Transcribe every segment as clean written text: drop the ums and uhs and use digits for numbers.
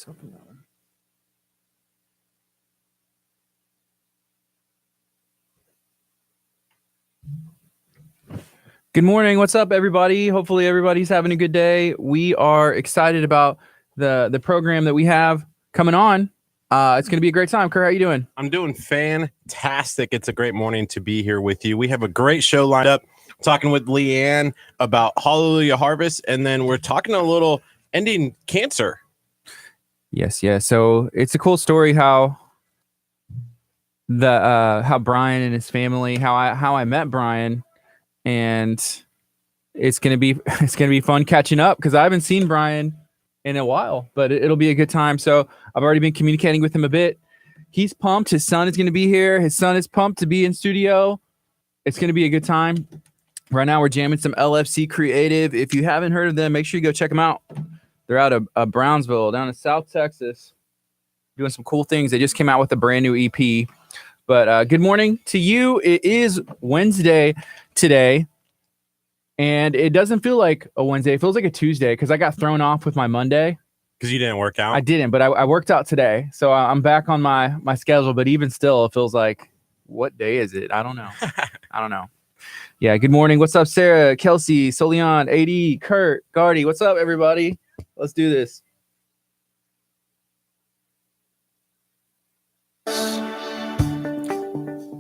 Let's open that one. Good morning. What's up, everybody? Hopefully everybody's having a good day. We are excited about the program that we have coming on. It's going to be a great time. Curt, how you doing? I'm doing fantastic. It's a great morning to be here with you. We have a great show lined up, talking with Leanne about Hallelujah Harvest, and then we're talking a little ending cancer. Yes. So it's a cool story how Brian and his family, how I met Brian. And it's gonna be fun catching up because I haven't seen Brian in a while, but it'll be a good time. So I've already been communicating with him a bit. He's pumped. His son is gonna be here. His son is pumped to be in studio. It's gonna be a good time. Right now we're jamming some LFC Creative. If you haven't heard of them, make sure you go check them out. They're out of Brownsville, down in South Texas, doing some cool things. They just came out with a brand new EP. But good morning to you. It is Wednesday today, and it doesn't feel like a Wednesday. It feels like a Tuesday because I got thrown off with my Monday. Because you didn't work out? I didn't, but I worked out today. So I'm back on my schedule, but even still, it feels like, what day is it? I don't know. Yeah, good morning. What's up, Sarah, Kelsey, Solian, AD, Curt, Gardy? What's up, everybody? Let's do this.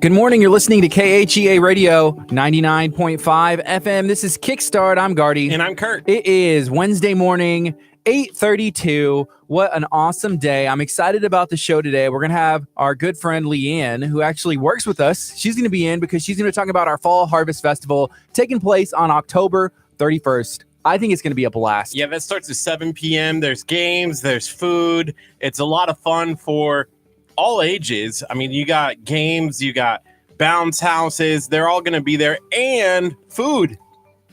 Good morning. You're listening to KHEA Radio 99.5 FM. This is Kickstart. I'm Gardy. And I'm Curt. It is Wednesday morning, 8:32. What an awesome day. I'm excited about the show today. We're going to have our good friend Leanne, who actually works with us. She's going to be in because she's going to talk about our Fall Harvest Festival taking place on October 31st. I think it's going to be a blast. Yeah, that starts at 7 p.m. There's games, there's food. It's a lot of fun for all ages. I mean, you got games, you got bounce houses. They're all going to be there, and food.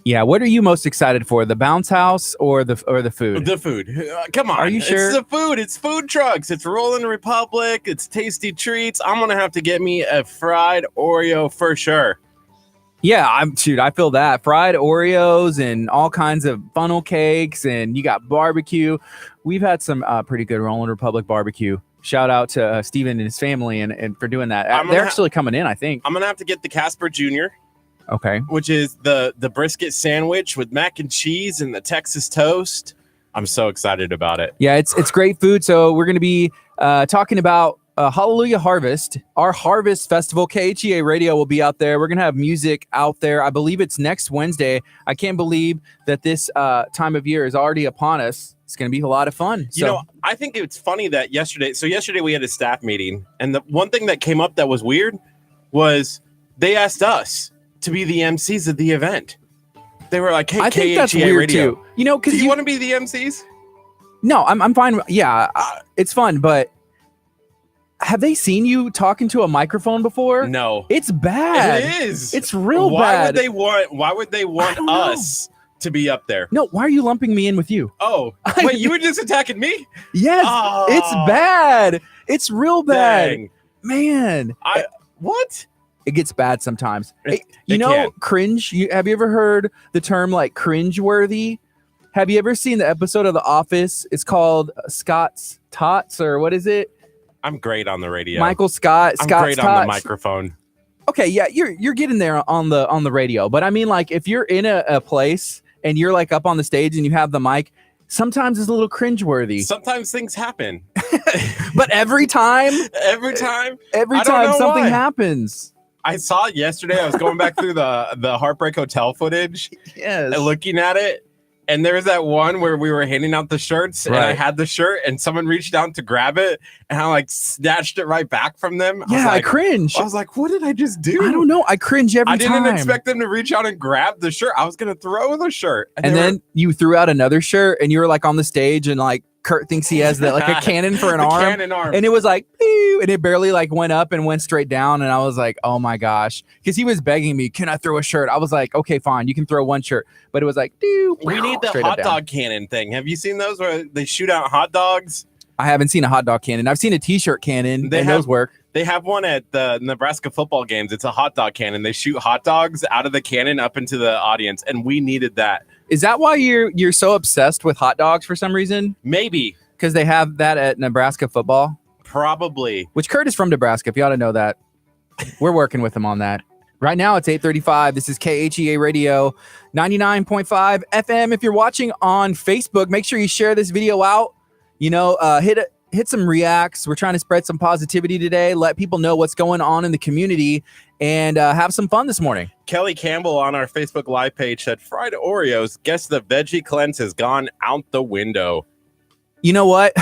Yeah, what are you most excited for? The bounce house or the food? The food. Come on. Are you sure? It's the food. It's food trucks. It's Rolling Republic. It's tasty treats. I'm going to have to get me a fried Oreo for sure. Yeah, I feel that. Fried Oreos and all kinds of funnel cakes, and you got barbecue. We've had some pretty good Rolling Republic barbecue. Shout out to Steven and his family and for doing that. They're actually coming in, I think. I'm going to have to get the Casper Jr. Okay. Which is the brisket sandwich with mac and cheese and the Texas toast. I'm so excited about it. Yeah, it's great food. So we're going to be talking about Hallelujah Harvest, our Harvest Festival. KHEA Radio will be out there. We're going to have music out there. I believe it's next Wednesday. I can't believe that this time of year is already upon us. It's going to be a lot of fun. You know, I think it's funny that yesterday we had a staff meeting, and the one thing that came up that was weird was they asked us to be the MCs of the event. They were like, hey, I think KHEA that's weird Radio. too. You know, because do you want to be the MCs? No, I'm fine. Yeah, it's fun, but have they seen you talking to a microphone before? No. It's bad. It is. It's real bad. Why would they want us to be up there? No, why are you lumping me in with you? Oh, wait, you were just attacking me? Yes, It's bad. It's real bad. Dang. Man. What? It gets bad sometimes. It Cringe. Have you ever heard the term like cringe-worthy? Have you ever seen the episode of The Office? It's called Scott's Tots, or what is it? I'm great on the radio. Michael Scott. I'm Scott's great Tots. on the microphone. Okay, yeah, you're getting there on the radio, but I mean, like, if you're in a place and you're like up on the stage and you have the mic, sometimes it's a little cringeworthy. Sometimes things happen, but every time something happens. I saw it yesterday. I was going back through the Heartbreak Hotel footage, yes, and looking at it. And there was that one where we were handing out the shirts, and I had the shirt, and someone reached out to grab it, and I like snatched it right back from them. Yeah, I cringe. I was like, what did I just do? I don't know. I cringe every time. I didn't expect them to reach out and grab the shirt. I was going to throw the shirt. And then you threw out another shirt, and you were like on the stage, and like Curt thinks he has that like a cannon for an arm. Cannon arm. And it was like, pew, and it barely like went up and went straight down. And I was like, oh my gosh. Because he was begging me, can I throw a shirt? I was like, okay, fine. You can throw one shirt. But it was like, pew, we need the hot dog cannon thing. Have you seen those where they shoot out hot dogs? I haven't seen a hot dog cannon. I've seen a t-shirt cannon. Those work. They have one at the Nebraska football games. It's a hot dog cannon. They shoot hot dogs out of the cannon up into the audience. And we needed that. Is that why you're so obsessed with hot dogs for some reason? Maybe. because they have that at Nebraska football? Probably. Which Curt is from Nebraska, if you ought to know that. We're working with him on that. Right now, it's 8:35. This is KHEA Radio, 99.5 FM. If you're watching on Facebook, make sure you share this video out. Hit some reacts. We're trying to spread some positivity today. Let people know what's going on in the community and have some fun this morning. Kelly Campbell on our Facebook Live page said, fried Oreos, guess the veggie cleanse has gone out the window. You know what?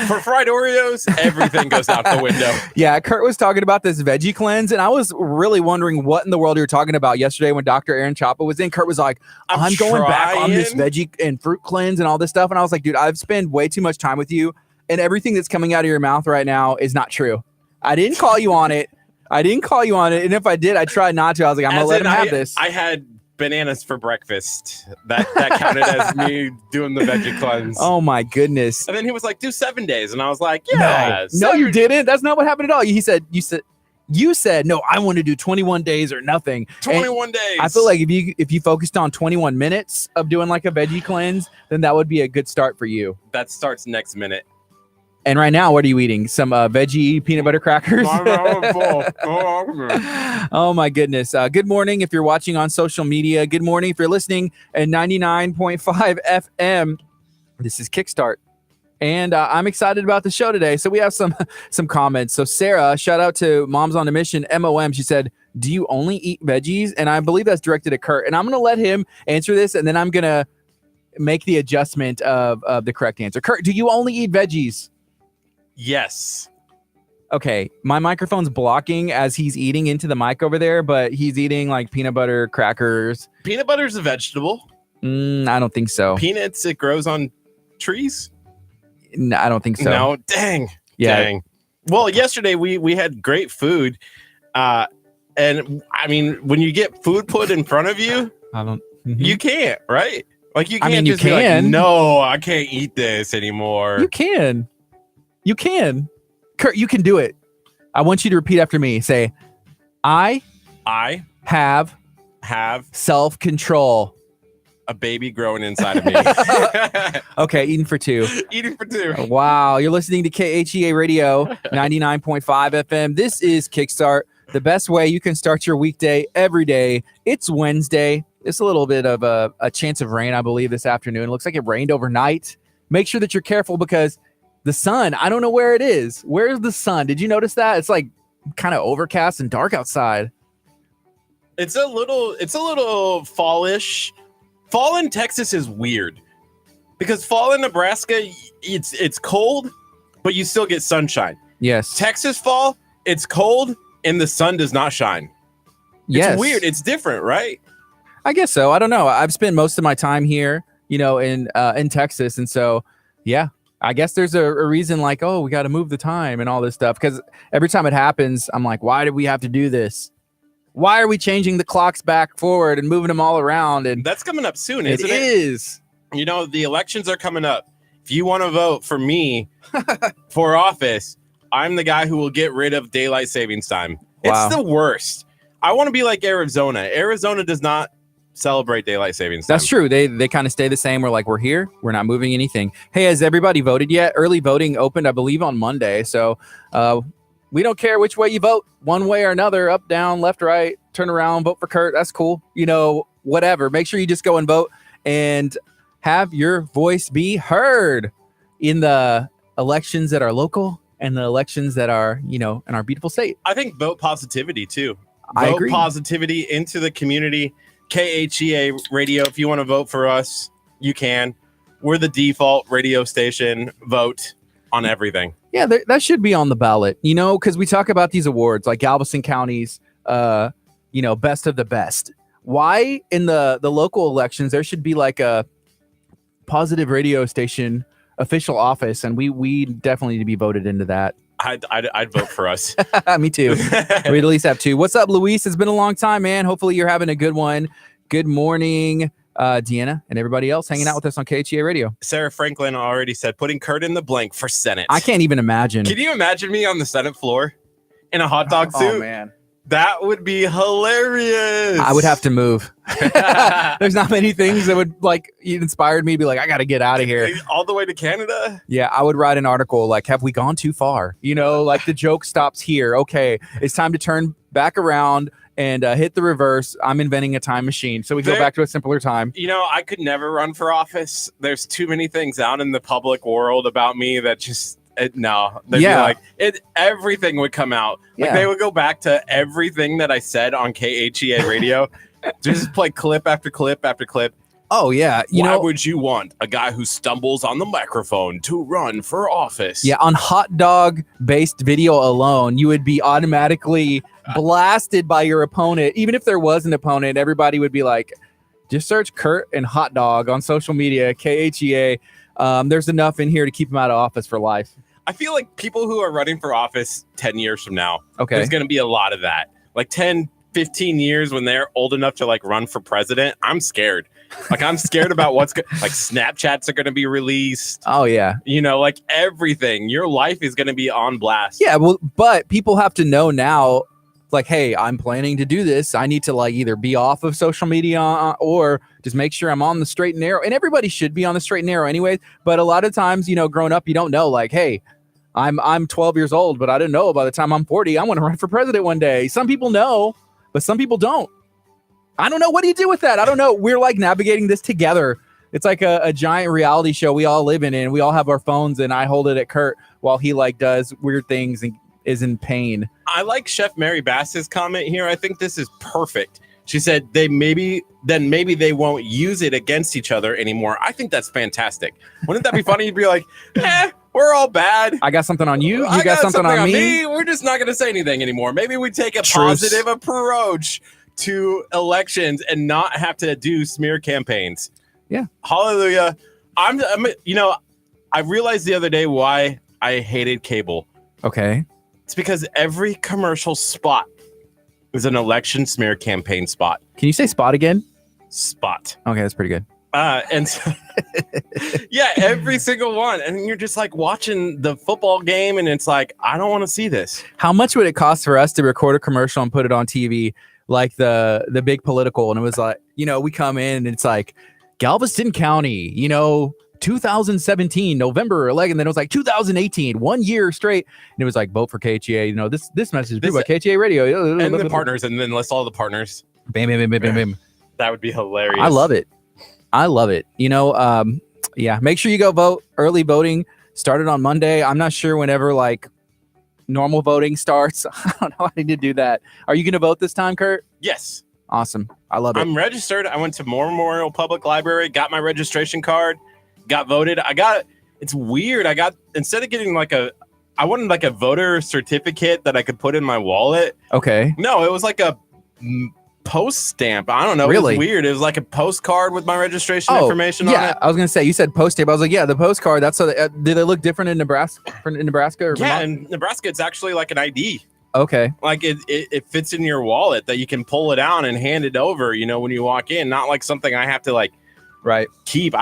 For fried Oreos, everything goes out the window. Yeah, Curt was talking about this veggie cleanse, and I was really wondering what in the world you were talking about yesterday when Dr. Aaron Chapa was in. Curt was like, I'm going back on this veggie and fruit cleanse and all this stuff. And I was like, dude, I've spent way too much time with you, and everything that's coming out of your mouth right now is not true. I didn't call you on it. And if I did, I tried not to. I was like, I'm going to let him have this. I had bananas for breakfast. That counted as me doing the veggie cleanse. Oh my goodness. And then he was like, do 7 days. And I was like, yeah. No, you didn't. That's not what happened at all. You said, no, I want to do 21 days or nothing. 21 days. I feel like if you focused on 21 minutes of doing like a veggie cleanse, then that would be a good start for you. That starts next minute. And right now, what are you eating? Some veggie peanut butter crackers? Oh, my goodness. Good morning if you're watching on social media. Good morning if you're listening at 99.5 FM. This is Kickstart. And I'm excited about the show today. So we have some comments. So Sarah, shout out to Moms on a Mission, MOM. She said, do you only eat veggies? And I believe that's directed at Curt. And I'm going to let him answer this, and then I'm going to make the adjustment of the correct answer. Curt, do you only eat veggies? Yes. Okay, my microphone's blocking as he's eating into the mic over there, but he's eating like peanut butter crackers. Peanut butter is a vegetable. I don't think so. Peanuts, it grows on trees? No, I don't think so. No, dang. Yeah. Dang. Well, yesterday we had great food. And I mean, when you get food put in front of you, you can't, right? Like you can't you just be like, can. no, I can't eat this anymore. You can. Curt, you can do it. I want you to repeat after me. Say, I have self-control. A baby growing inside of me. Okay, eating for two. Eating for two. Wow, you're listening to KHEA Radio, 99.5 FM. This is Kickstart, the best way you can start your weekday every day. It's Wednesday. It's a little bit of a chance of rain, I believe, this afternoon. It looks like it rained overnight. Make sure that you're careful because the sun, I don't know where it is. Where's the sun? Did you notice that? It's like kind of overcast and dark outside. It's a little fallish. Fall in Texas is weird because fall in Nebraska, it's cold, but you still get sunshine. Yes. Texas fall, it's cold and the sun does not shine. Yes. It's weird. It's different, right? I guess so. I don't know. I've spent most of my time here, in Texas. And so, yeah, I guess there's a reason like, oh, we got to move the time and all this stuff. Because every time it happens, I'm like, why did we have to do this? Why are we changing the clocks back forward and moving them all around? And that's coming up soon, isn't it? It is. The elections are coming up. If you want to vote for me for office, I'm the guy who will get rid of daylight savings time. Wow. It's the worst. I want to be like Arizona. Arizona does not celebrate daylight savings time. That's true. They kind of stay the same. We're like, we're here. We're not moving anything. Hey, has everybody voted yet? Early voting opened, I believe, on Monday. So we don't care which way you vote, one way or another, up, down, left, right, turn around, vote for Curt. That's cool. Whatever. Make sure you just go and vote and have your voice be heard in the elections that are local and the elections that are, in our beautiful state. I think vote positivity, too. I agree. Vote positivity into the community. KHEA Radio, if you want to vote for us, you can. We're the default radio station. Vote on everything. Yeah, that should be on the ballot, because we talk about these awards like Galveston County's, best of the best. Why in the local elections, there should be like a positive radio station official office, and we definitely need to be voted into that. I'd vote for us. Me too. We'd at least have two. What's up, Luis? It's been a long time, man. Hopefully you're having a good one. Good morning, Deanna, and everybody else hanging out with us on KHEA Radio. Sarah Franklin already said putting Curt in the blank for Senate. I can't even imagine. Can you imagine me on the Senate floor in a hot dog suit? Oh, man. That would be hilarious. I would have to move. There's not many things that would like inspired me to be like, I got to get out of here. All the way to Canada? Yeah, I would write an article like, have we gone too far? You know, like the joke stops here. Okay, it's time to turn back around and hit the reverse. I'm inventing a time machine. So we go back to a simpler time. You know, I could never run for office. There's too many things out in the public world about me that just... no, they'd be like everything would come out. Like they would go back to everything that I said on KHEA radio, just play clip after clip after clip. Oh yeah, Why would you want a guy who stumbles on the microphone to run for office? Yeah, on hot dog based video alone, you would be automatically blasted by your opponent. Even if there was an opponent, everybody would be like, just search Curt and hot dog on social media, KHEA. There's enough in here to keep him out of office for life. I feel like people who are running for office 10 years from now, okay, there's going to be a lot of that. Like 10, 15 years when they're old enough to like run for president, I'm scared. Like I'm scared about what's like Snapchats are going to be released. Oh yeah. You know, like everything. Your life is going to be on blast. Yeah, well, but people have to know now, like, hey, I'm planning to do this. I need to like either be off of social media or just make sure I'm on the straight and narrow. And everybody should be on the straight and narrow anyways. But a lot of times, you know, growing up, you don't know, like, hey, I'm 12 years old, but I didn't know by the time I'm 40, I want to run for president one day. Some people know, but some people don't. I don't know. What do you do with that? I don't know. We're like navigating this together. It's like a giant reality show we all live in, and we all have our phones, and I hold it at Curt while he like does weird things and is in pain. I like Chef Mary Bass's comment here. I think this is perfect. She said maybe they won't use it against each other anymore. I think that's fantastic. Wouldn't that be funny? You'd be like, we're all bad. I got something on you. You got something on me. We're just not going to say anything anymore. Maybe we take a positive approach to elections and not have to do smear campaigns. Yeah. Hallelujah. I'm you know, I realized the other day why I hated cable. Okay. It's because every commercial spot is an election smear campaign spot. Can you say spot again? Spot. Okay, that's pretty good. And so, yeah, every single one. And you're just like watching the football game and it's like, I don't want to see this. How much would it cost for us to record a commercial and put it on TV, like the big political? And it was like, you know, we come in and it's like Galveston County, you know, 2017 November 11, and then it was like 2018, 1 year straight, and it was like vote for KHEA. You know, this message is approved by KHEA Radio and the partners, and then list all the partners. Bam, bam, bam, bam, bam. That would be hilarious. I love it. You know, yeah. Make sure you go vote. Early voting started on Monday. I'm not sure whenever like normal voting starts. I don't know. I need to do that. Are you going to vote this time, Curt? Yes. Awesome. I love it. I'm registered. I went to Memorial Public Library, got my registration card. Got voted. It's weird. Instead of getting I wanted like a voter certificate that I could put in my wallet. Okay. No, it was like a post stamp. I don't know. Really? It was weird. It was like a postcard with my registration information on it. I was going to say, you said post stamp. I was like, yeah, the postcard. That's so. Did it look different in Nebraska? Or yeah, in Nebraska, it's actually like an ID. Okay. Like it fits in your wallet that you can pull it out and hand it over, you know, when you walk in. Not like something I have to like keep.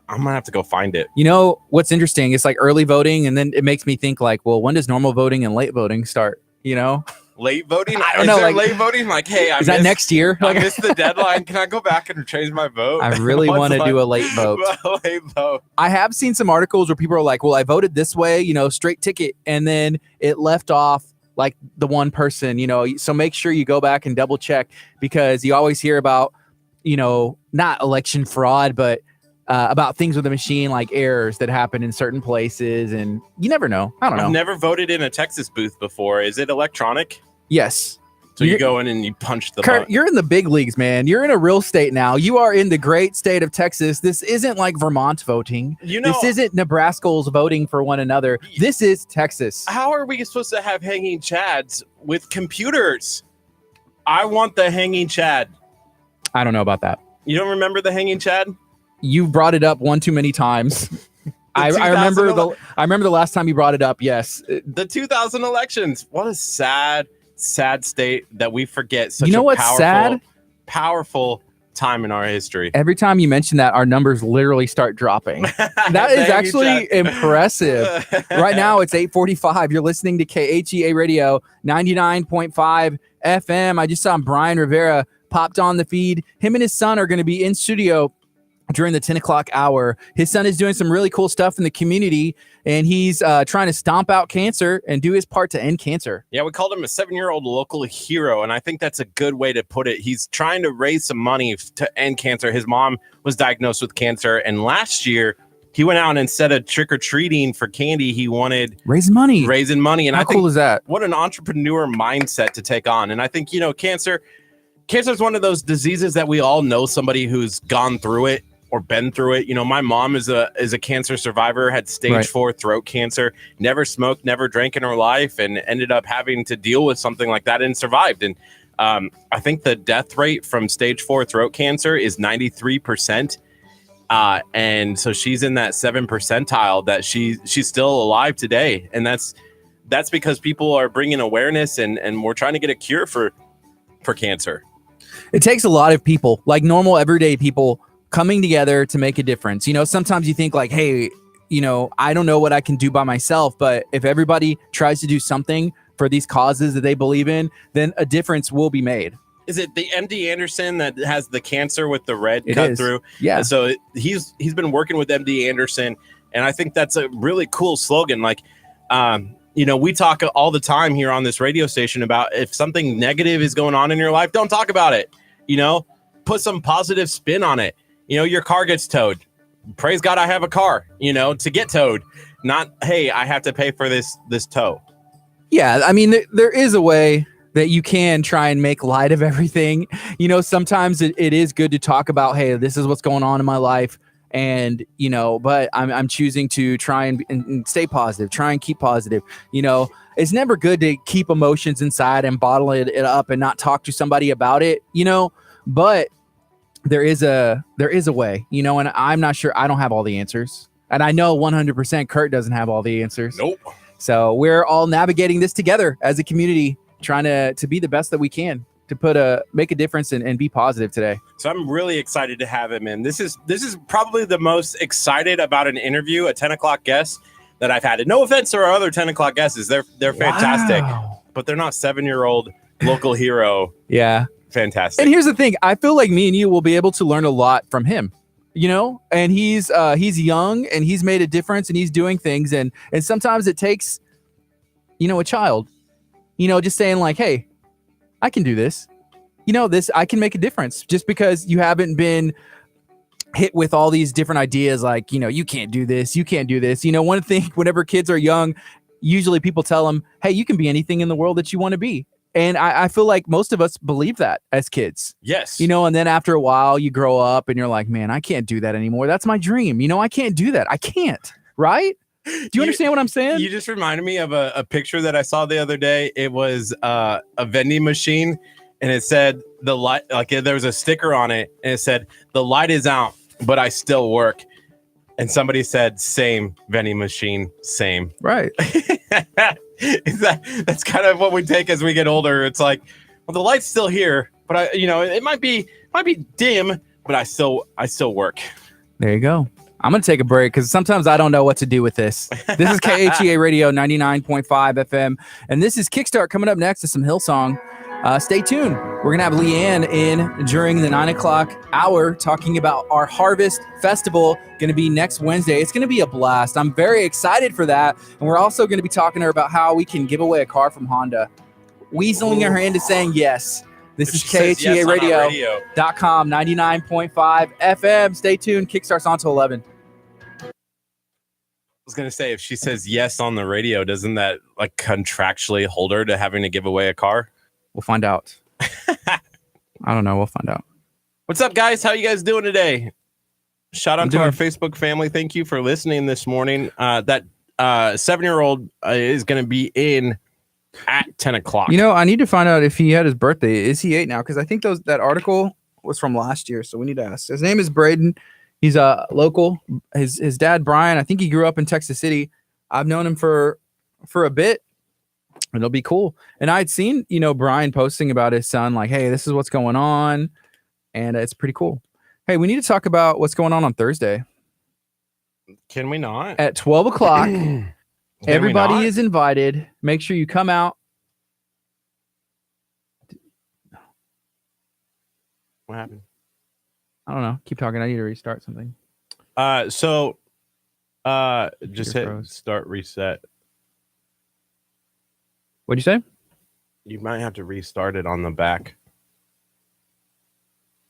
I'm gonna have to go find it. You know what's interesting? It's like early voting, and then it makes me think like, well, when does normal voting and late voting start? You know, late voting. I don't know. Like late voting, like, hey, is that next year? I missed the deadline. Can I go back and change my vote? I really want to do a late vote. Late vote. I have seen some articles where people are like, well, I voted this way, you know, straight ticket, and then it left off like the one person, you know. So make sure you go back and double check, because you always hear about, you know, not election fraud, but about things with the machine, like errors that happen in certain places, and you never know. I don't know. I've never voted in a Texas booth before. Is it electronic? Yes. So you go in and you punch the Curt, button. You're in the big leagues, man. You're in a real state now. You are in the great state of Texas. This isn't like Vermont voting. You know, this isn't Nebraskans voting for one another. This is Texas. How are we supposed to have hanging chads with computers? I want the hanging chad. I don't know about that. You don't remember the hanging chad? You brought it up one too many times. I remember the last time you brought it up. Yes. The 2000 elections. What a sad state that we forget such powerful time in our history. Every time you mention that, our numbers literally start dropping. That is actually impressive. Right now it's 8:45. You're listening to KHEA Radio 99.5 FM. I just saw Brian Rivera popped on the feed. Him and his son are going to be in studio during the 10 o'clock hour. His son is doing some really cool stuff in the community, and he's trying to stomp out cancer and do his part to end cancer. Yeah, we called him a 7-year-old local hero, and I think that's a good way to put it. He's trying to raise some money to end cancer. His mom was diagnosed with cancer, and last year he went out and instead of trick-or-treating for candy, he wanted raising money. And how cool is that? What an entrepreneur mindset to take on. And I think, cancer is one of those diseases that we all know somebody who's gone through it or been through it. My mom is a cancer survivor, had stage 4 throat cancer, never smoked, never drank in her life, and ended up having to deal with something like that and survived. And I think the death rate from stage 4 throat cancer is 93%. And so she's in that 7 percentile that she's still alive today. And that's because people are bringing awareness and we're trying to get a cure for cancer. It takes a lot of people, like normal everyday people, coming together to make a difference. Sometimes you think like, hey, I don't know what I can do by myself, but if everybody tries to do something for these causes that they believe in, then a difference will be made. Is it the MD Anderson that has the cancer with the red cut through? Yeah. And so he's been working with MD Anderson, and I think that's a really cool slogan. Like, we talk all the time here on this radio station about if something negative is going on in your life, don't talk about it. Put some positive spin on it. Your car gets towed. Praise God, I have a car, to get towed. Not, hey, I have to pay for this tow. Yeah, I mean, there is a way that you can try and make light of everything. Sometimes it is good to talk about, hey, this is what's going on in my life. And, but I'm choosing to try and stay positive, try and keep positive. It's never good to keep emotions inside and bottle it up and not talk to somebody about it, but there is a way, and I'm not sure. I don't have all the answers. And I know 100% Curt doesn't have all the answers. Nope. So we're all navigating this together as a community, trying to be the best that we can to make a difference and be positive today. So I'm really excited to have him in. This is probably the most excited about an interview, a 10 o'clock guest that I've had. And no offense to our other 10 o'clock guests, they're fantastic, but they're not 7-year-old local hero. Yeah. Fantastic. And here's the thing. I feel like me and you will be able to learn a lot from him, and he's young and he's made a difference and he's doing things. And sometimes it takes, a child, just saying like, hey, I can do this. I can make a difference just because you haven't been hit with all these different ideas. Like, you can't do this. You can't do this. One thing, whenever kids are young, usually people tell them, hey, you can be anything in the world that you want to be. And I feel like most of us believe that as kids. Yes. And then after a while you grow up and you're like, man, I can't do that anymore. That's my dream. I can't do that. I can't. Right? Do you understand what I'm saying? You just reminded me of a picture that I saw the other day. It was a vending machine and it said the light, like there was a sticker on it and it said, the light is out, but I still work. And somebody said, same vending machine, same. Right. That's kind of what we take as we get older. It's like, well, the light's still here, but it might be dim, but I still work. There you go. I'm going to take a break because sometimes I don't know what to do with this. This is KHEA Radio 99.5 FM. And this is Kickstart coming up next to some Hillsong. Stay tuned. We're going to have Leanne in during the 9 o'clock hour talking about our Harvest Festival, going to be next Wednesday. It's going to be a blast. I'm very excited for that. And we're also going to be talking to her about how we can give away a car from Honda. Weaseling her into saying yes. This is KHEA Radio.com, 99.5 FM. Stay tuned. Kickstart's on to 11. I was going to say, if she says yes on the radio, doesn't that like contractually hold her to having to give away a car? We'll find out. I don't know. We'll find out. What's up, guys? How you guys doing today? Shout out to our Facebook family. Thank you for listening this morning. That 7-year-old is going to be in at 10 o'clock. I need to find out if he had his birthday. Is he 8 now? Because I think that article was from last year. So we need to ask. His name is Braden. He's a local. His dad, Brian, I think he grew up in Texas City. I've known him for a bit. It'll be cool. And I'd seen, Brian posting about his son, like, hey, this is what's going on. And it's pretty cool. Hey, we need to talk about what's going on Thursday. Can we not? At 12 o'clock, everybody is invited. Make sure you come out. What happened? I don't know. Keep talking. I need to restart something. So just hit froze. start reset. What'd you say? You might have to restart it on the back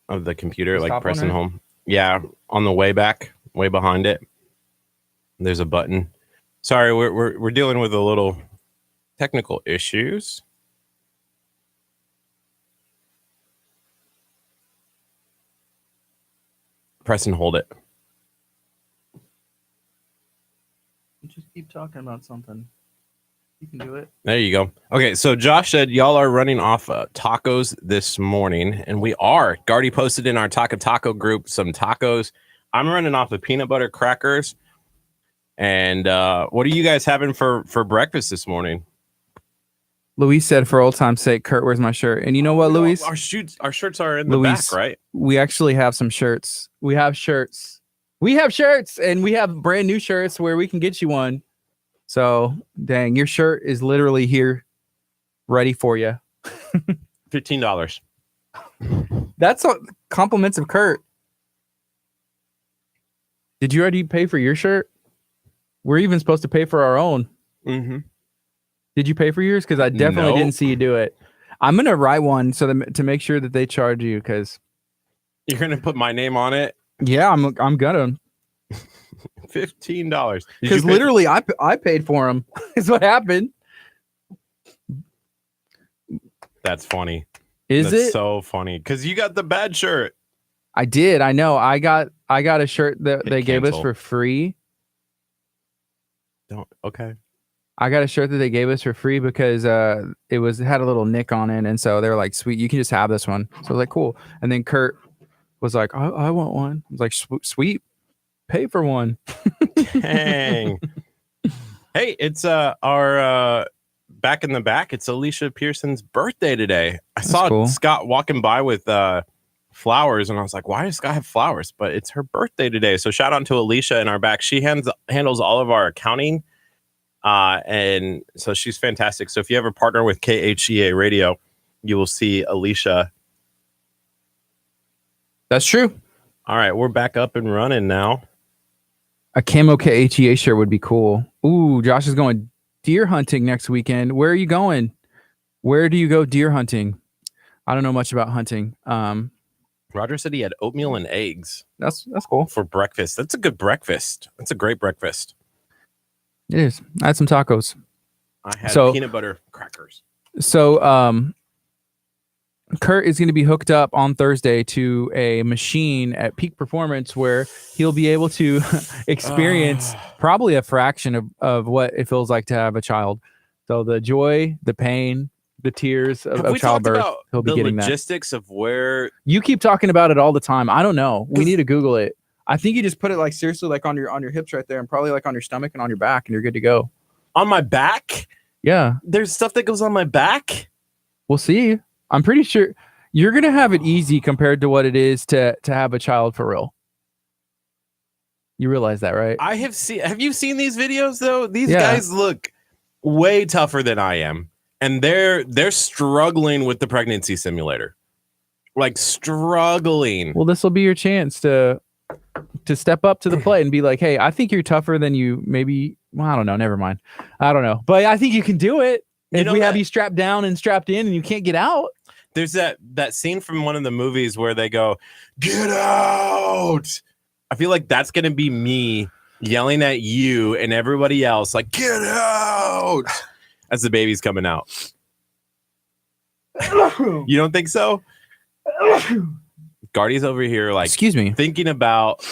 of the computer, Just like stop pressing one, right? home. Yeah, on the way back, way behind it. There's a button. Sorry, we're dealing with a little technical issues. Press and hold it. Just keep talking about something. You can do it. There you go. Okay, so Josh said y'all are running off tacos this morning, and we are. Gardy posted in our taco group some tacos. I'm running off of peanut butter crackers. And what are you guys having for breakfast this morning? Luis said, for old time's sake, Kurt, where's my shirt? And you know what, Luis? Our shirts are in the back, right? We actually have some shirts. We have shirts. And we have brand new shirts where we can get you one. So, dang, your shirt is literally here, ready for you. $15. That's compliments of Kurt. Did you already pay for your shirt? We're even supposed to pay for our own. Mm-hmm. Did you pay for yours? Because I definitely didn't see you do it. I'm gonna write one to make sure that they charge you. Because you're gonna put my name on it. Yeah, I'm gonna. $15. Because literally, I paid for them. Is what happened. That's funny. That's it so funny? Because you got the bad shirt. I did. I know. I got a shirt that they gave us for free. Okay. I got a shirt that they gave us for free because it had a little nick on it, and so they were like, "Sweet, you can just have this one." So I was like, "Cool." And then Kurt was like, "I want one." I was like, "Sweet, pay for one." Dang. Hey, it's our back in the back. It's Alicia Pearson's birthday today. I saw Scott walking by with flowers, and I was like, "Why does Scott have flowers?" But it's her birthday today. So shout out to Alicia in our back. She handles all of our accounting. And so she's fantastic. So if you ever partner with KHEA Radio, you will see Alicia. That's true. All right, we're back up and running now. A camo KHEA shirt would be cool. Ooh, Josh is going deer hunting next weekend. Where are you going? Where do you go deer hunting? I don't know much about hunting. Roger said he had oatmeal and eggs. That's cool. For breakfast. That's a good breakfast. That's a great breakfast. It is. I had some tacos. I had peanut butter crackers. So, Kurt is going to be hooked up on Thursday to a machine at Peak Performance where he'll be able to experience probably a fraction of what it feels like to have a child. So the joy, the pain, the tears of childbirth, he'll be getting that. The logistics of where you keep talking about it all the time. I don't know. We need to Google it. I think you just put it like seriously, like on your hips right there, and probably like on your stomach and on your back, and you're good to go. On my back? Yeah. There's stuff that goes on my back? We'll see. I'm pretty sure you're gonna have it easy compared to what it is to have a child for real. You realize that, right? Have you seen these videos though? These guys look way tougher than I am. And they're struggling with the pregnancy simulator. Like struggling. Well, this will be your chance to step up to the plate and be like, "Hey, I think you're tougher than you maybe." Well, I don't know. Never mind. I don't know, but I think you can do it. If we have you strapped down and strapped in, and you can't get out. There's that scene from one of the movies where they go, "Get out!" I feel like that's gonna be me yelling at you and everybody else, like, "Get out!" as the baby's coming out. You don't think so? Gardy's over here, like, excuse me, thinking about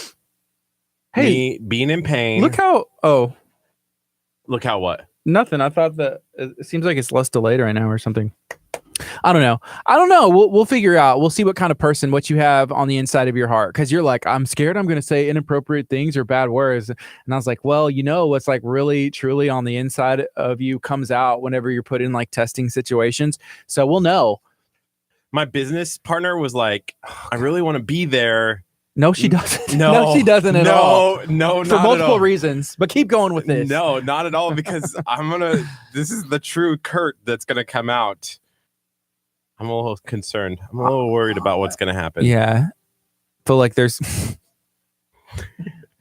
me being in pain. Look how what? Nothing. I thought that it seems like it's less delayed right now or something. I don't know. We'll figure out. We'll see what kind of person, what you have on the inside of your heart. Because you're like, I'm scared I'm going to say inappropriate things or bad words. And I was like, well, what's like really, truly on the inside of you comes out whenever you're put in like testing situations. So we'll know. My business partner was like, I really want to be there. No, she doesn't. No, she doesn't at all. No, for multiple reasons. But keep going with this. No, not at all. Because this is the true Kurt that's going to come out. I'm a little concerned. I'm a little worried about what's going to happen. Yeah. Feel like there's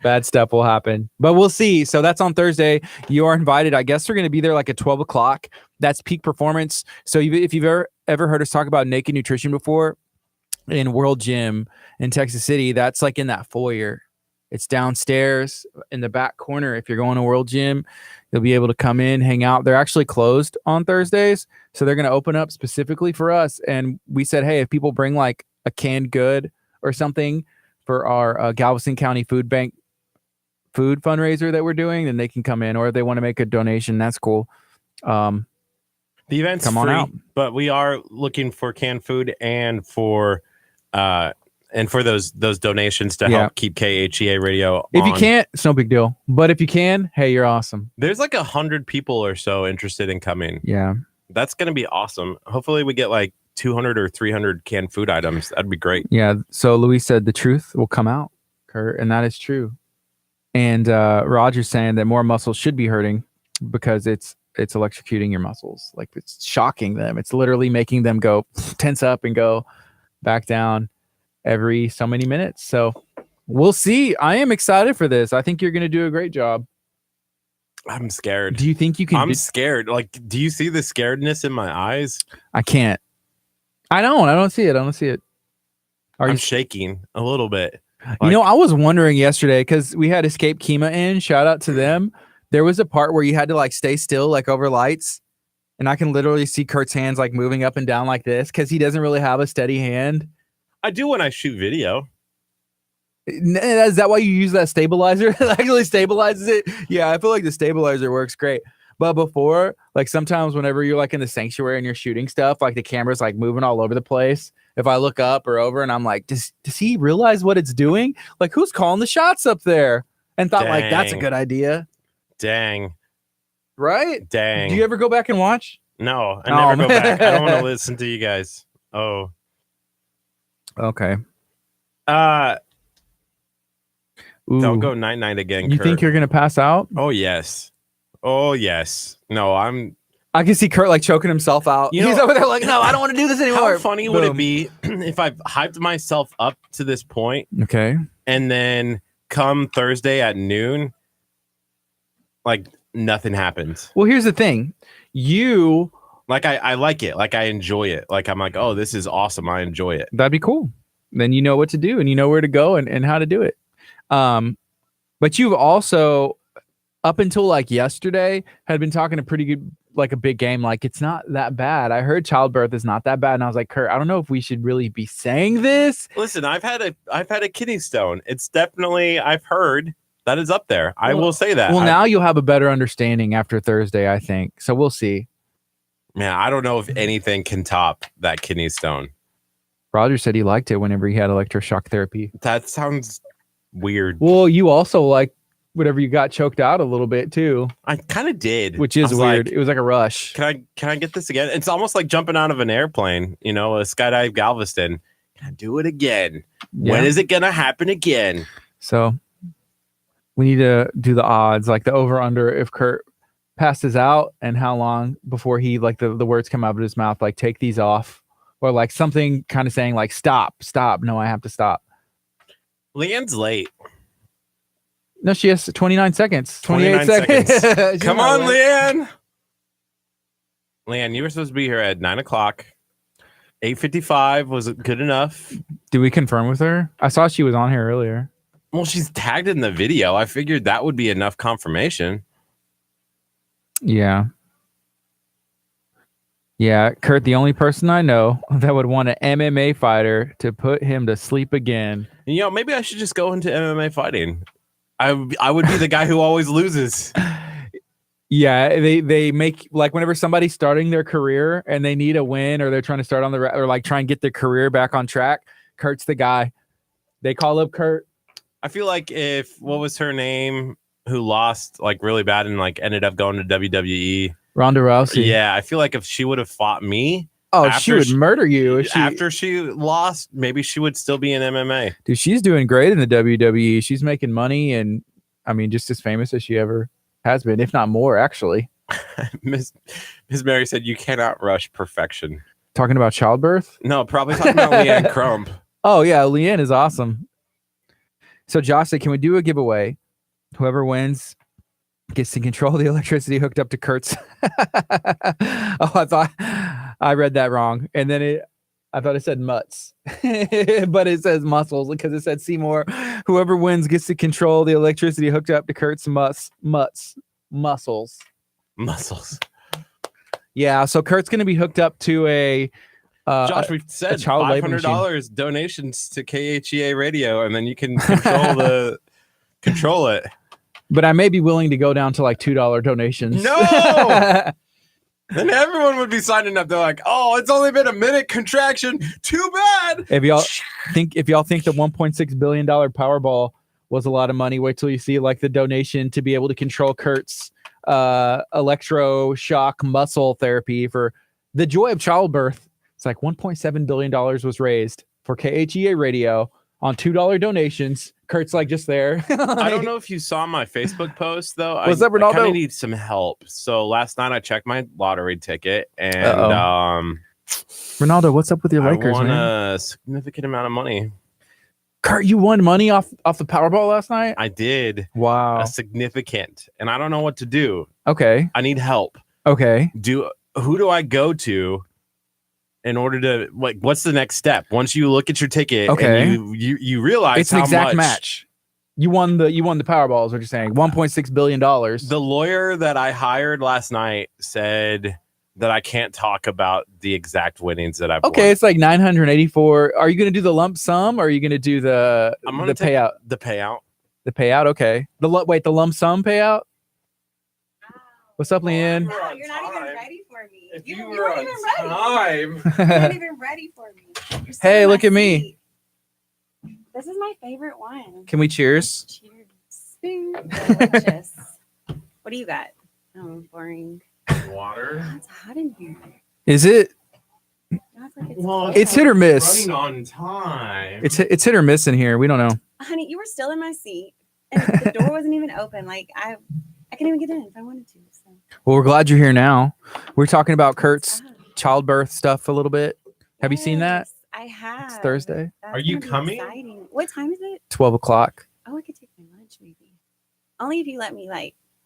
bad stuff will happen, but we'll see. So that's on Thursday. You are invited. I guess we're going to be there like at 12 o'clock. That's peak performance. So if you've ever heard us talk about naked nutrition before in World Gym in Texas City, that's like in that foyer. It's downstairs in the back corner. If you're going to World Gym, you'll be able to come in, hang out. They're actually closed on Thursdays. So they're going to open up specifically for us. And we said, hey, if people bring like a canned good or something for our Galveston County Food Bank food fundraiser that we're doing, then they can come in, or if they want to make a donation, that's cool. The event's come on free, out. but we are looking for canned food and for those donations to help keep KHEA radio If on. you can't, it's no big deal. But if you can, hey, you're awesome. There's like 100 people or so interested in coming. Yeah. That's going to be awesome. Hopefully we get like 200 or 300 canned food items. That'd be great. Yeah. So Luis said the truth will come out, Kurt, and that is true. And Roger's saying that more muscles should be hurting because it's electrocuting your muscles. Like it's shocking them. It's literally making them go tense up and go back down every so many minutes. So we'll see. I am excited for this. I think you're going to do a great job. I'm scared. Do you think you can? I'm scared. Like, do you see the scaredness in my eyes? I can't. I don't see it. I don't see it. I'm shaking a little bit. Like, I was wondering yesterday because we had Escape Kima in. Shout out to them. There was a part where you had to like stay still, like over lights. And I can literally see Kurt's hands like moving up and down like this because he doesn't really have a steady hand. I do when I shoot video. Is that why you use that stabilizer? It actually stabilizes it. Yeah, I feel like the stabilizer works great. But before, like sometimes whenever you're like in the sanctuary and you're shooting stuff, like the camera's like moving all over the place. If I look up or over and I'm like, does he realize what it's doing? Like who's calling the shots up there? And thought like, that's a good idea. Dang. Right? Dang. Do you ever go back and watch? No, I never go back. I don't want to listen to you guys. Oh. Okay. Don't go 9-9 again, You Kurt. think you're going to pass out? Oh, yes. Oh, yes. No, I can see Kurt like choking himself out. He's over there like, no, I don't want to do this anymore. How funny would it be if I've hyped myself up to this point? Okay. And then come Thursday at noon, like nothing happens. Well, here's the thing. Like I like it. Like I enjoy it. Like I'm like, oh, this is awesome. I enjoy it. That'd be cool. Then you know what to do and you know where to go and how to do it. But you've also, up until like yesterday, had been talking a pretty good, like a big game. Like it's not that bad. I heard childbirth is not that bad, and I was like, Kurt, I don't know if we should really be saying this. Listen, I've had a kidney stone. It's definitely, I've heard that is up there. I will say that. Well, now you'll have a better understanding after Thursday, I think. So we'll see. Man, I don't know if anything can top that kidney stone. Roger said he liked it whenever he had electroshock therapy. That sounds weird. Well, you also like whenever you got choked out a little bit too. I kind of did, which is weird. Like, it was like a rush. Can I get this again? It's almost like jumping out of an airplane. A skydive Galveston. Can I do it again? Yeah. When is it gonna happen again? So we need to do the odds, like the over under if Kurt passes out and how long before he like the words come out of his mouth, like take these off, or like something kind of saying like stop. No, I have to stop. Leanne's late. No, she has 29 seconds. 28 seconds. Come on, Leanne. Leanne, you were supposed to be here at 9 o'clock. 8:55 was it good enough? Did we confirm with her? I saw she was on here earlier. Well, she's tagged in the video. I figured that would be enough confirmation. Yeah. Yeah, Kurt, the only person I know that would want an MMA fighter to put him to sleep again. Maybe I should just go into MMA fighting. I would be the guy who always loses. Yeah, they make like whenever somebody's starting their career and they need a win or they're trying to start on or like try and get their career back on track, Kurt's the guy. They call up Kurt. I feel like what was her name who lost like really bad and like ended up going to WWE? Ronda Rousey. Yeah, I feel like if she would have fought me, she would murder you. After she lost, maybe she would still be in MMA. Dude, she's doing great in the WWE. She's making money and I mean just as famous as she ever has been, if not more, actually. Miss Mary said you cannot rush perfection. Talking about childbirth? No, probably talking about Leanne Crump. Oh yeah, Leanne is awesome. So Josh said, can we do a giveaway? Whoever wins gets to control the electricity hooked up to Kurt's. Oh, I thought I read that wrong. And then I thought it said mutts, but it says muscles because it said Seymour. Whoever wins gets to control the electricity hooked up to Kurt's muscles. Yeah, so Kurt's going to be hooked up to a Josh, we said $500 donations to KHEA radio, and then you can control it. But I may be willing to go down to like $2 donations. No. Then everyone would be signing up. They're like, "Oh, it's only been a minute contraction. Too bad." If y'all think the $1.6 billion Powerball was a lot of money, wait till you see like the donation to be able to control Kurt's electroshock muscle therapy for the joy of childbirth. It's like $1.7 billion was raised for KHEA radio on $2 donations. Kurt's like just there. I don't know if you saw my Facebook post though. What's up, Ronaldo? I kind of need some help. So last night I checked my lottery ticket, and Ronaldo, what's up with your Lakers? I won man? a significant amount of money. Kurt, you won money off the Powerball last night? I did. Wow. A significant, and I don't know what to do. Okay. I need help. Okay. Who do I go to in order to what's the next step once you look at your ticket? Okay. And you realize it's an exact match. You won the Powerball is what you're saying. $1.6 billion. The lawyer that I hired last night said that I can't talk about the exact winnings that I've won. It's like 984. Are you going to do the lump sum or are you going to do the payout? The payout. The payout. Okay. The lump sum payout. What's up, Leanne? Wow, you're not even ready for me. If You you weren't were even on ready. time. You weren't even ready for me. You're still Hey, in my look at me. seat. This is my favorite one. Can we cheers? Cheers. Delicious. What do you got? Oh, boring. Water. It's hot in here. Is it? That's like It's hit or miss. Running on time. It's hit or miss in here. We don't know. Honey, you were still in my seat, and the door wasn't even open. Like I couldn't even get in if I wanted to. So. Well, we're glad you're here now. We're talking about Kurt's childbirth stuff a little bit. Have you seen that? Yes, I have. It's Thursday. That's Are you gonna be coming? exciting. What time is it? 12 o'clock. Oh, I could take my lunch maybe. Only if you let me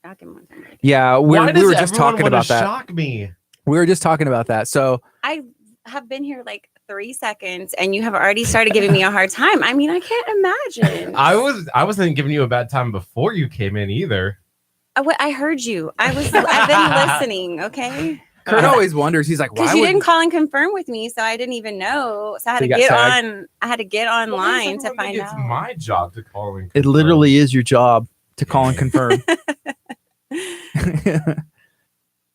back in one time. Yeah, we were just talking about that. Shock me. We were just talking about that. So I have been here 3 seconds and you have already started giving me a hard time. I mean, I can't imagine. I wasn't giving you a bad time before you came in either. I heard you. I've been listening. Okay. Kurt always wonders. He's like, why Because you didn't call and confirm with me, so I didn't even know. So I had to get on. I had to get online to find out. It's my job to call and confirm. It literally is your job to call and confirm.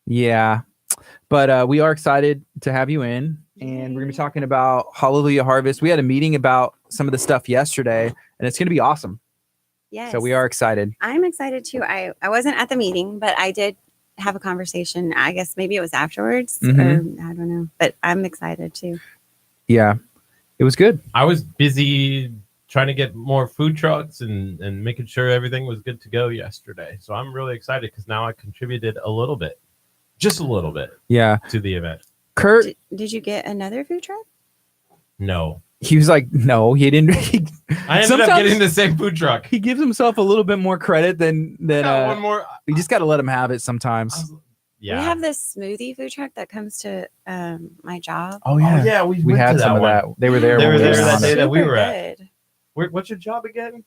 Yeah, but we are excited to have you in, and we're gonna be talking about Hallelujah Harvest. We had a meeting about some of the stuff yesterday, and it's gonna be awesome. Yes. So we are excited. I'm excited too. I wasn't at the meeting, but I did have a conversation. I guess maybe it was afterwards, or I don't know. But I'm excited too. Yeah, it was good. I was busy trying to get more food trucks and making sure everything was good to go yesterday. So I'm really excited because now I contributed a little bit, just a little bit, Yeah, to the event. Kurt, Did you get another food truck? No, he was like, no, he didn't. I ended up getting the same food truck. He gives himself a little bit more credit than One more. you just got to let him have it sometimes. We have this smoothie food truck that comes to my job. Oh yeah, we went had to some of one. that. They were there. They when were we there were that on day it. that we were Super at. good. What's your job again?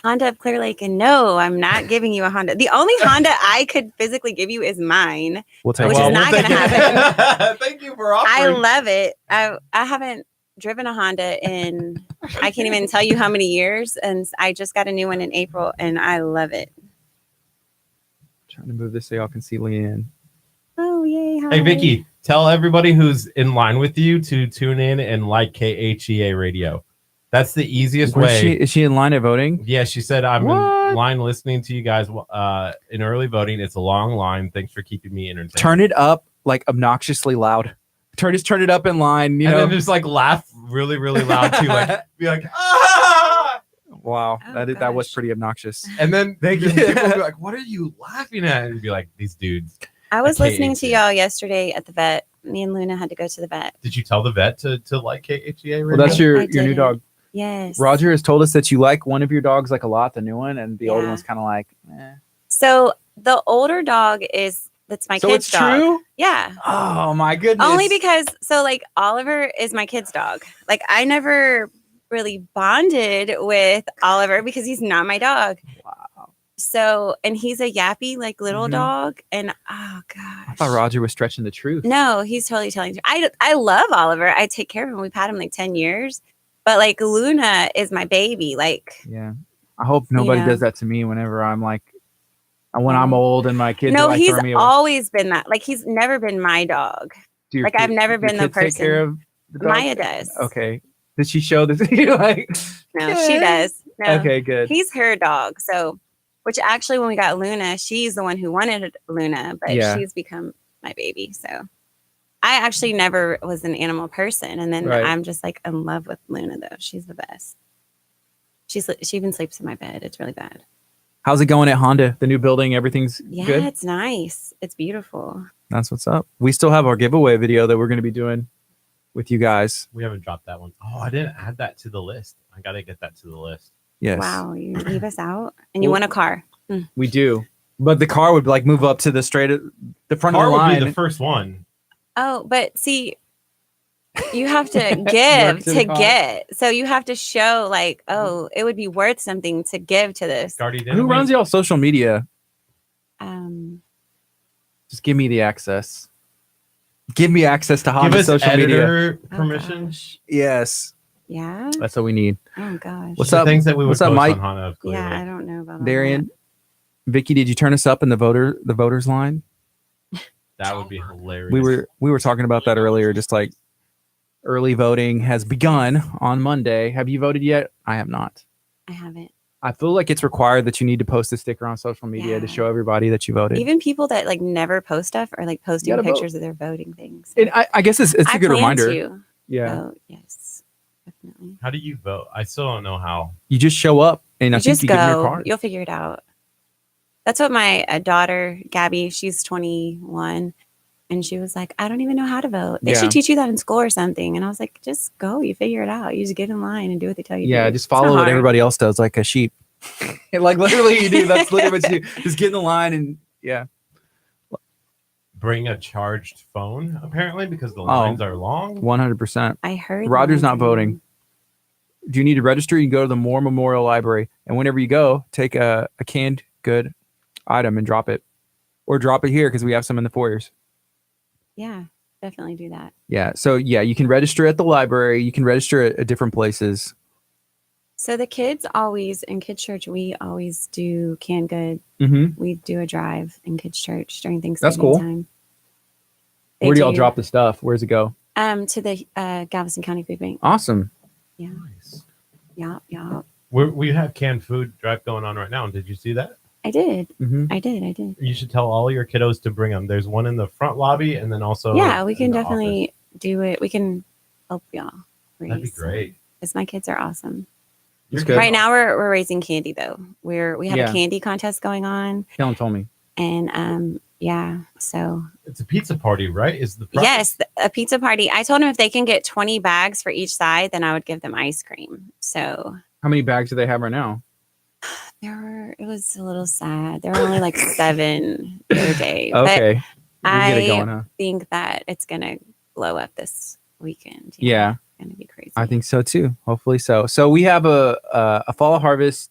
Honda of Clear Lake, and no, I'm not giving you a Honda. The only Honda I could physically give you is mine. We'll take Which it. is not going to happen. Thank you for offering. I love it. I haven't driven a Honda in I can't even tell you how many years, and I just got a new one in April, and I love it. Trying to move this so y'all can see Leanne. Oh yay! Hi. Hey Vicky, tell everybody who's in line with you to tune in and like KHEA radio. That's the easiest way. Is she in line at voting? Yeah, she said I'm What? in line listening to you guys in early voting. It's a long line. Thanks for keeping me entertained. Turn it up like obnoxiously loud. Turn it up in line. You and know. then just laugh really, really loud too. Like be like, ah! Wow, Oh, that was gosh. pretty obnoxious. And then Thank you. people will be like, what are you laughing at? And be like, these dudes. I was I can't listening to eat it. y'all yesterday at the vet, me and Luna had to go to the vet. Did you tell the vet to like KHEA? Well, that's your I new didn't. dog. Yes. Roger has told us that you like one of your dogs like a lot, the new one, and the older Yeah. one's kind of like, eh. So the older dog that's my So kid's it's dog. true? Yeah. Oh my goodness. Only because like Oliver is my kid's dog. Like I never really bonded with Oliver because he's not my dog. Wow. So, and he's a yappy like little Mhm. dog, and oh gosh, I thought Roger was stretching the truth. No, he's totally telling you. I love Oliver. I take care of him. We've had him like 10 years, but like Luna is my baby. Like Yeah. I hope nobody know. does that to me whenever I'm like, when I'm old and my kids are no, like he's throwing me away. always been that. Like he's never been my dog. Do your like, I've never your been the kids take care person. of the dog? Maya does. Okay. Did she show this? You're like, No, she yeah. does. No, Okay, good. he's her dog. So, which actually, when we got Luna, she's the one who wanted Luna, but Yeah. she's become my baby. So, I actually never was an animal person, and then Right. I'm just like in love with Luna. Though she's the best. She even sleeps in my bed. It's really bad. How's it going at Honda? The new building, everything's Yeah, good? it's nice. It's beautiful. That's what's up. We still have our giveaway video that we're going to be doing with you guys. We haven't dropped that one. Oh, I didn't add that to the list. I got to get that to the list. Yes. Wow, you leave us out, and you Well- want a car. We do. But the car would like move up to the front Car of the would line. be the first one. Oh, but see, you have to Work give to the to car. get. So you have to show like, oh, it would be worth something to give to this. Gardy, Who runs y'all social media? Um, Just give me the access. Give me access to Give Honda us social media. editor oh, permission. gosh. Yes. Yeah. That's what we need. Oh gosh. What's The up? things that we would What's up, post Mike? on Hana, clearly. Yeah, I don't know about all Darian, Vicky, did you turn us up in the voters line? That would be hilarious. We were talking about that earlier. Just like early voting has begun on Monday. Have you voted yet? I have not. that. I haven't. I feel like it's required that you need to post a sticker on social media to Yeah. show everybody that you voted. Even people that like never post stuff are like posting gotta vote. pictures of their voting things. And I guess it's I a good plan reminder. to Yeah. vote. Yes, definitely. How do you vote? I still don't know how. You just show up and I You think just you give them your go. card. You'll figure it out. That's what my daughter Gabby. She's 21. And she was like, I don't even know how to vote. They Yeah. should teach you that in school or something. And I was like, just go. You figure it out. You just get in line and do what they tell you Yeah, to do. just It's not follow what hard. everybody else does, like a sheep. Like literally, you do. That's literally what you do. Just get in the line and yeah. Bring a charged phone, apparently, because the Oh. lines are long. 100%. I heard Roger's that. not voting. Do you need to register? You can go to the Moore Memorial Library, and whenever you go, take a canned good item and drop it, or drop it here because we have some in the foyers. Yeah, definitely do that. Yeah. So yeah, you can register at the library. You can register at different places. So the kids always, in kids church, we always do canned good. Mm-hmm. We do a drive in kids church during Thanksgiving cool. time. Where do y'all drop the stuff? Where's it go? To the Galveston County Food Bank. Awesome. Yeah. Nice. Yeah. We have canned food drive going on right now. Did you see that? I did. Mm-hmm. I did. You should tell all your kiddos to bring them. There's one in the front lobby, and then also Yeah, we in can the definitely do it. We can help y'all. office. That'd be great. Because my kids are awesome. That's Your good. kids- Right now we're raising candy though. We have Yeah. a candy contest going on, Kellen told me. and yeah. So It's a pizza party, right? Is the prize? yes, a pizza party. I told them if they can get 20 bags for each side, then I would give them ice cream. So How many bags do they have right now? it was a little sad. There were only like 7 the other day. Okay. But We'll get it I going, huh? think that it's gonna blow up this weekend. you know? Yeah. It's gonna be crazy. I think so too. Hopefully so. So we have a fall harvest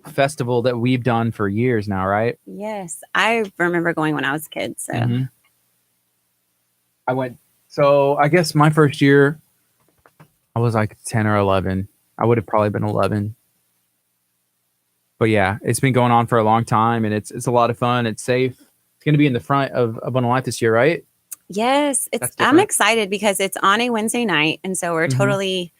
festival that we've done for years now, right? Yes, I remember going when I was a kid. So Mhm. I went. So I guess my first year, I was like 10 or 11. I would have probably been 11. But yeah, it's been going on for a long time, and it's a lot of fun. It's safe. It's going to be in the front of Abundant Life this year, right? yes, That's I'm different. excited because it's on a Wednesday night, and so we're Mhm. totally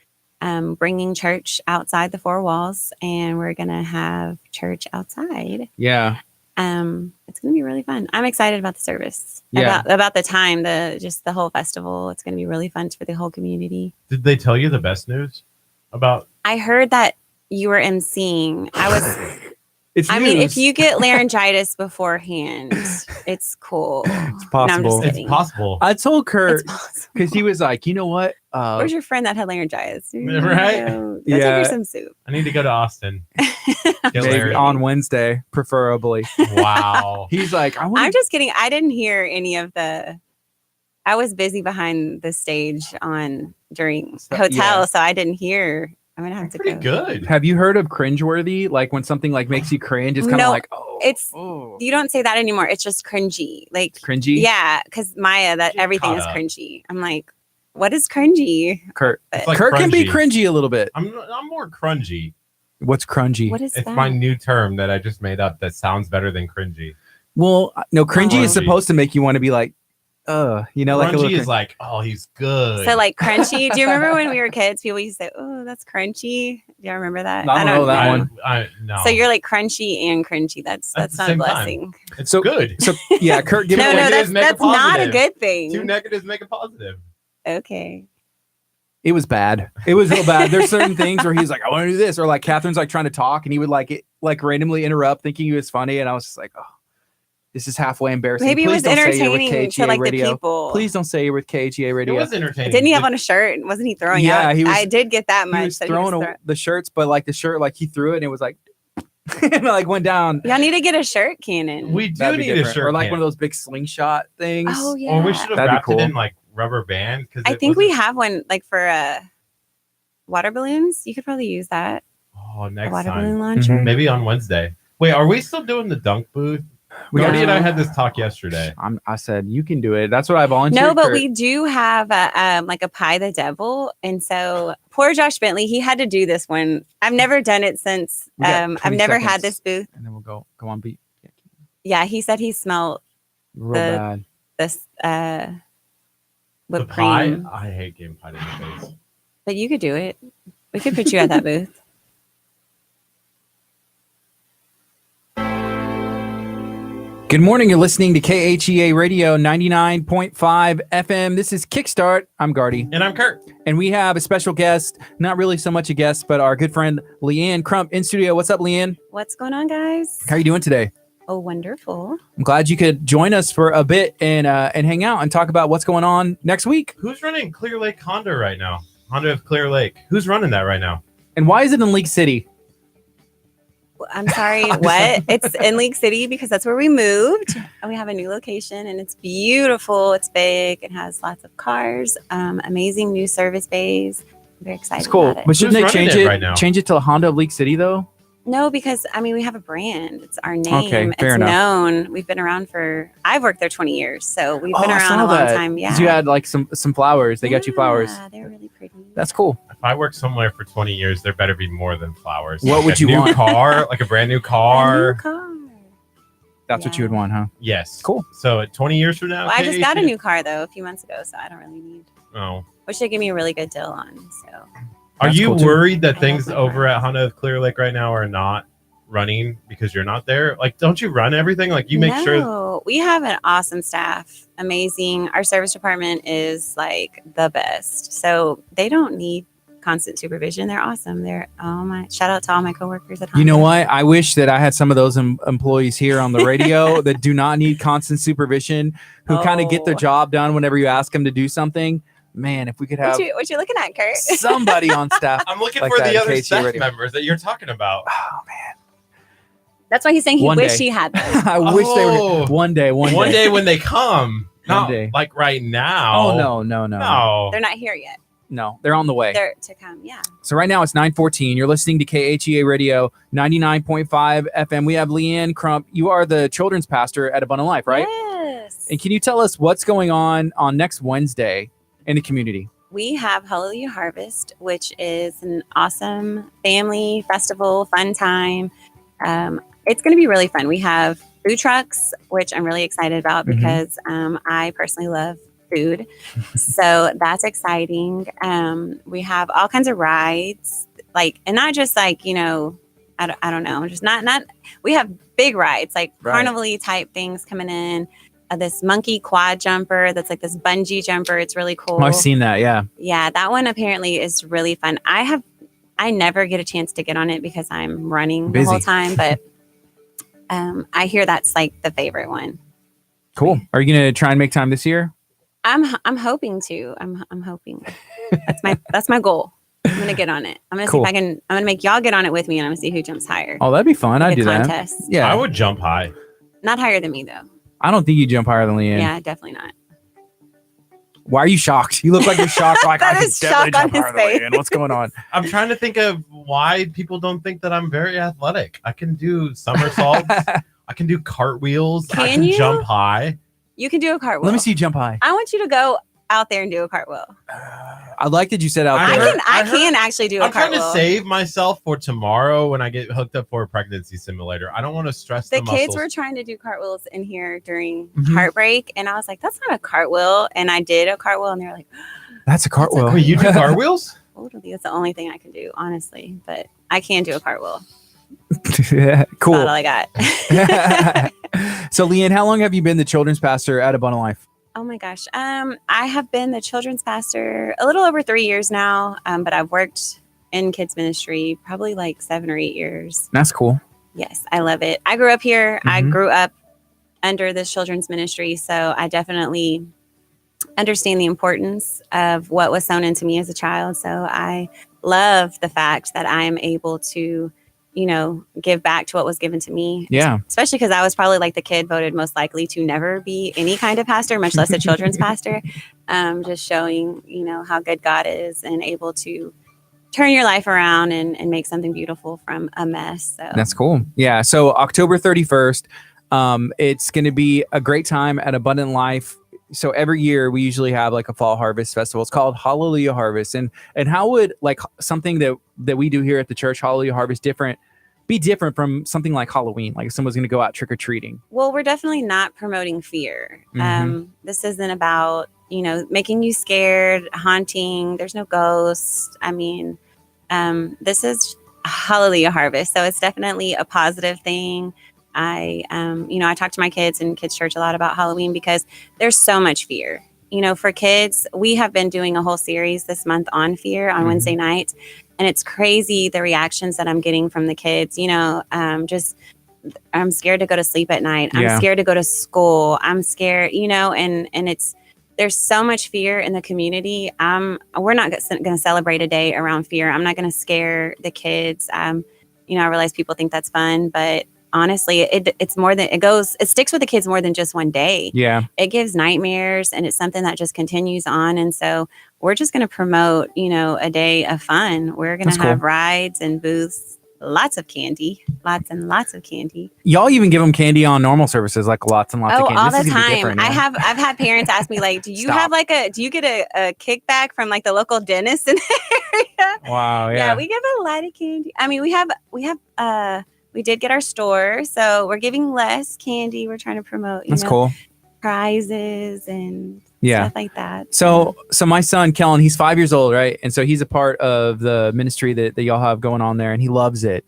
bringing church outside the 4 walls, and we're gonna have church outside. Yeah. It's gonna be really fun. I'm excited about the service. Yeah. About the time, the whole festival. It's gonna be really fun for the whole community. Did they tell you the best news about? I heard that you were emceeing. I was It's I mean, if news. you get laryngitis beforehand, it's cool. It's No, I'm just possible. kidding. It's possible. I told Kurt It's possible. because he was like, you know what? Where's your friend that had laryngitis? Right? Go Yeah. take her some soup. I need to go to Austin. Get maybe Larry. on Wednesday, preferably. Wow. He's like, I I'm want. just kidding. I didn't hear any of I was busy behind the stage during So- hotel, yeah. so I didn't hear. I'm gonna have to Pretty go. good. Have you heard of cringeworthy? Like when something like makes you cringe, it's kind of No, like, oh, it's- oh. You don't say that anymore. It's just cringy. Like, Cringy. yeah, because Maya, that Get everything caught is up. cringy. I'm like, what is cringy? Kurt. It's like Kurt can be crunchy. cringy a little bit. I'm more crungy. What's crunchy? What is It's that? my new term that I just made up that sounds better than cringy. Well, no, cringy Oh. is supposed to make you want to be like, you know, like a Crunchy little. is like, oh, he's good. So like crunchy. Do you remember when we were kids? People used to say, "Oh, that's crunchy." Do you remember that? I don't know that one. No. So you're like crunchy and crunchy. That's At the not a same time. blessing. It's So- good. So yeah, Kurt, give No, it. no, negatives make a that's not a positive. good Two thing. negatives make a positive. Okay. It was bad. It was real bad. There's certain things where he's like, I want to do this, or like Catherine's like trying to talk, and he would like randomly interrupt, thinking he was funny, and I was just like, oh, this is halfway embarrassing. Maybe it Please was don't say you're with entertaining to KHEA like radio. the people. Please don't say you're with KHEA It radio. was entertaining. Didn't he have on a shirt? Wasn't he throwing Yeah, out? he was- I did get that He much. was that throwing the shirts, but like the shirt, like he threw it, and it was like, and it, like went down. Y'all need to get a shirt cannon. We do That'd be need a different. shirt. Or like can. one of those big slingshot things. Oh yeah. Or we should have That'd be wrapped cool. it in like rubber band. I think we have one like for water balloons. You could probably use that. Oh, A next water time. balloon launcher. Mhm. Maybe on Wednesday. Wait, are we still doing the dunk booth? We Gardy got- and I had this talk yesterday. I said you can do it. That's what I volunteered. No, but Kurt. we do have like a pie the devil, and so poor Josh Bentley, he had to do this one. I've never done it since. We got I've 20 never seconds. had this booth. and then we'll go on beat. Yeah, he said he smelled Real The- bad. this The whipped pie? cream, I hate getting pie in the face. but you could do it. We could put you at that booth. Good morning. You're listening to KHEA Radio 99.5 FM. This is Kickstart. I'm Gardy. And I'm Kurt. And we have a special guest, not really so much a guest, but our good friend Leanne Crump in studio. What's up, Leanne? What's going on, guys? How are you doing today? Oh, wonderful. I'm glad you could join us for a bit and hang out and talk about what's going on next week. Who's running Clear Lake Honda right now? Honda of Clear Lake. Who's running that right now? And why is it in League City? I'm sorry, what? It's in League City because that's where we moved. And we have a new location and it's beautiful. It's big. It has lots of cars, amazing new service bays. I'm very excited It's cool. about it. But shouldn't they Who's running change it it right now? change it to Honda of League City though? No, because I mean, we have a brand. It's our name. Okay, fair it's enough. known. We've been around I've worked there 20 years. So we've been I around saw a long that. time. Yeah. 'Cause you had like some flowers. They got you flowers. Yeah, they're really pretty. That's cool. If I work somewhere for 20 years, there better be more than flowers. What Like would a you new want? car, like a brand new A car. new car. That's what you would Yeah. want, huh? Yes. Cool. So 20 years from now, Well, I just got a KHEA new car though a few months ago, so I don't really need. Oh. Which they give me a really good deal on. So Are That's you cool, too. worried that I things love my over cars. at Honda of Clear Lake right now are not running because you're not there? Like, don't you run everything? Like, you make sure. No, we have an awesome staff. Amazing. Our service department is like the best. So they don't need constant supervision. They're awesome. Shout out to all my coworkers at home. You know what? I wish that I had some of those employees here on the radio that do not need constant supervision, who kind of get their Oh. job done whenever you ask them to do something. Man, if we could have What you looking at, Kurt? somebody on staff. I'm looking like for that the in other KHEA staff radio. members that you're talking about. Oh man, That's why he's saying he One wished day. he had them. I wish they Oh. were one day. One day when they come. One Not day. like right now. Oh no. No. They're not here yet. No, they're on the way. They're to come. Yeah. So right now it's 9:14. You're listening to KHEA Radio 99.5 FM. We have Leanne Crump. You are the children's pastor at Abundant Life, right? Yes. And can you tell us what's going on next Wednesday in the community? We have Hallelujah Harvest, which is an awesome family festival, fun time. It's going to be really fun. We have food trucks, which I'm really excited about Mhm. because I personally love food. So that's exciting. We have all kinds of rides, and not just I don't know, just not. We have big rides, like Right. carnival-y type things coming in. This monkey quad jumper that's like this bungee jumper. It's really cool. Oh, I've seen that. Yeah. Yeah, that one apparently is really fun. I never get a chance to get on it because I'm running the Busy. whole time, but I hear that's like the favorite one. Cool. Are you gonna try and make time this year? I'm hoping to. I'm hoping. That's my goal. I'm gonna get on it. I'm gonna Cool. see if I can. I'm gonna make y'all get on it with me, and I'm gonna see who jumps higher. Oh, that'd be fun. Like I'd a do contest. that. Yeah. I would jump high. Not higher than me though. I don't think you jump higher than Leanne. Yeah, definitely not. Why are you shocked? You look like you're shocked. Like That I is could definitely shock on jump higher his than Leanne. What's going on? I'm trying to think of why people don't think that I'm very athletic. I can do somersaults. I can do cartwheels. I Can can you? jump high. You can do a cartwheel. Let me see you jump high. I want you to go out there and do a cartwheel. I like that you said out I there. heard- I can actually do a I'm trying cartwheel. to save myself for tomorrow when I get hooked up for a pregnancy simulator. I don't want to stress The the kids muscles. were trying to do cartwheels in here during Mhm. heartbreak, and I was like, "That's not a cartwheel." And I did a cartwheel, and they're like, That's a cartwheel. Wait, you do cartwheels? "Totally, that's the only thing I can do, honestly." But I can do a cartwheel. Yeah, cool. That's all I got. So, Leanne, how long have you been the children's pastor at Abundant Life? Oh my gosh. I have been the children's pastor a little over 3 years now, but I've worked in kids ministry probably like 7 or 8 years. That's cool. Yes, I love it. I grew up here. I Mhm. grew up under this children's ministry, so I definitely understand the importance of what was sown into me as a child. So I love the fact that I am able to, give back to what was given to me. Yeah. Especially because I was probably like the kid voted most likely to never be any kind of pastor, much less a children's pastor. Just showing, how good God is and able to turn your life around and make something beautiful from a mess. So That's cool. Yeah. So October 31st, it's going to be a great time at Abundant Life. So every year we usually have like a fall harvest festival. It's called Hallelujah Harvest. And how would like something that we do here at the church, Hallelujah Harvest, be different from something like Halloween? Like if someone's going to go out trick or treating. Well, we're definitely not promoting fear. Mhm. This isn't about, making you scared, haunting. There's no ghosts. I mean, this is Hallelujah Harvest. So it's definitely a positive thing. I talk to my kids in kids church a lot about Halloween because there's so much fear. For kids, we have been doing a whole series this month on fear on Mhm. Wednesday nights. And it's crazy the reactions that I'm getting from the kids. I'm scared to go to sleep at night. I'm Yeah. scared to go to school. I'm scared, and there's so much fear in the community. We're not going to celebrate a day around fear. I'm not going to scare the kids. I realize people think that's fun, but honestly, it's more than it sticks with the kids more than just one day. Yeah. It gives nightmares, and it's something that just continues on. And so we're just going to promote, a day of fun. We're going That's to have cool. rides and booths, lots of candy, lots and lots of candy. Y'all even give them candy on normal services, like lots and lots of Oh, candy. all This the is gonna be time. different, yeah? I've had parents ask me like, do you Stop. have do you get a kickback from like the local dentist in the area? Wow. Yeah, Yeah. we give a lot of candy. I mean, we did get our store, so we're giving less candy. We're trying to promote, That's cool. prizes and Yeah. stuff like that. So my son, Kellen, he's 5 years old, right? And so he's a part of the ministry that y'all have going on there, and he loves it.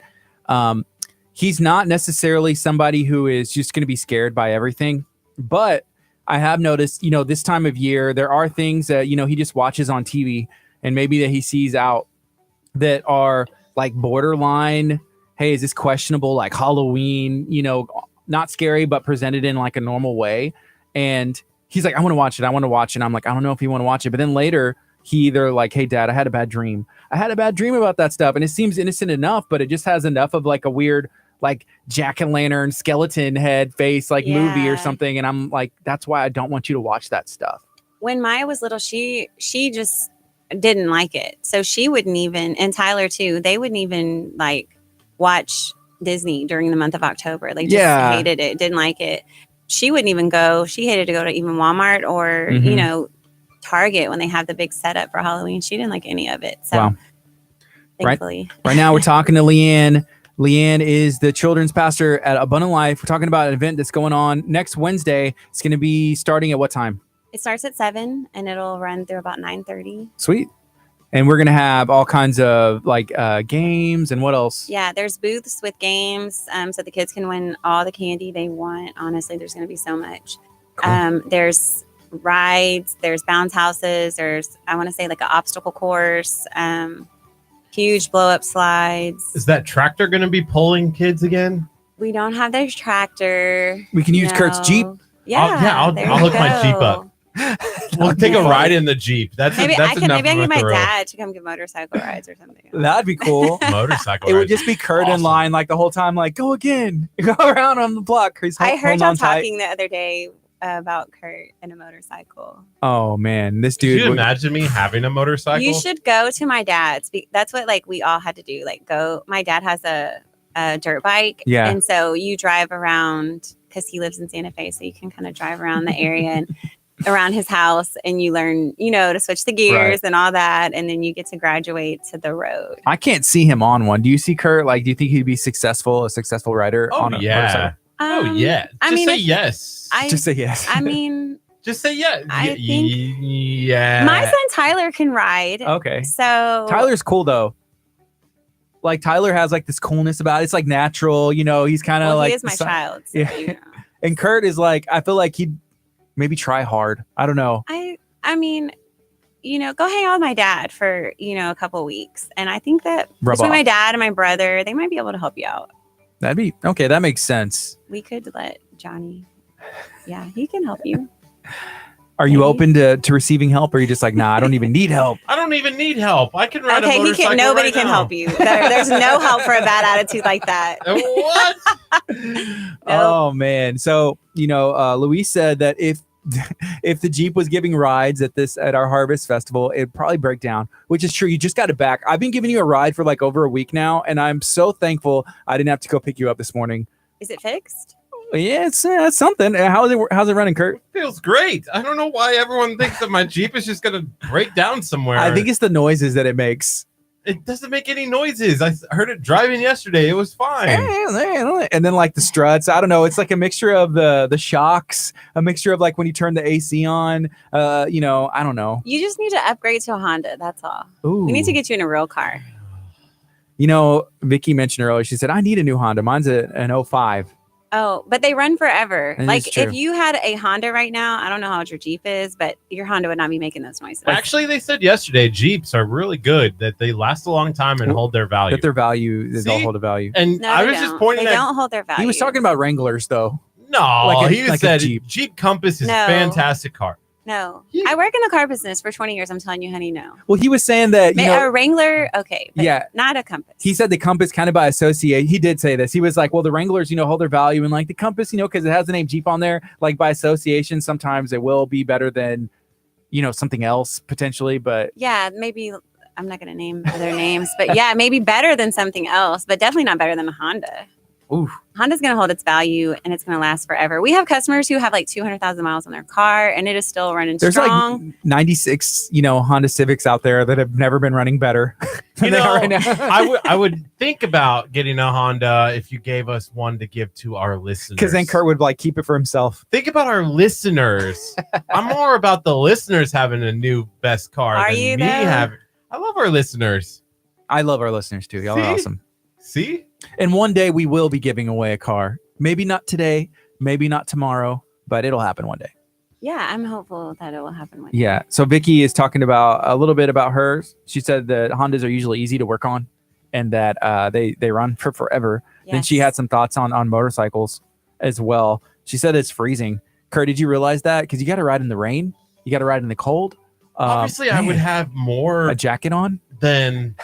He's not necessarily somebody who is just going to be scared by everything, but I have noticed, this time of year, there are things that, he just watches on TV and maybe that he sees out that are like borderline, hey, is this questionable, like Halloween, not scary, but presented in like a normal way. And he's like, I want to watch it. And I'm like, I don't know if you want to watch it. But then later he either like, hey dad, I had a bad dream about that stuff. And it seems innocent enough, but it just has enough of like a weird, like jack-o'-lantern skeleton head face, like movie or Yeah. something. And I'm like, that's why I don't want you to watch that stuff. When Maya was little, she just didn't like it. So she wouldn't even, and Tyler too, they wouldn't even like watch Disney during the month of October. They just Yeah. hated it, didn't like it. She wouldn't even go. She hated to go to even Walmart or, Mhm. Target when they have the big setup for Halloween. She didn't like any of it. So Wow. thankfully. Right now we're talking to Leanne. Leanne is the children's pastor at Abundant Life. We're talking about an event that's going on next Wednesday. It's going to be starting at what time? It starts at 7 and it'll run through about 9:30. Sweet. And we're going to have all kinds of like games and what else? Yeah, there's booths with games so the kids can win all the candy they want. Honestly, there's going to be so much. Cool. There's rides, there's bounce houses, there's, I want to say like an obstacle course, huge blow up slides. Is that tractor going to be pulling kids again? We don't have their tractor. We can use Kurt's Jeep. Yeah, I'll hook my Jeep up. We'll take a ride in the Jeep. Maybe I can get my thrill. dad to come give motorcycle rides or something. That'd be cool. Motorcycle. It would rides. just be Kurt in Awesome. line like the whole time, like go again, go around on the block. I heard y'all talking the other day about Kurt and a motorcycle. Oh man, this Could dude. you imagine me having a motorcycle? You should go to my dad's. That's what like we all had to do. Like go. My dad has a dirt bike. Yeah. And so you drive around because he lives in Santa Fe, so you can kind of drive around the area and around his house, and you learn, to switch the gears and all that, and then you get to graduate to the road. I can't see him on one. Do you see Kurt? Like, do you think he'd be a successful rider on a motorcycle? Yeah. Just say yes. Just say yes. I mean, just say yes. I think yeah. my son Tyler can ride. Okay. So Tyler's cool though. Like Tyler has like this coolness about it. It's like natural, he's kind of like he is my child. So, Yeah. And Kurt is like, I feel like he'd maybe try hard. I don't know. I mean, go hang out with my dad for, a couple of weeks. And I think that Rub between off. my dad and my brother, they might be able to help you out. That'd be okay. That makes sense. We could let Johnny. Yeah, he can help you. Are you Maybe. open to receiving help, or are you just like, nah, I don't even need help? I don't even need help. I can ride a Okay, motorcycle. nobody right can now. help you. There's no help for a bad attitude like that. What? Oh man. So, Luis said that if the Jeep was giving rides at our Harvest Festival, it'd probably break down, which is true. You just got it back. I've been giving you a ride for like over a week now, and I'm so thankful I didn't have to go pick you up this morning. Is it fixed? Yeah, it's something. How's it running, Kurt? Feels great. I don't know why everyone thinks that my Jeep is just going to break down somewhere. I think it's the noises that it makes. It doesn't make any noises. I heard it driving yesterday. It was fine. And then like the struts, I don't know. It's like a mixture of the shocks, a mixture of like when you turn the AC on. I don't know. You just need to upgrade to a Honda. That's all. Ooh. We need to get you in a real car. Vicky mentioned earlier. She said, "I need a new Honda. Mine's an 05." Oh, but they run forever. That is Like true. if you had a Honda right now, I don't know how old your Jeep is, but your Honda would not be making those noises. Actually, they said yesterday Jeeps are really good, that they last a long time and hold their value. That their value is all See? hold a value. And No, I they was just don't. pointing They at. don't hold their value. He was talking about Wranglers though. No, Like a- he like a said Jeep. Jeep Compass is No. a fantastic car. No, Yeah. I work in the car business for 20 years. I'm telling you, honey, no. Well, he was saying that A Wrangler, okay, but Yeah. not a Compass. he said the Compass kind of by association. He did say this. He was like, well, the Wranglers, hold their value, and like the Compass, because it has the name Jeep on there, like by association, sometimes it will be better than, something else potentially. But Yeah, maybe I'm not going to name other names, but yeah, maybe better than something else, but definitely not better than a Honda. ooh, Honda's going to hold its value and it's going to last forever. We have customers who have like 200,000 miles on their car and it is still running there's strong. like 96, Honda Civics out there that have never been running better than they are right now. I would think about getting a Honda if you gave us one to give to our listeners. Because then Kurt would like keep it for himself. Think about our listeners. I'm more about the listeners having a new best car Are than you, me though? having. I love our listeners. I love our listeners too. Y'all are See? awesome. See? And one day we will be giving away a car. Maybe not today, maybe not tomorrow, but it'll happen one day. Yeah, I'm hopeful that it will happen one day. Yeah. So Vicky is talking about a little bit about hers. She said that Hondas are usually easy to work on and that they run for forever. Then she Yes. had some thoughts on motorcycles as well. She said it's freezing. Kurt, did you realize that? Because you got to ride in the rain. You got to ride in the cold. Obviously, I would man, have more a jacket on. than.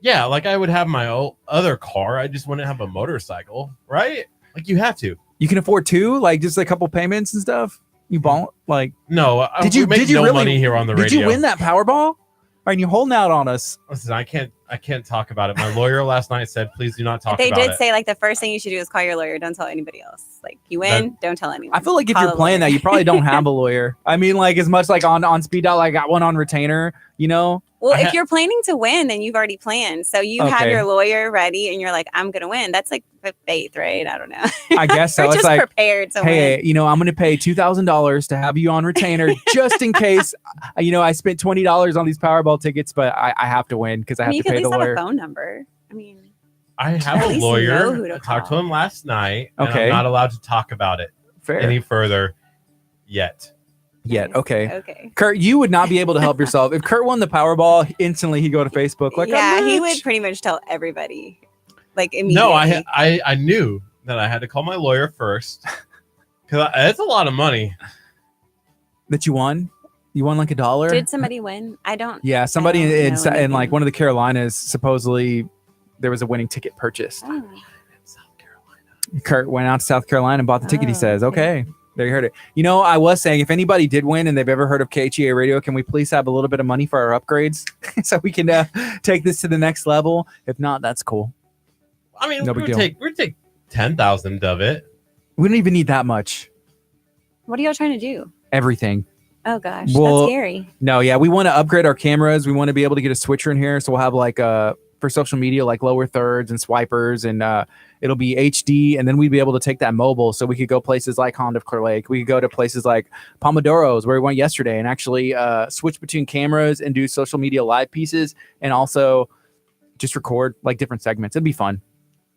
Yeah, like I would have my other car. I just wouldn't have a motorcycle, right? Like you have to. You can afford two, like just a couple payments and stuff. You bought like. No, Did we you make no really money here on the Did radio. you win that Powerball? Are you holding out on us? Listen, I can't talk about it. My lawyer last night said, please do not talk They about did it. say like the first thing you should do is call your lawyer. Don't tell anybody else. Like you win, don't tell anyone. I feel like if Call you're a playing lawyer. that, you probably don't have a lawyer. I mean, like as much like on speed dial, I got one on retainer. Well, I if you're planning to win, then you've already planned. So you have Okay. your lawyer ready and you're like, I'm going to win. That's like faith, right? I don't know. I guess so. We're It's just like, prepared to hey, win. I'm going to pay $2,000 to have you on retainer just in case, I spent $20 on these Powerball tickets, but I have to win because I I have mean, you to could pay at the least have lawyer. a phone number. I mean, I have At a least you know who lawyer. to I talked to call. him last night. And Okay. I'm not allowed to talk about it Fair. any further yet. Yet. nice. Okay. Okay. Kurt, you would not be able to help yourself. If Kurt won the Powerball, instantly he'd go to Facebook. Like, yeah, I'm he rich. would pretty much tell everybody. Like immediately. No, I knew that I had to call my lawyer first because it's a lot of money. That you won? You won like $1? Did somebody win? I don't. Yeah, somebody I don't in know like anything. one of the Carolinas, supposedly there was a winning ticket purchased. Oh. South Carolina. Kurt went out to South Carolina and bought the ticket. He Oh, says, okay. okay, there you heard it. You know, I was saying, if anybody did win and they've ever heard of KHEA Radio, can we please have a little bit of money for our upgrades so we can take this to the next level? If not, that's cool. I mean, No we big would take 10,000 of it. We don't even need that much. What are y'all trying to do? Everything. Oh gosh, Well, that's scary. No, yeah, we want to upgrade our cameras. We want to be able to get a switcher in here, so we'll have like for social media, like lower thirds and swipers, and it'll be HD, and then we'd be able to take that mobile, so we could go places like Honda of Clear Lake. We could go to places like Pomodoros, where we went yesterday, and actually switch between cameras and do social media live pieces, and also just record like different segments. It'd be fun.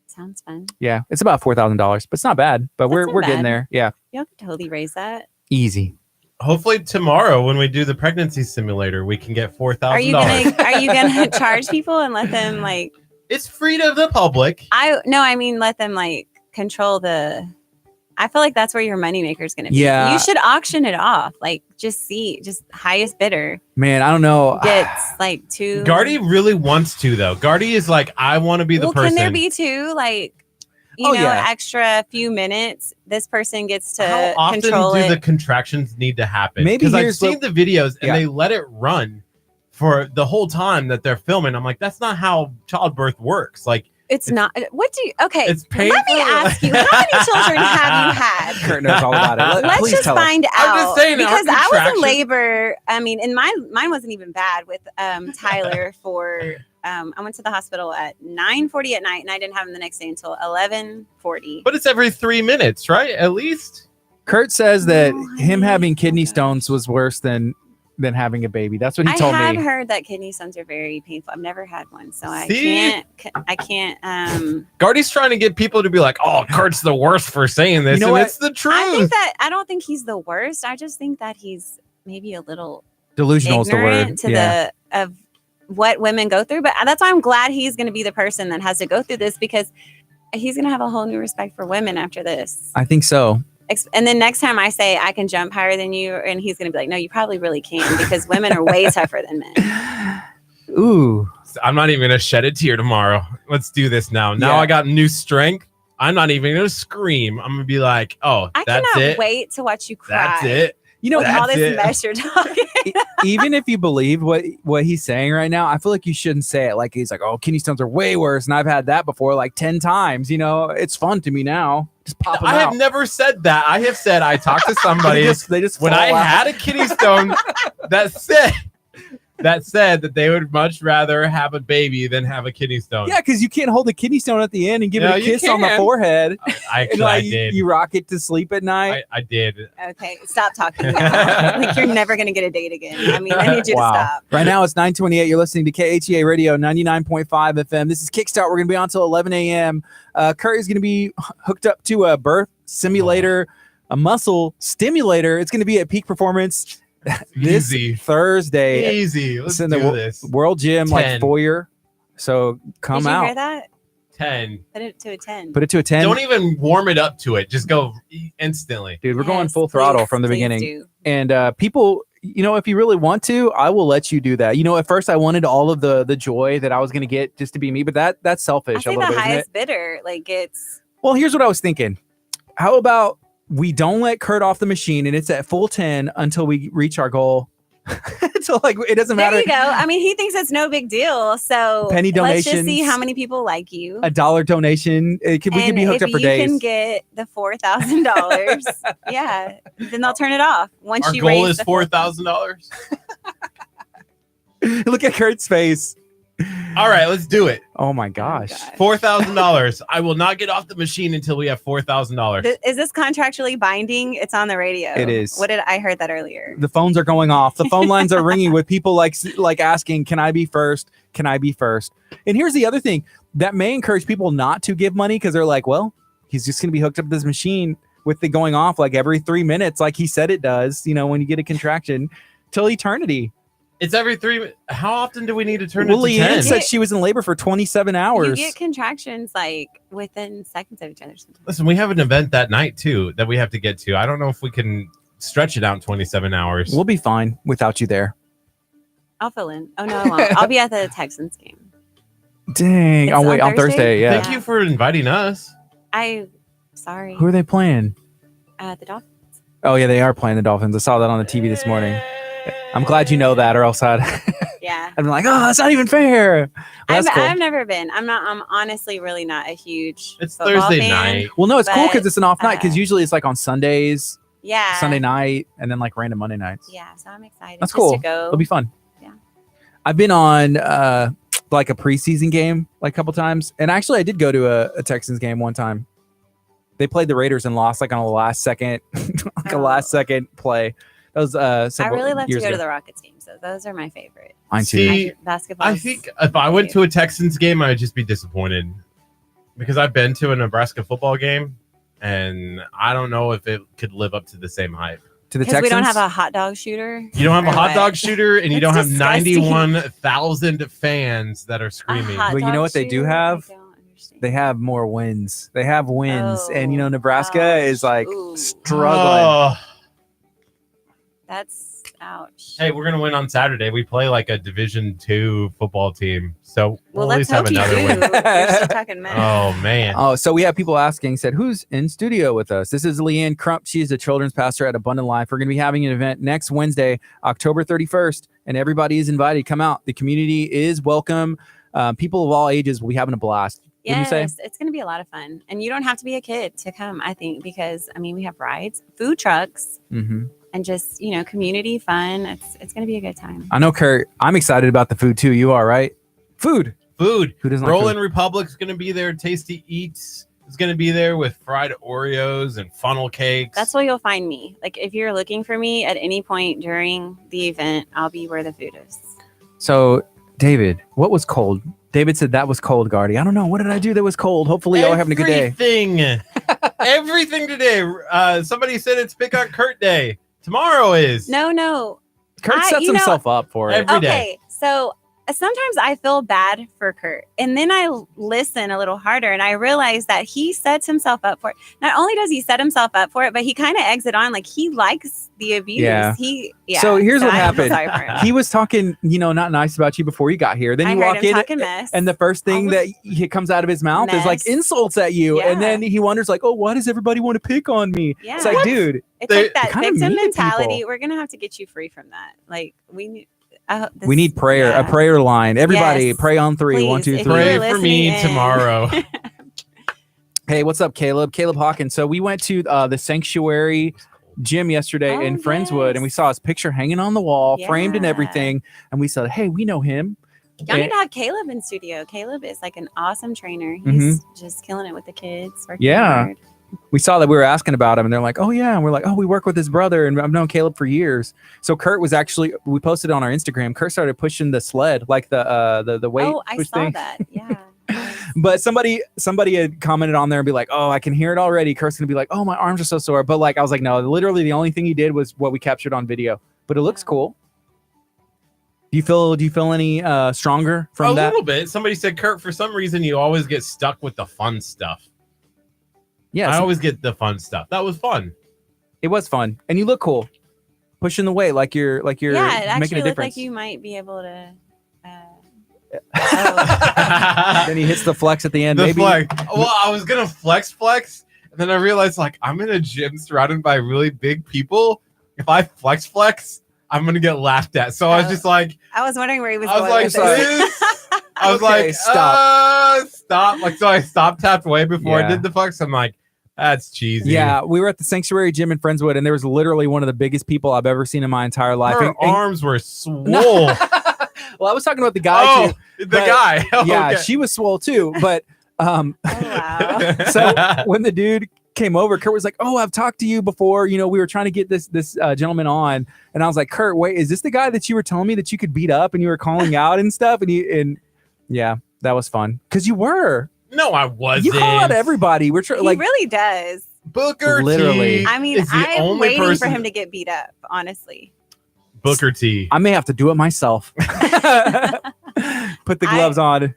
Sounds fun. Yeah, it's about $4,000, but it's not bad. But That's not we're getting bad. there. Yeah, Y'all could totally raise that. easy. Hopefully tomorrow when we do the pregnancy simulator, we can get $4,000. Are you gonna charge people and let them like? It's free to the public. I mean let them like control the. I feel like that's where your moneymaker is gonna be. Yeah. You should auction it off. Like just highest bidder Man, I don't know. gets like two. Gardy really wants to though. Gardy is like, I want to be the person. Can there be two? Like, yeah. extra few minutes. This person gets to How often control do it. the contractions need to happen? Maybe Because I've here's seen the videos and Yeah. they let it run for the whole time that they're filming. I'm like, that's not how childbirth works. Like, It's not. What do you? Okay, it's let me painful. ask you: how many children have you had? Kurt knows all about it. Let's Please just tell us. find I'm out. just saying, our because I was contraction- in labor. I mean, and mine wasn't even bad with Tyler. For I went to the hospital at 9:40 at night, and I didn't have him the next day until 11:40. But it's every 3 minutes, right? At least. Kurt says that No, I him mean, having kidney oh gosh. stones was worse than having a baby. That's what he I told have me. heard that kidney stones are very painful. I've never had one, so I See? can't. Gardy's trying to get people to be like, oh, Kurt's the worst for saying this. You know and what? it's the truth. I don't think he's the worst. I just think that he's maybe a little Delusional is the word. ignorant to Yeah. of what women go through. But that's why I'm glad he's going to be the person that has to go through this, because he's going to have a whole new respect for women after this. I think so. And then next time I say I can jump higher than you, and he's going to be like, no, you probably really can't, because women are way tougher than men. Ooh. I'm not even going to shed a tear tomorrow. Let's do this now. Now Yeah. I got new strength. I'm not even going to scream. I'm going to be like, oh, I that's cannot it. wait to watch you cry. That's it. You know, With all That's this it. mess you're talking. even if you believe what he's saying right now, I feel like you shouldn't say it like he's like, oh, kidney stones are way worse, and I've had that before like 10 times. You know, it's fun to me now. Just pop them I have out. never said that. I have said I talked to somebody they just when fall I out. had a kidney stone that said that they would much rather have a baby than have a kidney stone. Yeah, because you can't hold a kidney stone at the end and give No, it a you kiss on the can. forehead. I And actually like I did. you rock it to sleep at night. I did. Okay, stop talking now. Like you're never going to get a date again. I mean, I need you to stop. Right now it's 9:28. You're listening to KHEA Radio 99.5 FM. This is Kickstart. We're going to be on till 11 a.m. Kurt is going to be hooked up to a birth simulator, a muscle stimulator. It's going to be at peak performance this Easy. Thursday. Easy. Let's It's in the do this. World Gym 10. like foyer. So come Did you hear out. that? 10. Put it to a 10. Put it to a 10. Don't even warm it up to it. Just go instantly. Dude, we're going Yes, full throttle please, from the please beginning. do. And people, you know, if you really want to, I will let you do that. You know, at first I wanted all of the joy that I was going to get just to be me, but that's I selfish a say little the bit, isn't it? highest bidder, like it's Well, here's what I was thinking. How about we don't let Kurt off the machine and it's at full 10 until we reach our goal? So like it doesn't there matter. you go. I mean, he thinks it's no big deal. So Penny let's just see donations, how many people like you. $1 donation. We could And be hooked if up for you days. can get the $4,000, yeah, then they'll turn it off once Our you goal raise is the $4,000. Look at Kurt's face. All right, let's do it. Oh my gosh. gosh. $4,000. I will not get off the machine until we have $4,000. Is this contractually binding? It's on the radio. It is. What did I heard that earlier? The phones are going off. The phone lines are ringing with people like asking, "Can I be first? Can I be first?" And here's the other thing that may encourage people not to give money because they're like, "Well, he's just going to be hooked up to this machine with it going off like every 3 minutes, like he said it does. You know, when you get a contraction, till eternity." It's every 3. How often do we need to turn Well, it to Leanne 10? said she was in labor for 27 You hours. get contractions like within seconds of each other. Sometimes. Listen, we have an event that night too that we have to get to. I don't know if we can stretch it out in 27 hours. We'll be fine without you there. I'll fill in. Oh no, I won't. I'll be at the Texans game. Dang. It's Oh, wait, on on Thursday? Thursday. Yeah. Thank you for inviting us. Sorry. Who are they playing? The Dolphins. Oh, yeah, they are playing the Dolphins. I saw that on the TV this morning. I'm glad you know that, or else I'd Yeah. been like, oh, that's not even fair. Well, that's cool. I've never been. I'm honestly really not a huge It's football Thursday fan. night. Well, no, it's cool because But, it's an off night, because usually it's like on Sundays, Yeah. Sunday night, and then like random Monday nights. Yeah, so I'm excited. That's just cool. To go. It'll be fun. Yeah. I've been on like a preseason game like a couple times, and actually I did go to a Texans game one time. They played the Raiders and lost like on a last second, like a last second play. That was I several really love to years go to ago. the Rockets game, so those are my favorite. Mine too. See, Basketball. I think if I went to a Texans game, I would just be disappointed because I've been to a Nebraska football game, and I don't know if it could live up to the same hype. To the because Texans. we don't have a hot dog shooter. You don't have a Or hot what? dog shooter, and you That's don't have disgusting. 91,000 fans that are screaming. A hot Well, you know dog what they do shooter? have? I don't understand. They have more wins. They have wins, and you know Oh, Nebraska ouch. is like Ooh. struggling. Oh. That's ouch. Hey, we're gonna win on Saturday. We play like a Division II football team, so well, at let's least have hope you another do. win. You're still talking mess. Oh man, Oh, so we have people asking, said, who's in studio with us? This is Leanne Crump. She is a children's pastor at Abundant Life. We're going to be having an event next Wednesday, October 31st, and everybody is invited. Come out. The community is welcome. People of all ages will be having a blast. Wouldn't you Yes, say? it's going to be a lot of fun. And you don't have to be a kid to come, I think, because, I mean, we have rides, food trucks, Mm-hmm. and just, community fun. It's going to be a good time. I know, Kurt. I'm excited about the food too. You are, right? Food. food. Who doesn't like Rollin' food? Republic's gonna be there. Tasty Eats is gonna be there with fried Oreos and funnel cakes. That's where you'll find me. Like, if you're looking for me at any point during the event, I'll be where the food is. So, David, what was cold? David said that was cold, Gardy. I don't know. What did I do that was cold? Hopefully, y'all are having a good day. Everything today. Somebody said it's Pick on Curt Day. Tomorrow is. No. Kurt sets himself up for it. Every day. Okay, so sometimes I feel bad for Curt, and then I listen a little harder, and I realize that he sets himself up for it. Not only does he set himself up for it, but he kind of eggs it on. Like, he likes the abuse. Yeah. Yeah. So here's what I feel happened. sorry for him. He was talking, not nice about you before you got here. Then I you heard walk him in, talking mess. and the first thing was- that comes out of his mouth is like Mess. insults at you, and Yeah. then he wonders like, "Oh, why does everybody want to pick on me?" Yeah. It's like, dude, It's They- like that kinda victim mean to mentality. people. We're gonna have to get you free from that. Like, we need. we need prayer, yeah. a prayer line. Everybody, Yes. pray on three. Please, 1, 2, if 3. you're Pray for me listening in. tomorrow. Hey, what's up, Caleb? Caleb Hawkins. So we went to the Sanctuary gym yesterday Oh, in Friendswood, and we yes. saw his picture hanging on the wall, framed and Yeah. everything. And we said, "Hey, we know him." Y'all need And- to have Caleb in studio. Caleb is like an awesome trainer. He's just killing it with the kids. Working Yeah. hard. We saw that we were asking about him, and they're like, "Oh yeah," and we're like, "Oh, we work with his brother, and I've known Caleb for years." So Kurt was actually, we posted on our Instagram. Kurt started pushing the sled, like the weight Oh, I push saw thing. that. Yeah. But somebody had commented on there and be like, "Oh, I can hear it already." Kurt's gonna be like, "Oh, my arms are so sore." But like, I was like, "No, literally, the only thing he did was what we captured on video." But it looks Yeah. cool. Do you feel any stronger from A that? little bit. Somebody said, Curt, for some reason you always get stuck with the fun stuff. Yes, I always get the fun stuff. That was fun. it was fun, and you look cool, pushing the weight like you're Yeah, it making actually a looked difference. like you might be able to. Then he hits the flex at the end. The Maybe flex. Well, I was gonna flex, and then I realized like I'm in a gym surrounded by really big people. If I flex, I'm gonna get laughed at. So I was Oh. just like, I was wondering where he was I was going like, with this. this. I was Okay, like, stop. stop. Like, so I stopped, tapped away before Yeah. I did the flex. I'm like, that's cheesy. Yeah, we were at the Sanctuary Gym in Friendswood, and there was literally one of the biggest people I've ever seen in my entire life. Her And- arms were swole. well, I was talking about the guy Oh, too. the but- guy. Yeah, Okay. she was swole too. But Oh, wow. so when the dude came over, Kurt was like, "Oh, I've talked to you before. We were trying to get this gentleman on," and I was like, "Kurt, wait, is this the guy that you were telling me that you could beat up and you were calling out and stuff?" And yeah, that was fun because you were. No, I wasn't. You call out everybody. We're He like, really does. Booker Literally. T I mean, is the I'm only waiting person. for him to get beat up, honestly. Booker T. I may have to do it myself. Put the gloves on.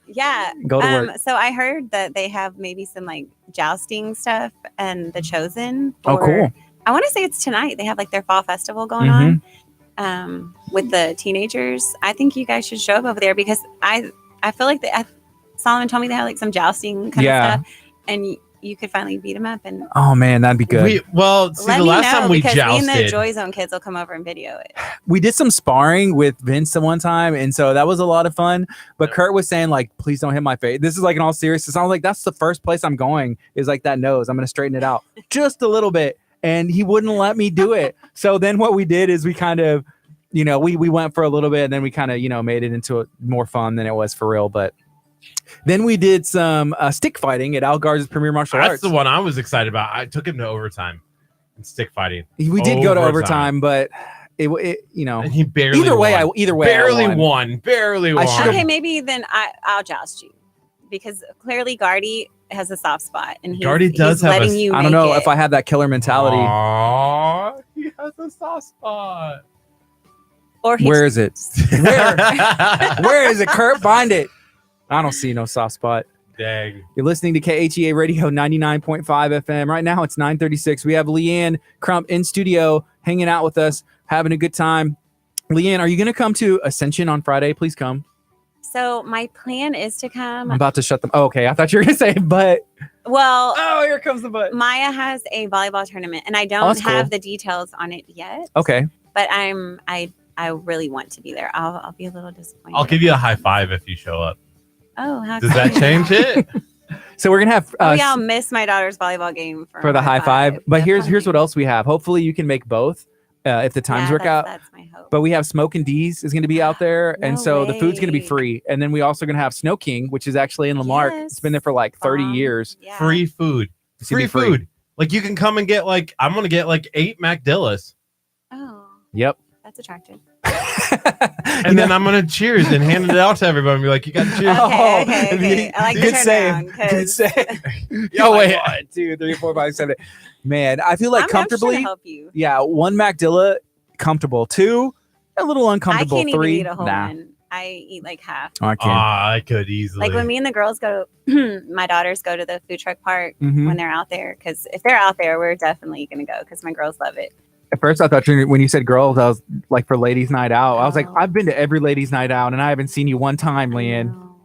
Yeah. Go to work. So I heard that they have maybe some like jousting stuff and The Chosen. Oh, cool. I want to say it's tonight. They have like their fall festival going on with the teenagers. I think you guys should show up over there because I feel like Solomon told me they had like some jousting kind of stuff, and you could finally beat them up. And oh man, that'd be good. let the me last know, time we because jousted, me and the Joy Zone kids will come over and video it. We did some sparring with Vince the one time, and so that was a lot of fun. But Kurt was saying like, please don't hit my face. This is like in all seriousness. I was like, that's the first place I'm going is like that nose. I'm gonna straighten it out just a little bit, and he wouldn't let me do it. So then what we did is we kind of, we went for a little bit, and then we kind of made it into more fun than it was for real. But then we did some stick fighting at Al Garza's Premier Martial Arts. That's the one I was excited about. I took him to overtime in stick fighting. We did go to overtime, but it and he barely either way barely I won. Okay, maybe then I'll joust you because clearly Gardy has a soft spot, and Gardy does have letting you. I don't know if I have that killer mentality. Aww, he has a soft spot. Or where is it? Where is it, Kurt? Find it. I don't see no soft spot. Dang. You're listening to KHEA Radio 99.5 FM. Right now it's 9:36. We have Leanne Crump in studio hanging out with us, having a good time. Leanne, are you going to come to Ascension on Friday? Please come. So my plan is to come. I'm about to shut them. Oh, okay. I thought you were going to say but. Well. Oh, here comes the but. Maya has a volleyball tournament, and I don't have the details on it yet. Okay. But I really want to be there. I'll be a little disappointed. I'll give you a high five if you show up. Oh, how does that change it? So we're gonna have. I'll miss my daughter's volleyball game for the high five. But here's what else we have. Hopefully you can make both if the times work out. That's my hope. But we have Smoke and D's is going to be out there, No and so way. the food's going to be free. And then we also going to have Snow King, which is actually in Lamarck. Yes. It's been there for like 30 years. Yeah. Free food. Free food. Like you can come and get I'm gonna get 8 McDillas. Oh. Yep. That's attractive. And then I'm gonna cheers and hand it out to everybody and be like, you got cheers. Okay. I like the turnaround. Good save. Oh wait, 1, 2, 3, 4, 5, 7. Man, I feel like comfortably. I'm sure to help you. Yeah, 1 McDilla, comfortable. 2, a little uncomfortable. I can't 3, even eat a whole one. I eat like half. Oh, I can't. I could easily. Like when me and the girls go, my daughters go to the food truck park Mhm. when they're out there. Because if they're out there, we're definitely gonna go because my girls love it. At first, I thought when you said girls, I was like for ladies' night out. I was like, Oh. I've been to every ladies' night out, and I haven't seen you one time, Leanne. No.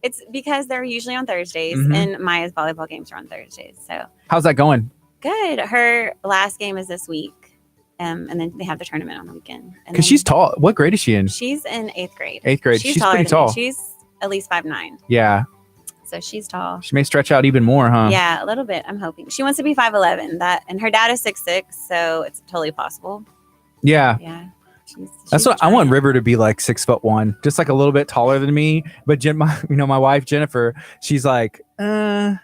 It's because they're usually on Thursdays, Mhm. and Maya's volleyball games are on Thursdays. So How's that going? good. Her last game is this week, and then they have the tournament on the weekend. And Because then she's tall. What grade is she in? she's in 8th grade. 8th grade. She's taller pretty than me. tall. She's at least 5'9". Yeah, So she's tall. she may stretch out even more, huh? Yeah, a little bit. I'm hoping she wants to be 5'11". And her dad is 6'6", so it's totally possible. Yeah. Yeah, she's That's what I want River to be like 6'1", just like a little bit taller than me. But my wife Jennifer, she's like, no,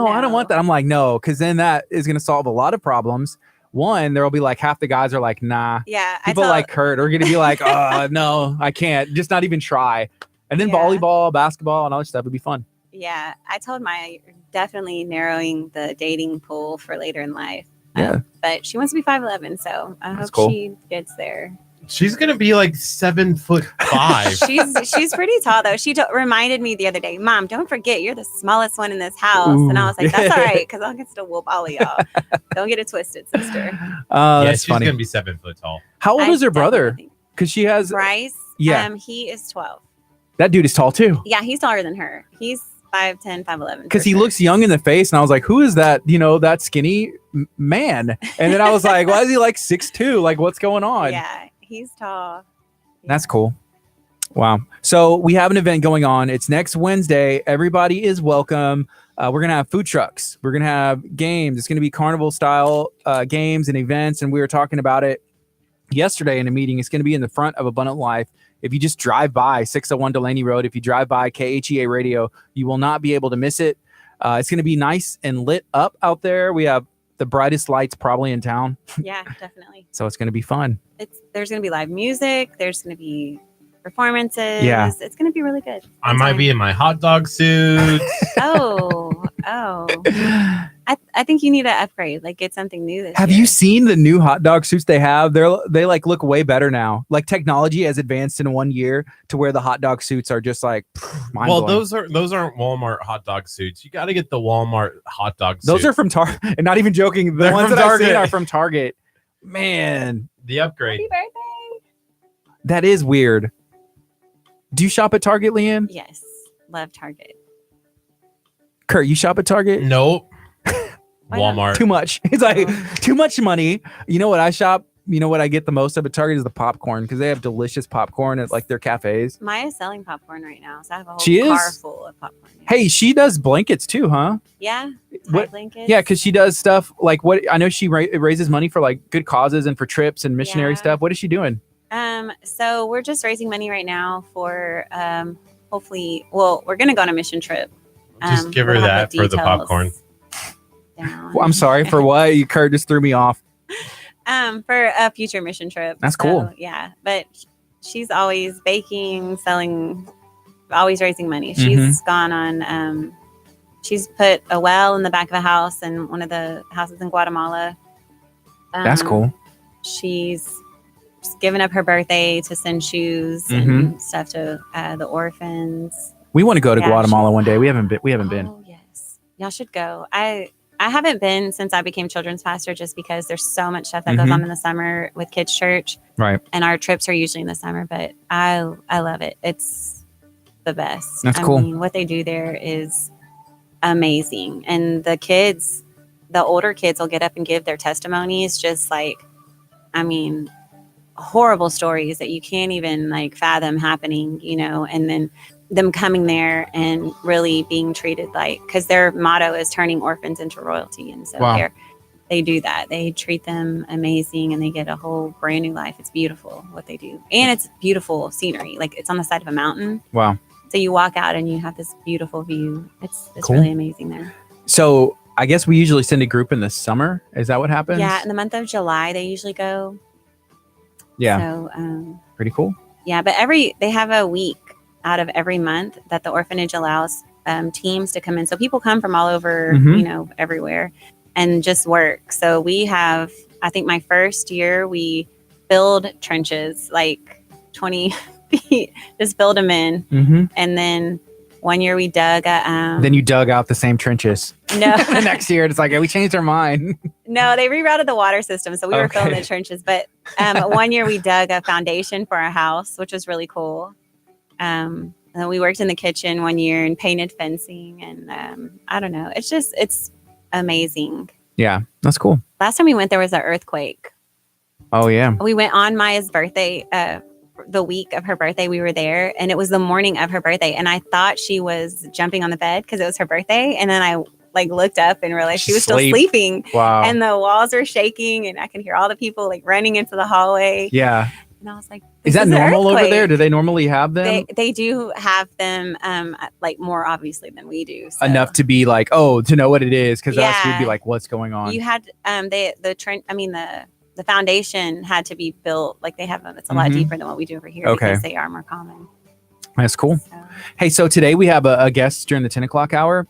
I don't want that. I'm like, no, because then that is going to solve a lot of problems. One, there will be like half the guys are like, nah. Yeah, People like Kurt are going to be like, no, I can't. Just not even try. And then Yeah. volleyball, basketball, and all that stuff would be fun. Yeah, I told Maya definitely narrowing the dating pool for later in life. Yeah. But she wants to be 5'11", so I hope cool. she gets there. She's gonna be like 7'5". She's pretty tall though. She reminded me the other day, Mom, don't forget you're the smallest one in this house. Ooh. And I was like, that's all right, because I'll get to whoop all of y'all. Don't get it twisted, sister. Yeah, Yeah, that's she's funny. gonna be 7 foot tall. How old I is her brother? definitely think- Because she has Bryce, Yeah. he is 12. that dude is tall too. Yeah, he's taller than her. He's 5'10", 5'11". Because for he sure. looks young in the face, and I was like, "Who is that? That skinny man?" And then I was like, "Why is he like 6'2"? Like, what's going on?" Yeah, he's tall. That's cool. Wow. So we have an event going on. It's next Wednesday. Everybody is welcome. We're gonna have food trucks. We're gonna have games. It's gonna be carnival style games and events. And we were talking about it yesterday in a meeting. It's gonna be in the front of Abundant Life. If you just drive by 601 Delaney Road, if you drive by KHEA Radio, you will not be able to miss it. It's going to be nice and lit up out there. We have the brightest lights probably in town. Yeah, definitely. So it's going to be fun. There's going to be live music. There's going to be performances. Yeah. It's going to be really good. I might be in my hot dog suit. Oh. I think you need to upgrade, like get something new this Have year. you seen the new hot dog suits they have? They like look way better now. Like technology has advanced in 1 year to where the hot dog suits are just like Well, mind-blowing. those aren't Walmart hot dog suits. You got to get the Walmart hot dog. Those suit. are from Target. And not even joking, the They're ones from that I've seen Target. are from Target. Man, the upgrade. Happy birthday. that is weird. Do you shop at Target, Leanne? Yes, love Target. Kurt, you shop at Target? Nope. Why not? Walmart. Too much. It's like too much money. You know what I shop? You know what I get the most of at Target is the popcorn because they have delicious popcorn at like their cafes. Maya's selling popcorn right now, so I have a whole She is? car full of popcorn. Yeah. Hey, she does blankets too, huh? Yeah. What- Tide blankets. Yeah, because she does stuff like what I know she raises money for like good causes and for trips and missionary Yeah. stuff. What is she doing? So we're just raising money right now for hopefully. Well, we're gonna go on a mission trip. Just give her we'll have that for the details popcorn. down. Well, I'm sorry for what you Kurt just threw me off. For a future mission trip. That's cool. So, yeah, but she's always baking, selling, always raising money. She's Mm-hmm. gone on. She's put a well in the back of a house in one of the houses in Guatemala. That's cool. She's given up her birthday to send shoes Mm-hmm. and stuff to the orphans. We want to go to Yeah, Guatemala she- one day. We haven't been. Oh yes, y'all should go. I haven't been since I became children's pastor, just because there's so much stuff that goes Mhm. on in the summer with kids' church, Right. and our trips are usually in the summer. But I love it. It's the best. That's I cool. mean, what they do there is amazing, and the kids, the older kids, will get up and give their testimonies. Just like, I mean, horrible stories that you can't even like fathom happening, and then them coming there and really being treated like, because their motto is turning orphans into royalty, and so Wow. they do that. They treat them amazing, and they get a whole brand new life. It's beautiful what they do, and it's beautiful scenery. Like, it's on the side of a mountain, Wow. so you walk out and you have this beautiful view. It's Cool. really amazing there. So I guess we usually send a group in the summer. Is that what happens? Yeah, in the month of July they usually go. Yeah. So Pretty cool. yeah, but they have a week out of every month that the orphanage allows teams to come in. So people come from all over, Mhm. everywhere, and just work. So we have, I think my first year, we build trenches like 20 feet, just build them in. Mm-hmm. And then one year we dug Then you dug out the same trenches. no, The next year, it's like, we changed our mind. no, they rerouted the water system. So we were filling Okay. the trenches. But one year we dug a foundation for our house, which was really cool. And then we worked in the kitchen one year and painted fencing. And I don't know. It's amazing. Yeah, that's cool. Last time we went, there was an earthquake. Oh, yeah. We went on Maya's birthday, the week of her birthday. We were there, and it was the morning of her birthday. And I thought she was jumping on the bed because it was her birthday. And then I looked up and realized she was still Sleep. sleeping. Wow. And the walls were shaking, and I could hear all the people running into the hallway. Yeah. And I was like, Is "This that an normal over earthquake." there? Do they normally have them They do have them more obviously than we do. So. enough to be like, oh, to know what it is? Because us, we'd be Yeah. like, what's going on? You had the foundation had to be built like they have them. It's a lot Mhm. deeper than what we do over here Okay. because they are more common. That's cool. So, Hey, so today we have a guest during the 10 o'clock hour.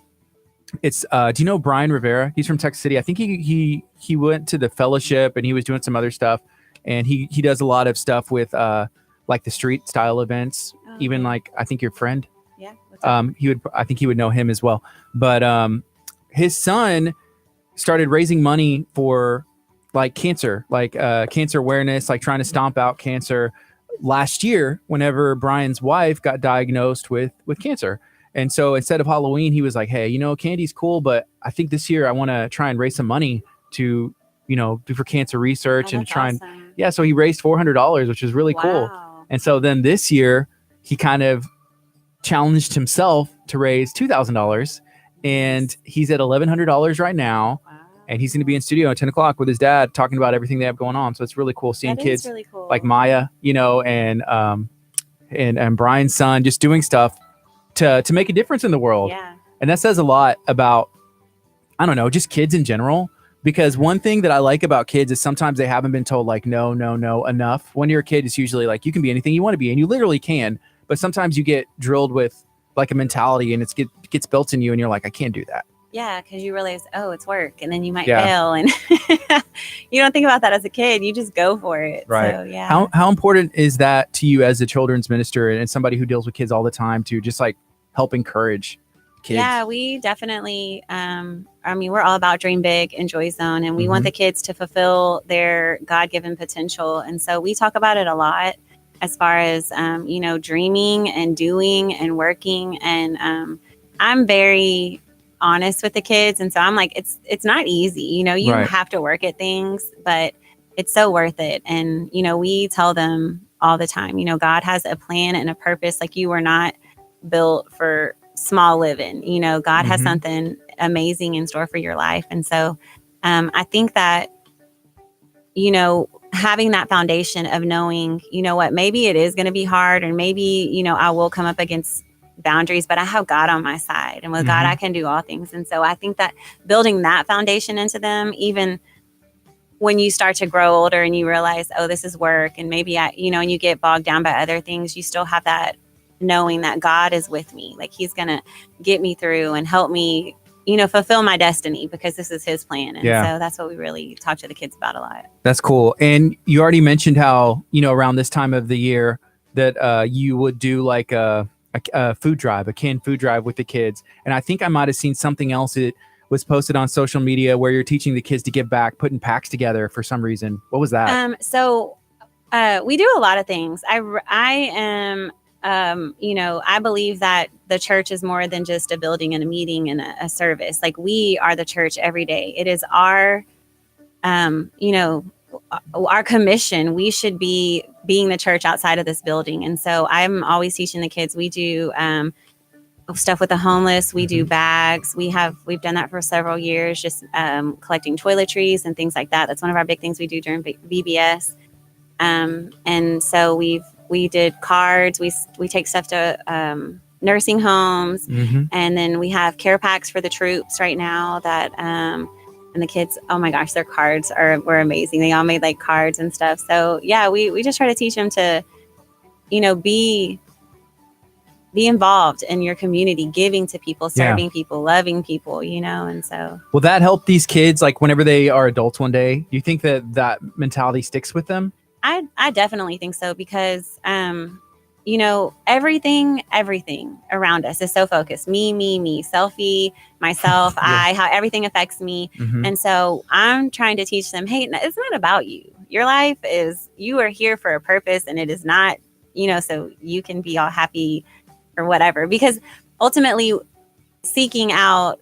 It's do you know Brian Rivera? He's from Texas City. I think he went to the fellowship and he was doing some other stuff. And he does a lot of stuff with like the street style events. Even like I think your friend. yeah. what's up? I think he would know him as well. But his son started raising money for like cancer, cancer awareness, like trying to stomp out cancer last year whenever Brian's wife got diagnosed with cancer. And so instead of Halloween, he was like, hey, candy's cool, but I think this year I want to try and raise some money to, do for cancer research Oh, and that's try and, awesome. yeah. So he raised $400, which is really cool. Wow. And so then this year he kind of challenged himself to raise $2,000 and he's at $1,100 right now. Wow. And he's going to be in studio at 10 o'clock with his dad talking about everything they have going on. So it's really cool seeing That is kids really cool. like Maya, and Brian's son just doing stuff to make a difference in the world. Yeah. And that says a lot about, I don't know, just kids in general. Because one thing that I like about kids is sometimes they haven't been told like, no, enough. When you're a kid, it's usually like, you can be anything you want to be. And you literally can. But sometimes you get drilled with like a mentality and it gets built in you and you're like, I can't do that. Yeah, because you realize, oh, it's work, and then you might Yeah. fail, and you don't think about that as a kid. You just go for it. Right. So, yeah. How important is that to you as a children's minister and somebody who deals with kids all the time to just like help encourage kids? Yeah, we definitely. We're all about dream big and joy zone, and we want the kids to fulfill their God-given potential. And so we talk about it a lot, as far as dreaming and doing and working. And I'm very honest with the kids, and so I'm like, it's not easy. You Right. have to work at things, but it's so worth it. And we tell them all the time, God has a plan and a purpose. Like, you were not built for small living. God has something amazing in store for your life. And so I think that having that foundation of knowing, what, maybe it is going to be hard, and maybe I will come up against boundaries, but I have God on my side, and with God I can do all things. And so I think that building that foundation into them, even when you start to grow older and you realize, oh, this is work, and maybe and you get bogged down by other things, you still have that knowing that God is with me. Like, he's going to get me through and help me, fulfill my destiny, because this is his plan. And so that's what we really talk to the kids about a lot. That's cool. And you already mentioned how, around this time of the year that you would do like a food drive, a canned food drive with the kids. And I think I might have seen something else. It was posted on social media where you're teaching the kids to give back, putting packs together for some reason. What was that? So we do a lot of things. I am, I believe that the church is more than just a building and a meeting and a service. Like, we are the church every day. It is our, our commission. We should be being the church outside of this building. And so I'm always teaching the kids. We do stuff with the homeless. We do bags. We've done that for several years, just collecting toiletries and things like that. That's one of our big things we do during VBS. And so we did cards. We take stuff to nursing homes, and then we have care packs for the troops right now. That and the kids, oh my gosh, their cards were amazing. They all made like cards and stuff. So yeah, we just try to teach them to, be involved in your community, giving to people, serving people, loving people, and so. Will that help these kids, like whenever they are adults one day? Do you think that mentality sticks with them? I definitely think so, because, everything around us is so focused. Me, selfie, myself, how everything affects me. And so I'm trying to teach them, hey, it's not about you. Your life you are here for a purpose, and it is not, so you can be all happy or whatever, because ultimately seeking out,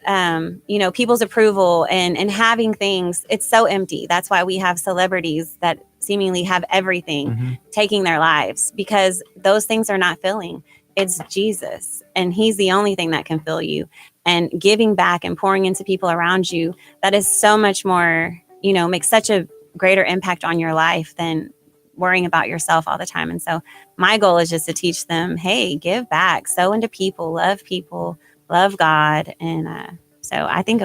people's approval and having things, it's so empty. That's why we have celebrities that seemingly have everything taking their lives, because those things are not filling. It's Jesus, and he's the only thing that can fill you. And giving back and pouring into people around you, that is so much more, makes such a greater impact on your life than worrying about yourself all the time. And so my goal is just to teach them, hey, give back, sow into people, love God. And so I think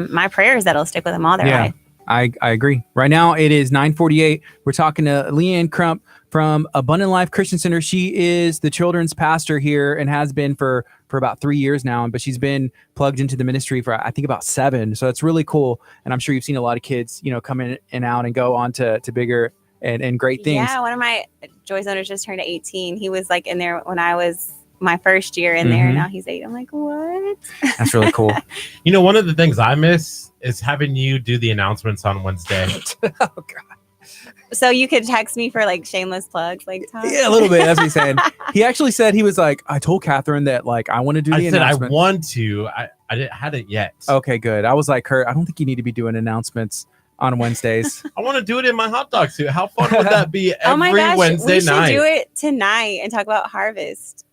my prayer is that it'll stick with them all their life. I agree. Right now it is 9:48. We're talking to Leanne Crump from Abundant Life Christian Center. She is the children's pastor here and has been for about 3 years now, but she's been plugged into the ministry for I think about 7. So it's really cool. And I'm sure you've seen a lot of kids, come in and out and go on to bigger and great things. Yeah, one of my Joy Zoners just turned 18. He was like in there when I was my first year in there, and now he's 8. I'm like, what? That's really cool. One of the things I miss is having you do the announcements on Wednesday. Oh God. So you could text me for like shameless plugs, like Tom? Yeah, a little bit. That's what he's saying. He actually said, he was like, I told Catherine that like I want to do the announcement. I want to. I hadn't yet. Okay, good. I was like, Kurt, I don't think you need to be doing announcements on Wednesdays. I want to do it in my hot dog suit. How fun would that be every oh my gosh, Wednesday we night? should do it tonight and talk about harvest.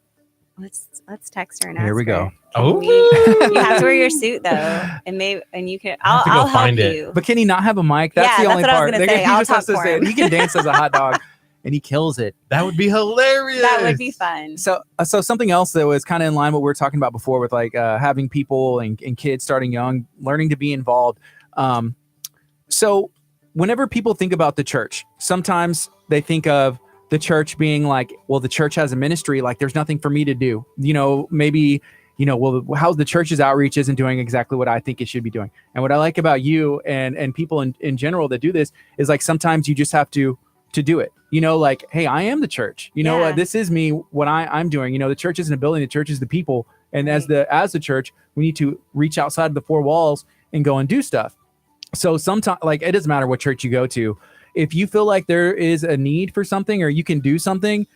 Let's text her and ask Here we go. her. Oh, You have to wear your suit though, and you can. I'll help you. But can he not have a mic? That's the only what part. I was gonna say. He I'll just has talk to for say him. it. He can dance as a hot dog, and he kills it. That would be hilarious. That would be fun. So something else that was kind of in line with what we were talking about before, with like having people and kids starting young, learning to be involved. So whenever people think about the church, sometimes they think of the church being like, well, the church has a ministry, like there's nothing for me to do. Maybe well, how the church's outreach isn't doing exactly what I think it should be doing. And what I like about you and people in general that do this is like sometimes you just have to do it. Like, hey, I am the church. This is me. What I'm doing. The church isn't a building. The church is the people. And as the church, we need to reach outside of the four walls and go and do stuff. So sometimes, like, it doesn't matter what church you go to. If you feel like there is a need for something or you can do something,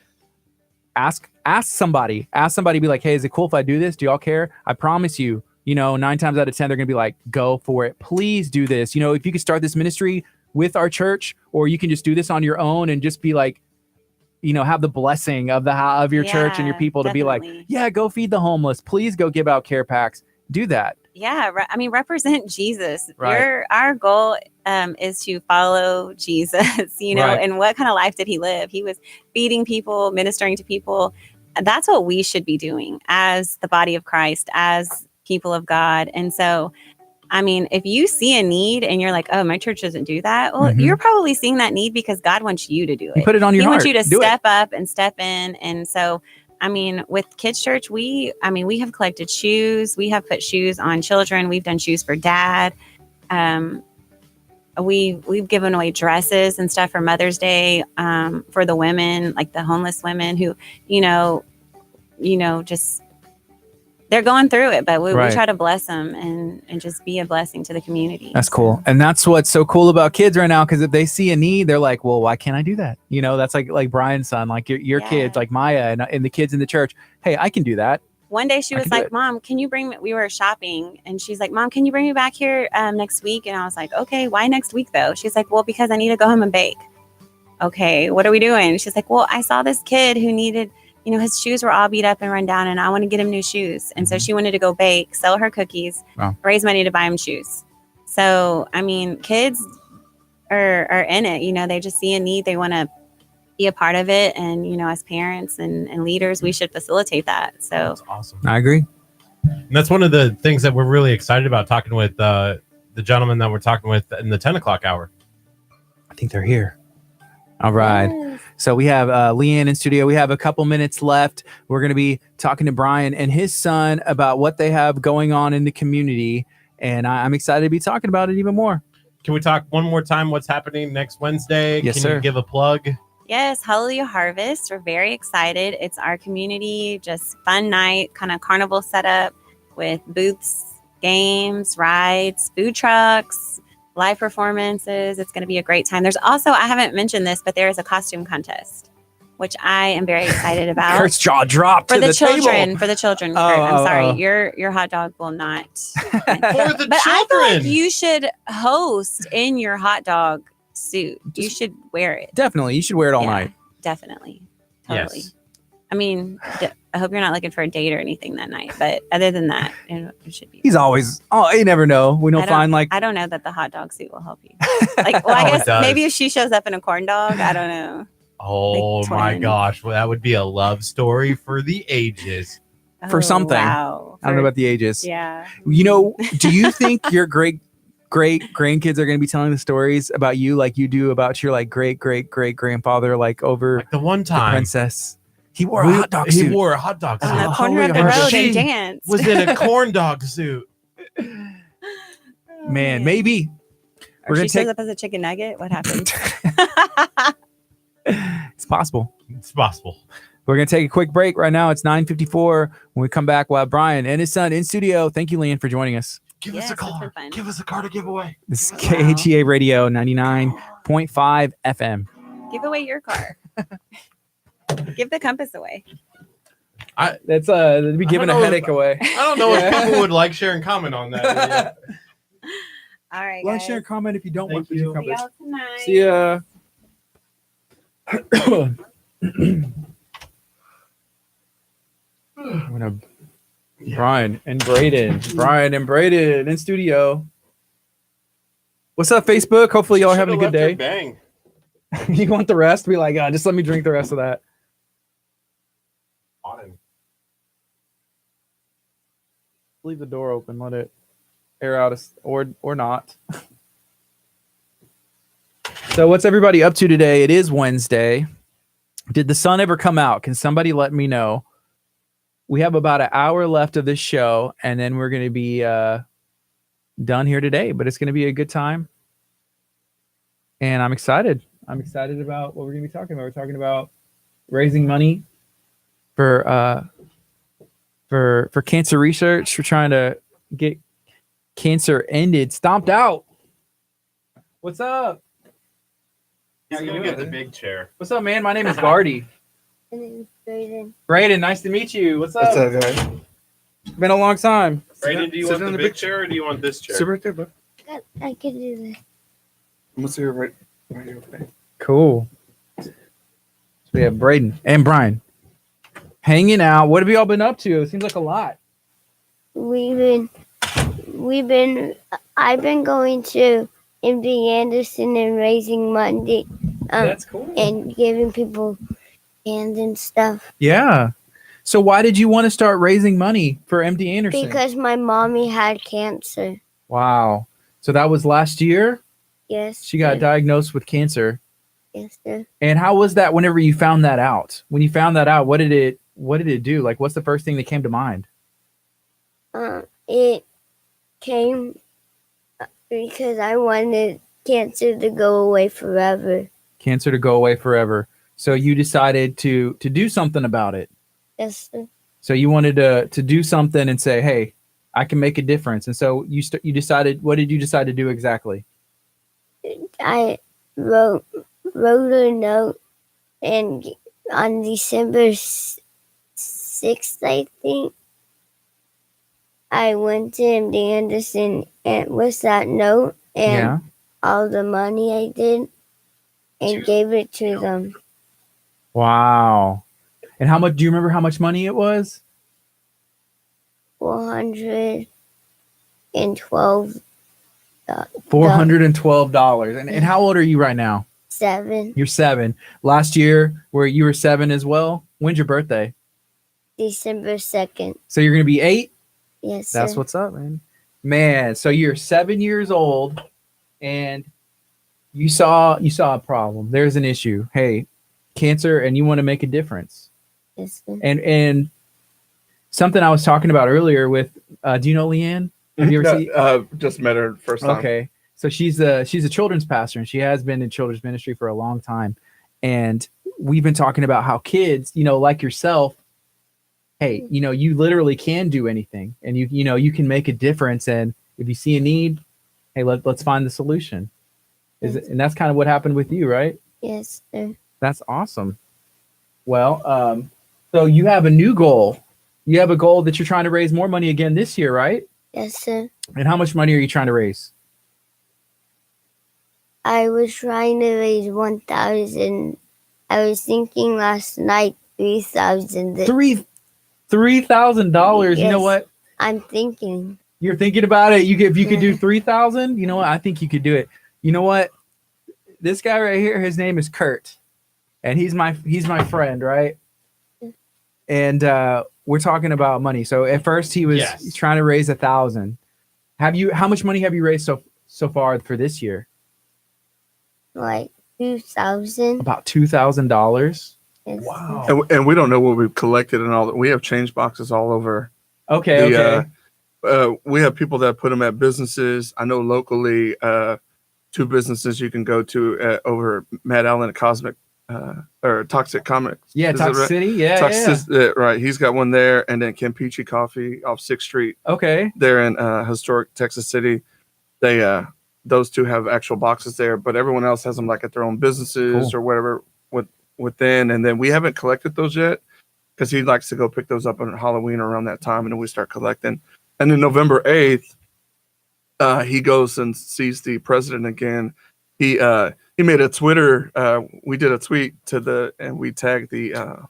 ask somebody. Be like, hey, is it cool if I do this? Do y'all care? I promise you, 9 times out of 10, they're going to be like, go for it. Please do this. If you could start this ministry with our church, or you can just do this on your own and just be like, have the blessing of your church and your people to be like, yeah, go feed the homeless. Please go give out care packs. Do that. Yeah. Represent Jesus. Right. Our goal is to follow Jesus, Right. And what kind of life did he live? He was feeding people, ministering to people. That's what we should be doing as the body of Christ, as people of God. And so, if you see a need and you're like, oh, my church doesn't do that. Well, you're probably seeing that need because God wants you to do it. He put it on your heart. He wants you to step up and step in. And so, with Kids Church, we have collected shoes. We have put shoes on children. We've done shoes for dad. We've given away dresses and stuff for Mother's Day for the women, like the homeless women who, just they're going through it, but we try to bless them and just be a blessing to the community. That's cool. And that's what's so cool about kids right now. Because if they see a need, they're like, well, why can't I do that? That's like Brian's son, like your kids, like Maya and the kids in the church. Hey, I can do that. One day she was like, Mom, can you bring me? We were shopping and she's like, Mom, can you bring me back here next week? And I was like, okay, why next week though? She's like, well, because I need to go home and bake. Okay, what are we doing? She's like, well, I saw this kid who needed, his shoes were all beat up and run down and I want to get him new shoes. And so she wanted to go bake, sell her cookies, raise money to buy him shoes. So, kids are in it, they just see a need. They want to be a part of it. And, as parents and leaders, we should facilitate that. So that's awesome. I agree. And that's one of the things that we're really excited about talking with the gentleman that we're talking with in the 10 o'clock hour. I think they're here. All right. Yes. So we have Leanne in studio. We have a couple minutes left. We're going to be talking to Brian and his son about what they have going on in the community. And I'm excited to be talking about it even more. Can we talk one more time what's happening next Wednesday? Yes, Can sir. you give a plug? Yes, Hallelujah Harvest. We're very excited. It's our community, just fun night, kind of carnival setup with booths, games, rides, food trucks, live performances. It's going to be a great time. There's also, I haven't mentioned this, but there is a costume contest, which I am very excited about. Kurt's jaw dropped for to the children. table. For the children, Kurt. I'm sorry, your hot dog will not. For the but children. I feel like you should host in your hot dog suit. You should wear it. Definitely, you should wear it all night. Definitely, totally. Yes. I hope you're not looking for a date or anything that night. But other than that, it should be. He's always. Oh, you never know. We don't find like. I don't know that the hot dog suit will help you. Like, well, I guess maybe if she shows up in a corn dog, I don't know. Oh Like my twin. gosh. Well, that would be a love story for the ages. For something. Wow. I don't know about the ages. Yeah. Do you think your great grandkids are going to be telling the stories about you like you do about your like great grandfather, like over Like the one the time princess? He wore a hot dog suit. He wore a hot dog suit. On the corner of the Holy road shit. and danced. Was in a corn dog suit. Man, maybe. Or We're she gonna shows take- up as a chicken nugget. What happens? It's possible. It's possible. We're going to take a quick break right now. It's 9:54. When we come back, we'll have Brian and his son in studio. Thank you, Leanne, for joining us. Give Yes, us a it's been car. fun. Give us a car to give away. This is KHEA Radio 99.5 FM. Give away your car. Give the compass away. That's that'd be giving a know if- headache away. I don't know if people would like, share, and comment on that. All right, Like, guys. share, comment if you don't want Thank to you. do See compass. y'all tonight. See ya. I'm gonna Brian and Braden in studio. What's up, Facebook? Hopefully y'all are having a good day. Bang. You want the rest? Be like, just let me drink the rest of that. Leave the door open. Let it air out, or not. So, what's everybody up to today? It is Wednesday. Did the sun ever come out? Can somebody let me know? we have about an hour left of this show, and then we're going to be done here today. But it's going to be a good time, and I'm excited. I'm excited about what we're going to be talking about. We're talking about raising money for cancer research. We're trying to get cancer ended, stomped out. What's up? He's How you gonna doing? get the big chair. What's up, man? My name is Gardy. My name is Brayden. Brayden, nice to meet you. What's up? What's up, guys? Been a long time. Brayden, do you Sit want on the the big big chair or do you want this chair? Sit right there, bud. I can do this. I'm gonna sit here right here. Okay. Cool. So we have Brayden and Brian hanging out. What have you all been up to? It seems like a lot. I've been going to MD Anderson and raising money, Cool. and giving people hands and stuff. Yeah. So why did you want to start raising money for MD Anderson? Because my mommy had cancer. Wow. So that was last year? Yes. She got sir. diagnosed with cancer. Yes, sir. And how was that whenever you found that out? When you found that out, what did it do? Like, what's the first thing that came to mind? It came because I wanted cancer to go away forever. Cancer to go away forever. So you decided to do something about it. Yes, sir. So you wanted to do something and say, "Hey, I can make a difference." And so you decided. What did you decide to do exactly? I wrote a note, and on December 6th, I think, I went to MD Anderson and with that note and all the money I did and gave it to them. Wow. And how much? Do you remember how much money it was? $412. $412. And how old are you right now? 7 You're 7. Last year, where you were 7 as well. When's your birthday? December 2nd. So you're gonna be 8. Yes, sir. That's what's up, man. Man, so you're 7 years old, and you saw a problem. There's an issue. Hey, cancer, and you want to make a difference. Yes, sir. And something I was talking about earlier with, do you know Leanne? Have you ever seen? Just met her first time. Okay, so she's a children's pastor, and she has been in children's ministry for a long time. And we've been talking about how kids, like yourself, hey, you literally can do anything, and you can make a difference. And if you see a need, hey, let's find the solution. And that's kind of what happened with you, right? Yes, sir. That's awesome. Well, so you have a new goal. You have a goal that you're trying to raise more money again this year, right? Yes, sir. And how much money are you trying to raise? I was trying to raise 1,000. I was thinking last night 3,000. $3,000. You know Yes. what? I'm thinking. You're thinking about it. If you could do 3,000, you know what? I think you could do it. You know what? This guy right here, his name is Curt, and he's my friend, right? And we're talking about money. So at first he was trying to raise 1,000. How much money have you raised so far for this year? Like 2,000. About $2,000. Yes. Wow. And we don't know what we've collected and all that. We have change boxes all over. Okay. We have people that put them at businesses. I know locally, 2 businesses you can go to over Matt Allen at Cosmic or Toxic Comics. Yeah, Is that Toxic right? City. Yeah. Right. He's got one there, and then Campeche Coffee off 6th Street. Okay. They're in historic Texas City. They those 2 have actual boxes there, but everyone else has them like at their own businesses or whatever within. And then we haven't collected those yet because he likes to go pick those up on Halloween around that time, and then we start collecting. And then November 8th, he goes and sees the president again. He made a Twitter. We did a tweet and we tagged the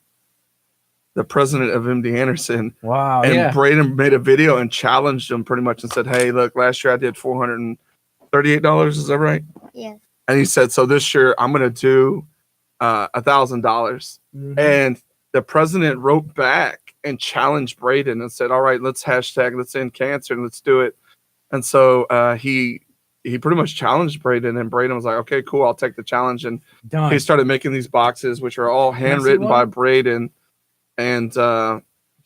president of MD Anderson. Wow. And Braden made a video and challenged him pretty much and said, "Hey, look, last year I did $438. Is that right?" Yes. And he said, "So this year I'm going to do $1,000." Mhm. And the president wrote back and challenged Braden and said, "All right, let's end cancer and let's do it." And so he pretty much challenged Braden, and Braden was like, "Okay, cool, I'll take the challenge." And Done. he started making these boxes, which are all handwritten by Braden. And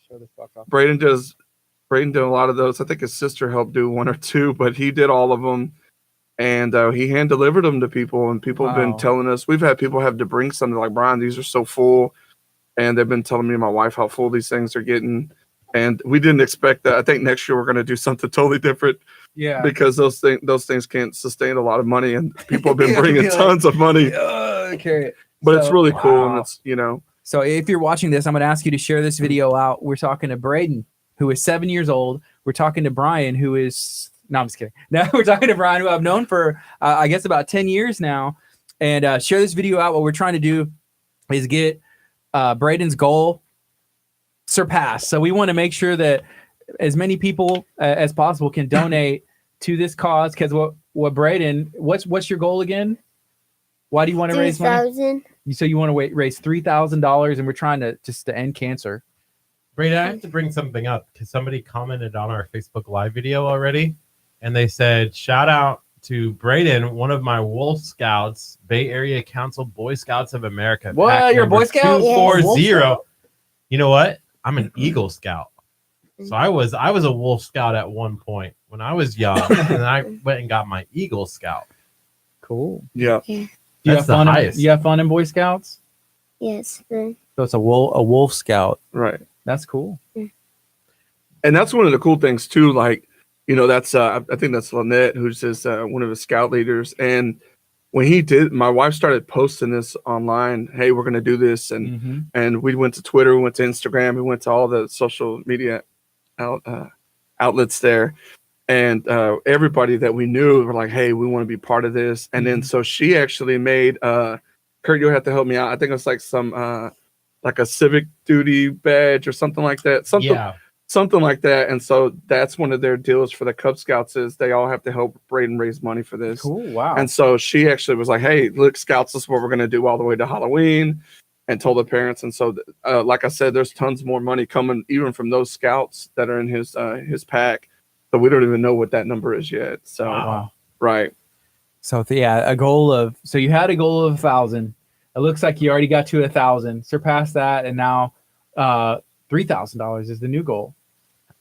show this box off. Braden did a lot of those. I think his sister helped do one or two, but he did all of them. And he hand delivered them to people, and people have been telling us. We've had people have to bring something like, Brian, these are so full, and they've been telling me and my wife how full these things are getting. And we didn't expect that. I think next year we're going to do something totally different. Yeah, because those things can't sustain a lot of money, and people have been bringing tons of money. Carry it. But it's really cool, and it's So if you're watching this, I'm going to ask you to share this video out. We're talking to Braden, who is 7 years old. We're talking to Brian, who is no, I'm just kidding. No, we're talking to Brian, who I've known for I guess about 10 years now. And share this video out. What we're trying to do is get Braden's goal surpassed. So we want to make sure that as many people as possible can donate to this cause. Because what Braden, what's your goal again? Why do you want to raise money? $3,000. So you want to raise $3,000, and we're trying to end cancer. Braden, I have to bring something up because somebody commented on our Facebook Live video already, and they said, shout out to Braden, one of my Wolf Scouts, Bay Area Council Boy Scouts of America. What? You're a Boy Scout? 240. Yeah. You know what? I'm an Eagle Scout. So I was a Wolf Scout at one point when I was young, and I went and got my Eagle Scout. Cool. Yeah. You have fun in Boy Scouts? Yes. So it's a wolf scout. Right. That's cool. And that's one of the cool things too. Like, that's I think that's Lynette, who's just one of the scout leaders. And when my wife started posting this online, hey, we're going to do this. And we went to Twitter, we went to Instagram, we went to all the social media outlets there. And everybody that we knew were like, hey, we want to be part of this. And then so she actually made Curt, you'll have to help me out. I think it's like some like a civic duty badge or something like that. Something like that. And so that's one of their deals for the Cub Scouts is they all have to help Braden raise money for this. Cool. Wow. And so she actually was like, hey, look, Scouts, this is what we're going to do all the way to Halloween, and told the parents. And so, like I said, there's tons more money coming even from those Scouts that are in his pack. So we don't even know what that number is yet. So, wow. Right. So yeah, so you had a goal of 1,000. It looks like you already got to 1,000, surpassed that. And now $3,000 is the new goal.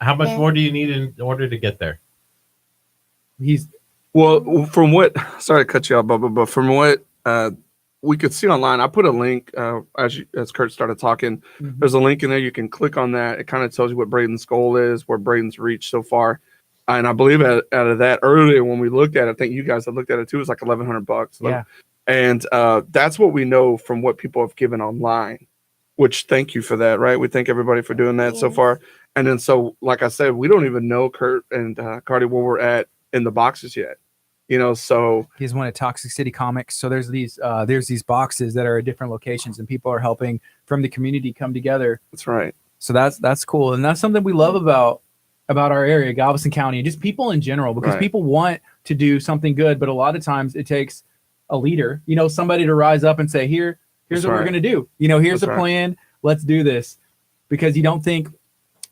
How much more do you need in order to get there? From what, sorry to cut you off, Bubba, but from what we could see online, I put a link as Curt started talking. There's a link in there. You can click on that. It kind of tells you what Braden's goal is, where Braden's reached so far. And I believe out of that earlier when we looked at it, I think you guys had looked at it too, it was like $1,100. Yeah. And that's what we know from what people have given online, which thank you for that, right? We thank everybody for doing that so far. And then so, like I said, we don't even know Curt and Gardy where we're at in the boxes yet. So he's one of Toxic City Comics. So there's these boxes that are at different locations, and people are helping from the community come together. That's right. So that's cool, and that's something we love about our area, Galveston County, and just people in general, because people want to do something good, but a lot of times it takes a leader, somebody to rise up and say, here's what we're going to do. Here's the plan. Let's do this. Because you don't think,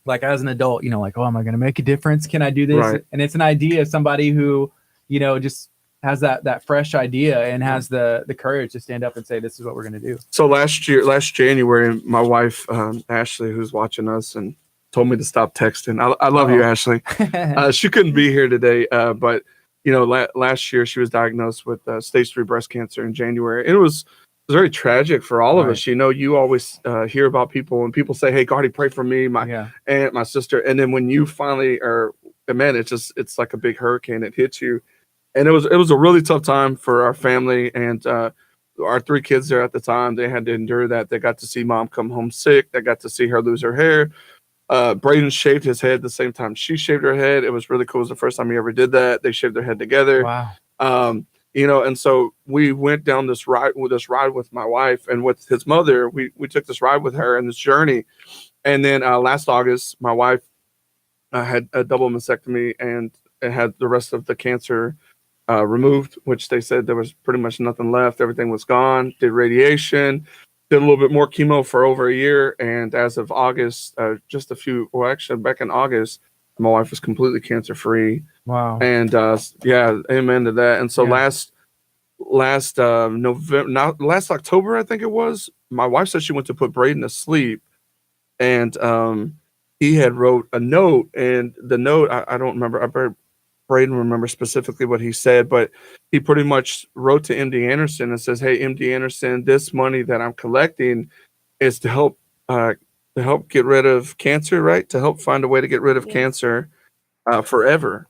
like as an adult, like, oh, am I going to make a difference? Can I do this? Right. And it's an idea of somebody who, just has that fresh idea and has the courage to stand up and say, this is what we're going to do. So last January, my wife, Ashley, who's watching us, and told me to stop texting. I love you, Ashley. She couldn't be here today, but last year she was diagnosed with stage 3 breast cancer in January. And it was very tragic for all of us. You always hear about people, and people say, hey, Gardy, pray for me, my aunt, my sister. And then when you finally it's like a big hurricane. It hits you. And it was a really tough time for our family, and our 3 kids there at the time. They had to endure that. They got to see mom come home sick. They got to see her lose her hair. Braden shaved his head the same time she shaved her head. It was really cool. It was the first time he ever did that. They shaved their head together. Wow. And so we went down this ride with my wife and with his mother. We took this ride with her in this journey. And then last August, my wife had a double mastectomy and it had the rest of the cancer removed, which they said there was pretty much nothing left. Everything was gone. Did radiation, did a little bit more chemo for over a year. And as of August, back in August, my wife was completely cancer free. Wow. And amen to that. And so last October, I think it was, my wife said she went to put Braden to sleep. And he had wrote a note, and the note, I don't remember. I bet Braden remember specifically what he said, but he pretty much wrote to MD Anderson and says, "Hey, MD Anderson, this money that I'm collecting is to help get rid of cancer, right? To help find a way to get rid of Yes. cancer forever,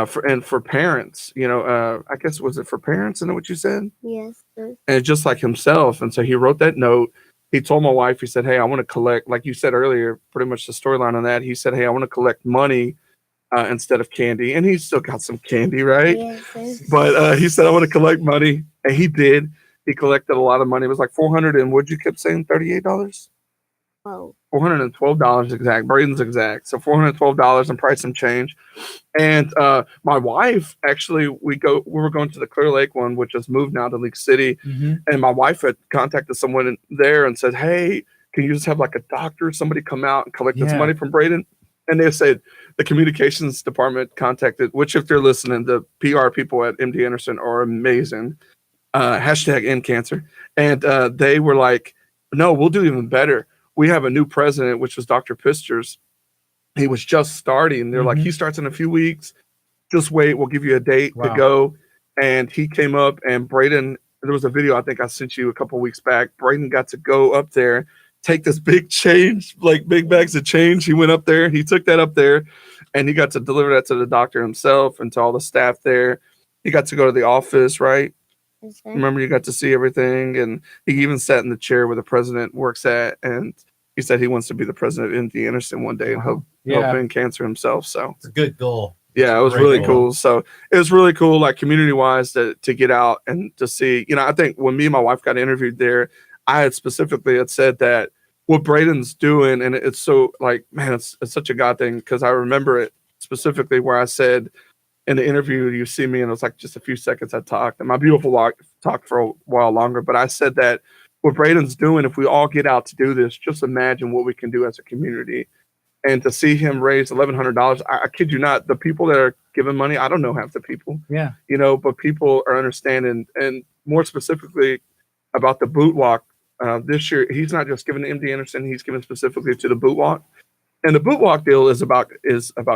for parents. I guess was it for parents? Isn't that what you said? Yes, sir. And just like himself. And so he wrote that note. He told my wife, he said, "Hey, I want to collect," like you said earlier, pretty much the storyline on that. He said, "Hey, I want to collect money instead of candy." And he's still got some candy, right? Yes, sir. But he said, "I want to collect money." And he did. He collected a lot of money. It was like 400 and what'd you kept saying? $38? Oh, $412 exact. Braden's exact. So $412 and price and change. And my wife, actually, we were going to the Clear Lake one, which has moved now to League City. Mm-hmm. And my wife had contacted someone there and said, "Hey, can you just have like a doctor, somebody come out and collect this Yeah. money from Braden?" And they said the communications department contacted, which if they're listening, the PR people at MD Anderson are amazing. Hashtag end cancer. And they were like, "No, we'll do even better. We have a new president, which was Dr. Pisters. He was just starting. They're like, Mhm. he starts in a few weeks. Just wait. We'll give you a date to Wow. go." And he came up, and Braden, there was a video I think I sent you a couple weeks back. Braden got to go up there, take this big change, like big bags of change. He went up there. He took that up there, and he got to deliver that to the doctor himself and to all the staff there. He got to go to the office, right? yes, sir. Remember, you got to see everything. And he even sat in the chair where the president works at. And he said he wants to be the president of MD Anderson one day and help end cancer himself. So It's a good goal. yeah, it was Great really goal. cool. So it was really cool, like community wise, to get out and to see. I think when me and my wife got interviewed there, I had specifically said that what Braden's doing, and it's so like, man, it's such a God thing, because I remember it specifically where I said in the interview, you see me, and it was like just a few seconds I talked, and my beautiful wife talked for a while longer, but I said that what Braden's doing, if we all get out to do this, just imagine what we can do as a community. And to see him raise $1,100, I kid you not, the people that are giving money, I don't know half the people, Yeah. but people are understanding. And more specifically about the boot walk, this year, he's not just giving to MD Anderson, he's giving specifically to the boot walk. And the boot walk deal is about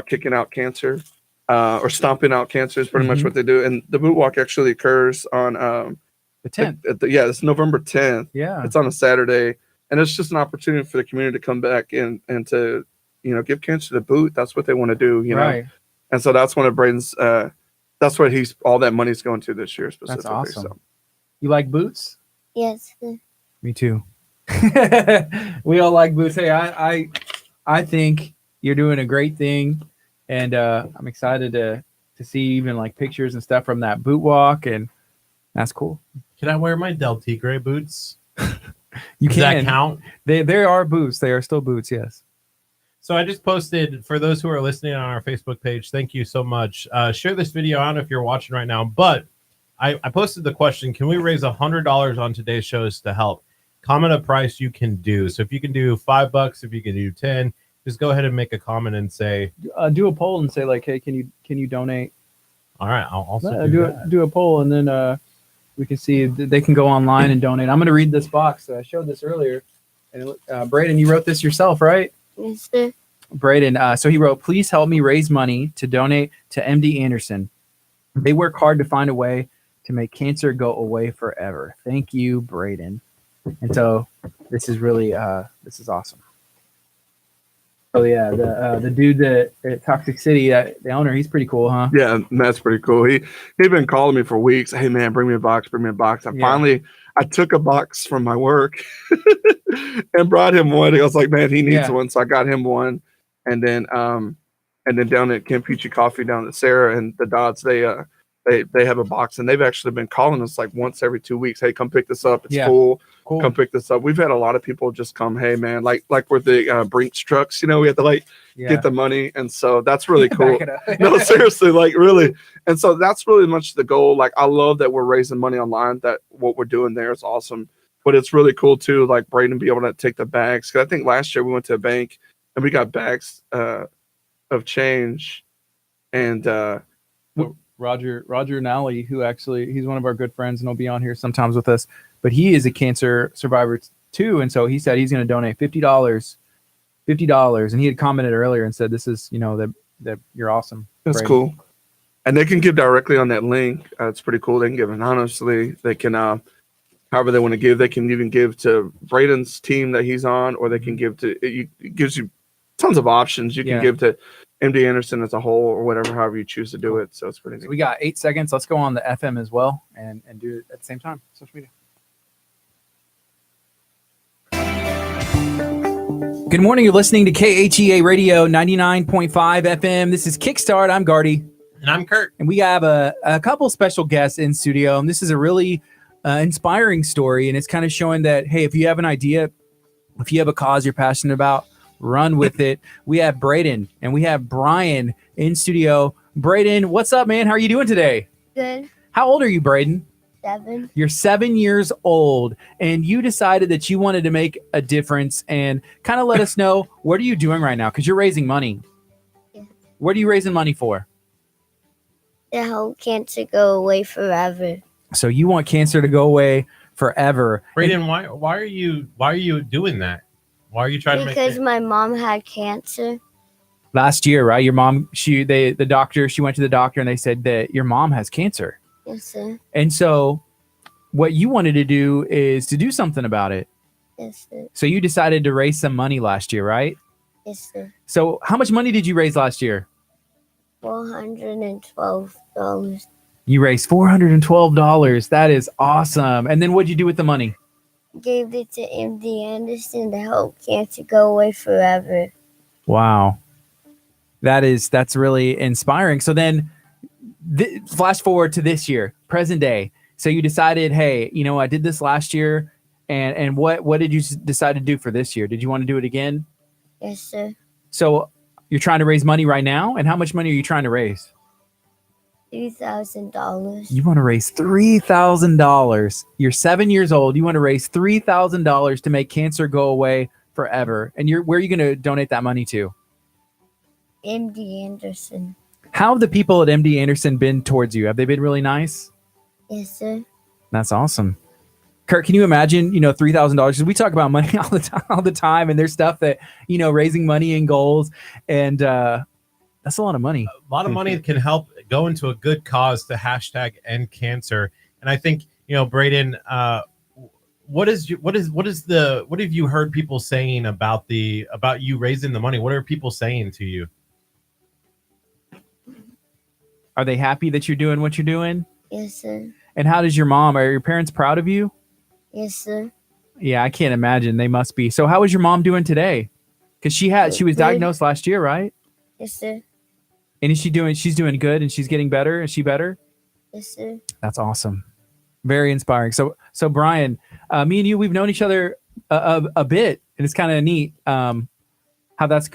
kicking out cancer, or stomping out cancer is pretty much Mhm. what they do. And the boot walk actually occurs on The 10th. it's November 10th. Yeah. It's on a Saturday, and it's just an opportunity for the community to come back and to give cancer the boot. That's what they want to do, Right. And so that's one of Braden's. That's what all that money's going to this year specifically. That's awesome. So You like boots? Yes, sir. Me too. We all like boots. Hey, I think you're doing a great thing, and I'm excited to see even like pictures and stuff from that boot walk, and that's cool. Can I wear my Del Tigre boots? You Does that count? They are boots. They are still boots. Yes. So I just posted, for those who are listening on our Facebook page, thank you so much. Share this video. I don't know if you're watching right now, but I posted the question, can we raise $100 on today's shows to help? Comment a price you can do. So if you can do $5, if you can do 10, just go ahead and make a comment and say, Do a poll and say like, hey, can you donate? all right, I'll also Do a poll, and then we can see they can go online and donate. I'm going to read this box. I showed this earlier, and Braden, you wrote this yourself, right? Yes, sir. Braden, so he wrote, "Please help me raise money to donate to MD Anderson. They work hard to find a way to make cancer go away forever. Thank you, Braden." And so this is really this is awesome. Oh yeah, the dude that at Toxic City, the owner, he's pretty cool, huh? yeah, that's pretty cool. He'd been calling me for weeks. Hey man, bring me a box. I took a box from my work and brought him one. I was like, man, he needs one, so I got him one. And then down at Campeche Coffee down at Sarah and the Dodds, they have a box, and they've actually been calling us like once every 2 weeks. Hey, come pick this up. It's cool. Come pick this up. We've had a lot of people just come. Hey man, like with the Brinks trucks, we have to get the money, and so that's really cool. No, seriously, like really. And so that's really much the goal. Like I love that we're raising money online. That what we're doing there is awesome. But it's really cool too, like Braden be able to take the bags. Because I think last year we went to a bank and we got bags of change, and Roger Nally, who actually he's one of our good friends and he'll be on here sometimes with us, but he is a cancer survivor too, and so he said he's going to donate $50 $50. And he had commented earlier and said, this is, that you're awesome. That's Brady. cool. And they can give directly on that link. It's pretty cool. They can give anonymously. They can, however they want to give. They can even give to Braden's team that he's on, or they can give to, it gives you tons of options. You can give to MD Anderson as a whole, or whatever, however you choose to do it. So it's pretty neat. So we got 8 seconds. Let's go on the FM as well and do it at the same time. Social media. Good morning. You're listening to KHEA Radio 99.5 FM. This is Kickstart. I'm Gardy. And I'm Curt. And we have a couple special guests in studio. And this is a really inspiring story. And it's kind of showing that, hey, if you have an idea, if you have a cause you're passionate about, run with it. We have Braden and we have Brian in studio. Braden, what's up, man? How are you doing today? Good. How old are you, Braden? 7. You're 7 years old, and you decided that you wanted to make a difference and kind of let us know, what are you doing right now? Because you're raising money. Yeah. What are you raising money for? To help cancer go away forever. So you want cancer to go away forever. Braden, why are you doing that? Why are you trying to make Because it? my mom had cancer. Last year, right? Your mom, she went to the doctor and they said that your mom has cancer. Yes, sir. And so what you wanted to do is to do something about it. Yes, sir. So you decided to raise some money last year, right? Yes, sir. So how much money did you raise last year? $412. You raised $412. That is awesome. And then what'd you do with the money? Gave it to MD Anderson to help cancer go away forever. Wow. That's really inspiring. So then flash forward to this year, present day. So you decided, hey, I did this last year. And what did you decide to do for this year? Did you want to do it again? Yes, sir. So you're trying to raise money right now? And how much money are you trying to raise? $3,000. You want to raise $3,000. You're 7 years old. You want to raise $3,000 to make cancer go away forever. And where are you going to donate that money to? MD Anderson. How have the people at MD Anderson been towards you? Have they been really nice? Yes, sir. That's awesome. Curt, can you imagine, $3,000? Because we talk about money all the time, and there's stuff that, raising money and goals, and that's a lot of money. A lot of money can help go into a good cause to #end cancer. And I think, Braden, what have you heard people saying about you raising the money? What are people saying to you? Are they happy that you're doing what you're doing? Yes, sir. And how does are your parents proud of you? Yes, sir. Yeah, I can't imagine. They must be. So how is your mom doing today? Because she was diagnosed last year, right? Yes, sir. And she's doing good and she's getting better. Is she better? Yes, sir. That's awesome. Very inspiring. So Brian, me and you, we've known each other a bit, and it's kind of neat how that's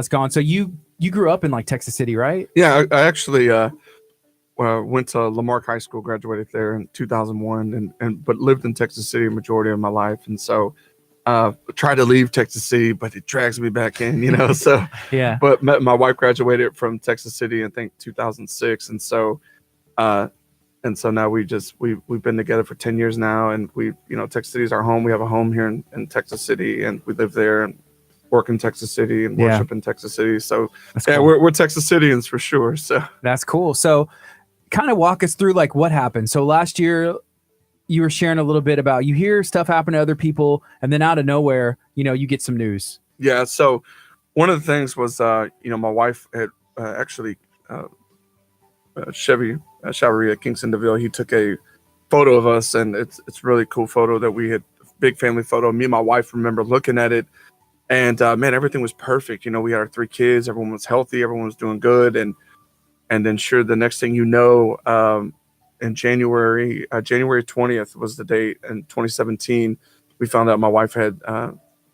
gone. So you grew up in Texas City, right? Yeah, I actually went to Lamarck High School, graduated there in 2001, but lived in Texas City a majority of my life. And so tried to leave Texas City, but it drags me back in, so yeah. But my wife graduated from Texas City, I think 2006. And so now we've been together for 10 years now, and Texas City is our home. We have a home here in Texas City, and we live there and work in Texas City and worship in Texas City. So That's yeah, cool. we're Texas Cityans for sure. So that's cool. So kind of walk us through what happened. So last year you were sharing a little bit about, you hear stuff happen to other people, and then out of nowhere, you get some news. Yeah. So one of the things was, my wife had Chevy at Kingston DeVille. He took a photo of us, and it's a really cool photo that we had, big family photo. Me and my wife remember looking at it, and man, everything was perfect. We had our 3 kids. Everyone was healthy. Everyone was doing good. And then sure, the next thing you know, in January 20th was the date in 2017, we found out my wife had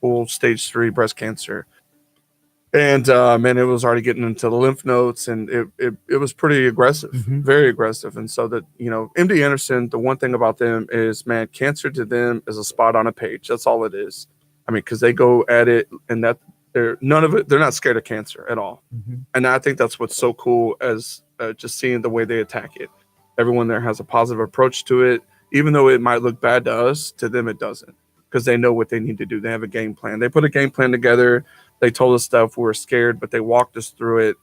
full stage 3 breast cancer. And man, it was already getting into the lymph nodes, and it was pretty aggressive, very aggressive. And so that, MD Anderson, the one thing about them is, man, cancer to them is a spot on a page. That's all it is. I mean, because they go at it, and that they're not scared of cancer at all. And I think that's what's so cool, as just seeing the way they attack it. Everyone there has a positive approach to it, even though it might look bad to us. To them, it doesn't, because they know what they need to do. They have a game plan. They put a game plan together. They told us stuff. We were scared, but they walked us through it.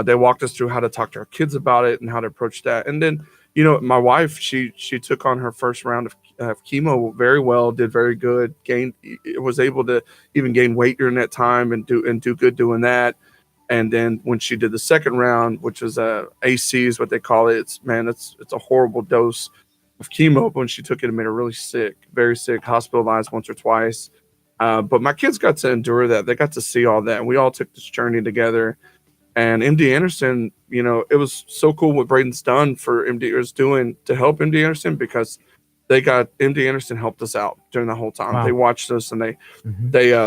They walked us through how to talk to our kids about it and how to approach that. And then, you know, my wife, she took on her first round of chemo very well, did very good, was able to even gain weight during that time and do good doing that. And then when she did the second round, which was AC is what they call it, it's a horrible dose of chemo. But when she took it made her really sick, very sick, hospitalized once or twice. But my kids got to endure that. They got to see all that. And we all took this journey together. And MD Anderson, you know, it was so cool what Braden's done for MD is doing to help MD Anderson, because MD Anderson helped us out during the whole time. Wow. They watched us and they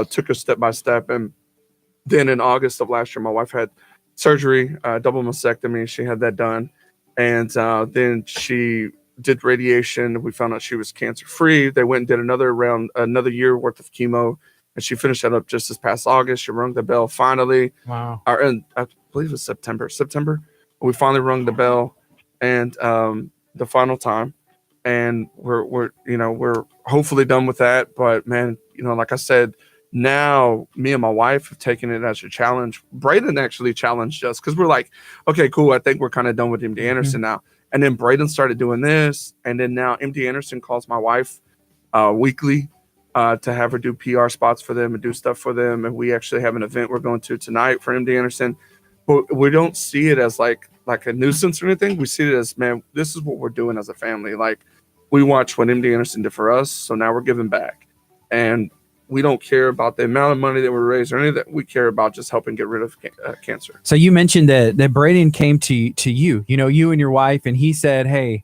took us step by step. And then in August of last year, my wife had surgery, double mastectomy. She had that done. And then she did radiation. We found out she was cancer free. They went and did another year worth of chemo. And she finished that up just this past August. She rung the bell finally. Wow. And I believe it was September. We finally rung the bell, and the final time. And we're hopefully done with that. But man, you know, like I said, now me and my wife have taken it as a challenge. Braden actually challenged us because we're like, okay, cool. I think we're kind of done with MD Anderson now. And then Braden started doing this. And then now MD Anderson calls my wife weekly to have her do PR spots for them and do stuff for them. And we actually have an event we're going to tonight for MD Anderson. But we don't see it as like a nuisance or anything. We see it as, man, this is what we're doing as a family. Like, we watch what MD Anderson did for us, so now we're giving back. And we don't care about the amount of money that we raise or any of that. We care about just helping get rid of cancer. So you mentioned that Braden came to you, you and your wife, and he said, hey,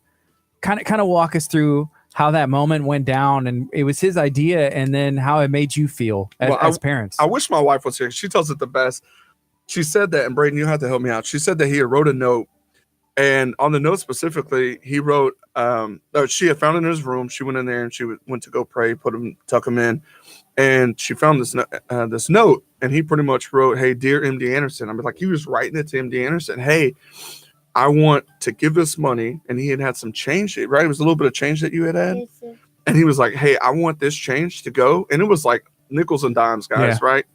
kind of walk us through how that moment went down, and it was his idea, and then how it made you feel as parents. I wish my wife was here. She tells it the best. She said that, and Braden, you have to help me out. She said that he wrote a note, and on the note specifically, he wrote, she had found it in his room. She went in there and she went to go pray, tuck him in, and she found this note, and he pretty much wrote, hey, dear MD Anderson. I mean, like, he was writing it to MD Anderson. Hey, I want to give this money, and he had some change, right? It was a little bit of change that you had. Yes, sir. And he was like, hey, I want this change to go. And it was like nickels and dimes, guys, right?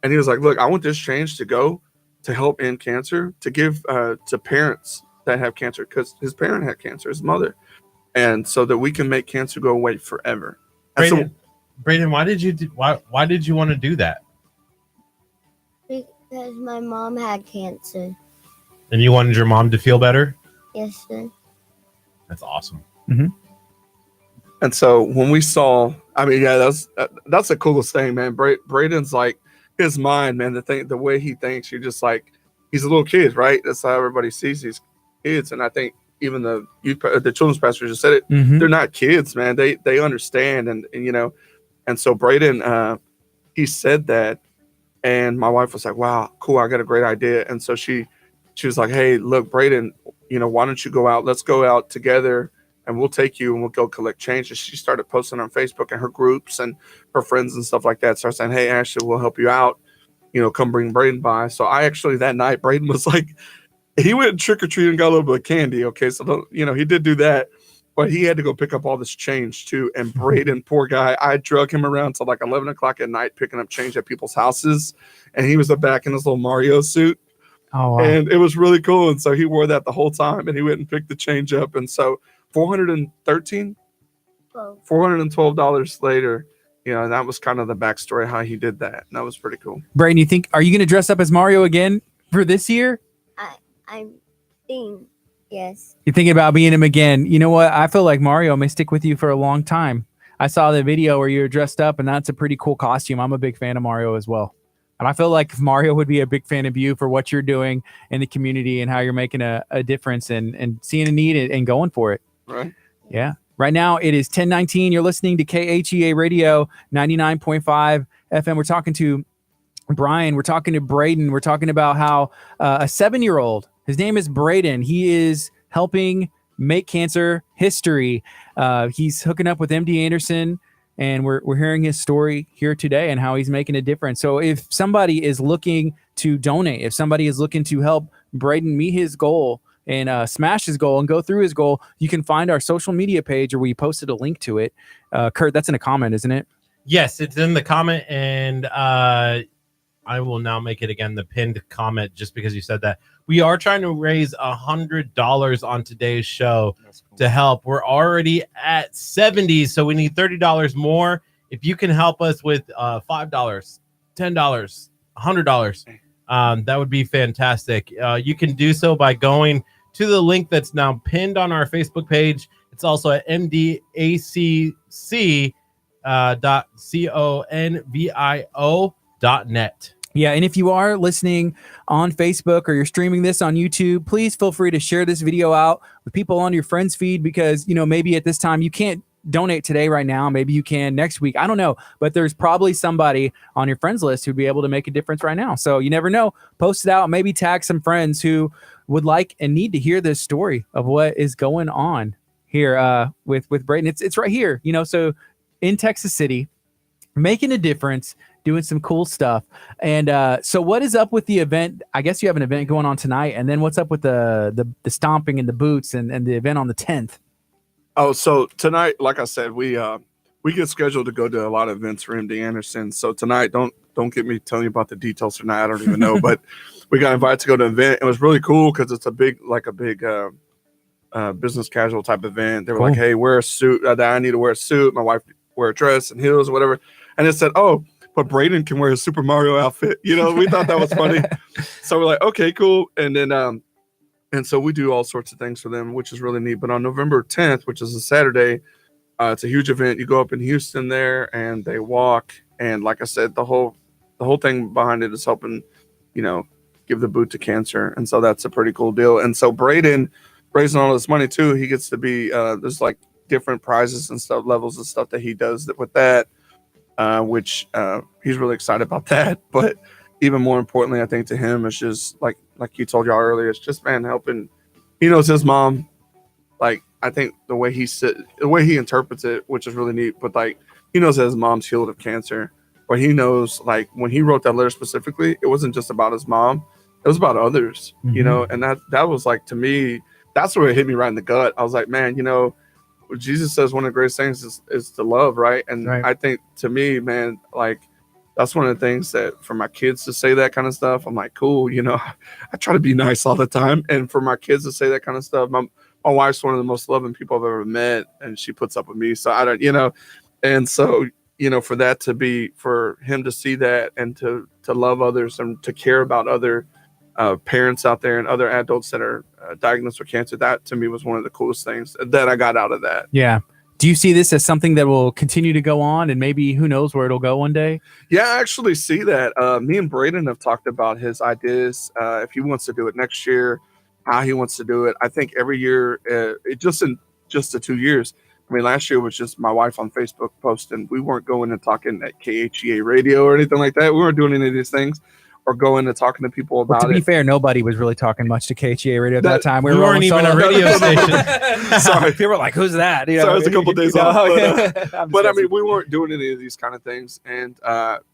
And he was like, look, I want this change to go to help end cancer, to give to parents that have cancer, because his parent had cancer, his mother. And so that we can make cancer go away forever. Braden, why did you want to do that? Because my mom had cancer. And you wanted your mom to feel better? Yes, sir. That's awesome. Mm-hmm. And so when we saw, I mean, yeah, that's the coolest thing, man. Braden's like, his mind, man, the way he thinks, you're just like, he's a little kid, right? That's how everybody sees these kids. And I think even the children's pastor just said it. Mm-hmm. They're not kids, man. They understand, and you know. And so Braden, he said that, and my wife was like, wow, cool, I got a great idea. And so she was like, hey, look, Braden, why don't you go out? Let's go out together, and we'll take you and we'll go collect change. And she started posting on Facebook and her groups and her friends and stuff like that. Started saying, hey, Ashley, we'll help you out. Come bring Braden by. So I actually, that night, Braden was like, he went trick-or-treating and got a little bit of candy. Okay. So, he did do that, but he had to go pick up all this change too. And Braden, poor guy, I drug him around till like 11 o'clock at night, picking up change at people's houses. And he was back in his little Mario suit. Oh, wow. And it was really cool. And so he wore that the whole time, and he went and picked the change up. And so $412 later, and that was kind of the backstory how he did that. And that was pretty cool. Braden, are you going to dress up as Mario again for this year? I think, yes. You're thinking about being him again. You know what? I feel like Mario may stick with you for a long time. I saw the video where you were dressed up, and that's a pretty cool costume. I'm a big fan of Mario as well. And I feel like Mario would be a big fan of you for what you're doing in the community and how you're making a difference and seeing a need and going for it. Right. Yeah. Right now it is 10:19. You're listening to KHEA Radio 99.5 FM. We're talking to Brian. We're talking to Braden. We're talking about how a 7-year-old, his name is Braden. He is helping make cancer history. He's hooking up with MD Anderson, and we're hearing his story here today and how he's making a difference. So if somebody is looking to donate, if somebody is looking to help Braden meet his goal and smash his goal and go through his goal, you can find our social media page, or we posted a link to it. Curt, that's in a comment, isn't it? Yes, it's in the comment. And I will now make it again the pinned comment just because you said that. We are trying to raise $100 on today's show to help. We're already at 70, so we need $30 more. If you can help us with $5, $10, $100, that would be fantastic. You can do so by going to the link that's now pinned on our Facebook page. It's also at mdacc.convio.net. Yeah, and if you are listening on Facebook or you're streaming this on YouTube, please feel free to share this video out with people on your friends feed, because, you know, maybe at this time you can't donate today right now. Maybe you can next week. I don't know, but there's probably somebody on your friends list who'd be able to make a difference right now. So you never know. Post it out, maybe tag some friends who would like and need to hear this story of what is going on here with Braden. It's right here, you know, so in Texas City, making a difference, doing some cool stuff. And so what is up with the event? I guess you have an event going on tonight, and then what's up with the stomping and the boots and the event on the 10th? Oh, so tonight, like I said, we get scheduled to go to a lot of events for MD Anderson. So tonight, don't get me telling you about the details tonight. I don't even know, but we got invited to go to an event. It was really cool because it's a big business casual type event. They were like, "Hey, wear a suit. I need to wear a suit. My wife wear a dress and heels or whatever." And it said, "Oh, but Braden can wear a Super Mario outfit." You know, we thought that was funny. So we're like, "Okay, cool." And then and so we do all sorts of things for them, which is really neat. But on November 10th, which is a Saturday, it's a huge event. You go up in Houston there, and they walk. And like I said, the whole thing behind it is helping, you know, give the boot to cancer. And so that's a pretty cool deal. And so Braden, raising all this money too, he gets to be there's like different prizes and stuff, levels of stuff that he does with that, which he's really excited about that. But even more importantly, I think to him, it's just like you told y'all earlier, it's just, man, helping. He knows his mom. Like, I think the way he interprets it, which is really neat, but like, he knows that his mom's healed of cancer. But he knows, like, when he wrote that letter specifically, it wasn't just about his mom, it was about others, you know. And that was like, to me, that's where it hit me right in the gut. I was like, man, you know, Jesus says one of the greatest things is to love, right? And I think, to me, man, like, that's one of the things that for my kids to say that kind of stuff, I'm like, cool, you know. I try to be nice all the time, and for my kids to say that kind of stuff, my wife's one of the most loving people I've ever met, and she puts up with me, so I don't, you know. And so, you know, for him to see that and to love others and to care about other parents out there and other adults that are diagnosed with cancer, that to me was one of the coolest things that I got out of that. Yeah. Do you see this as something that will continue to go on, and maybe who knows where it'll go one day? Yeah, I actually see that. Me and Braden have talked about his ideas, if he wants to do it next year, how he wants to do it. I think every year, in the 2 years, I mean, last year was just my wife on Facebook posting. We weren't going and talking at KHEA radio or anything like that. We weren't doing any of these things or going and talking to people about it. To be fair, nobody was really talking much to KHEA radio at that time. We weren't even a radio station. Sorry. People were like, who's that? You know, so it was a couple of days off. But I mean, we weren't doing any of these kind of things. And,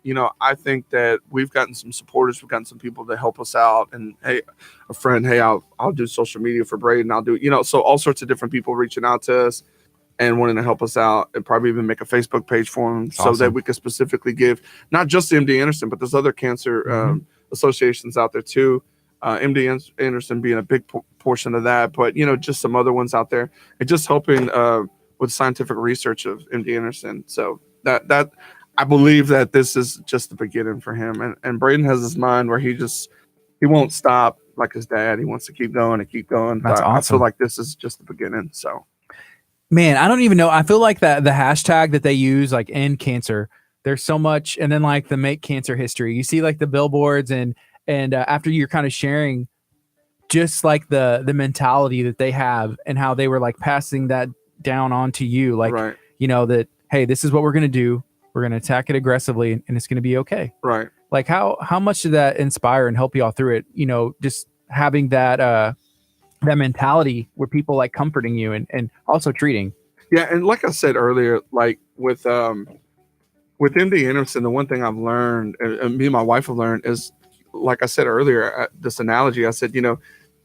you know, I think that we've gotten some supporters. We've gotten some people to help us out. And, hey, a friend, hey, I'll do social media for Braden. I'll do, you know, so all sorts of different people reaching out to us and wanting to help us out, and probably even make a Facebook page for him so that we could specifically give not just MD Anderson, but there's other cancer associations out there too. MD Anderson being a big portion of that, but, you know, just some other ones out there, and just helping with scientific research of MD Anderson. So that I believe that this is just the beginning for him. And Braden has this mind where he won't stop like his dad. He wants to keep going and keep going. That's awesome. I feel like this is just the beginning. So. Man, I don't even know. I feel like that the hashtag that they use, like end cancer, there's so much. And then like the make cancer history, you see like the billboards and after you're kind of sharing just like the mentality that they have and how they were like passing that down on to you. Like, you know, that, hey, this is what we're going to do. We're going to attack it aggressively and it's going to be okay. Right. Like how much did that inspire and help you all through it? You know, just having that mentality where people like comforting you and also treating. Yeah. And like I said earlier, like with MD Anderson, the one thing I've learned, and me and my wife have learned, is, like I said earlier, this analogy, I said, you know,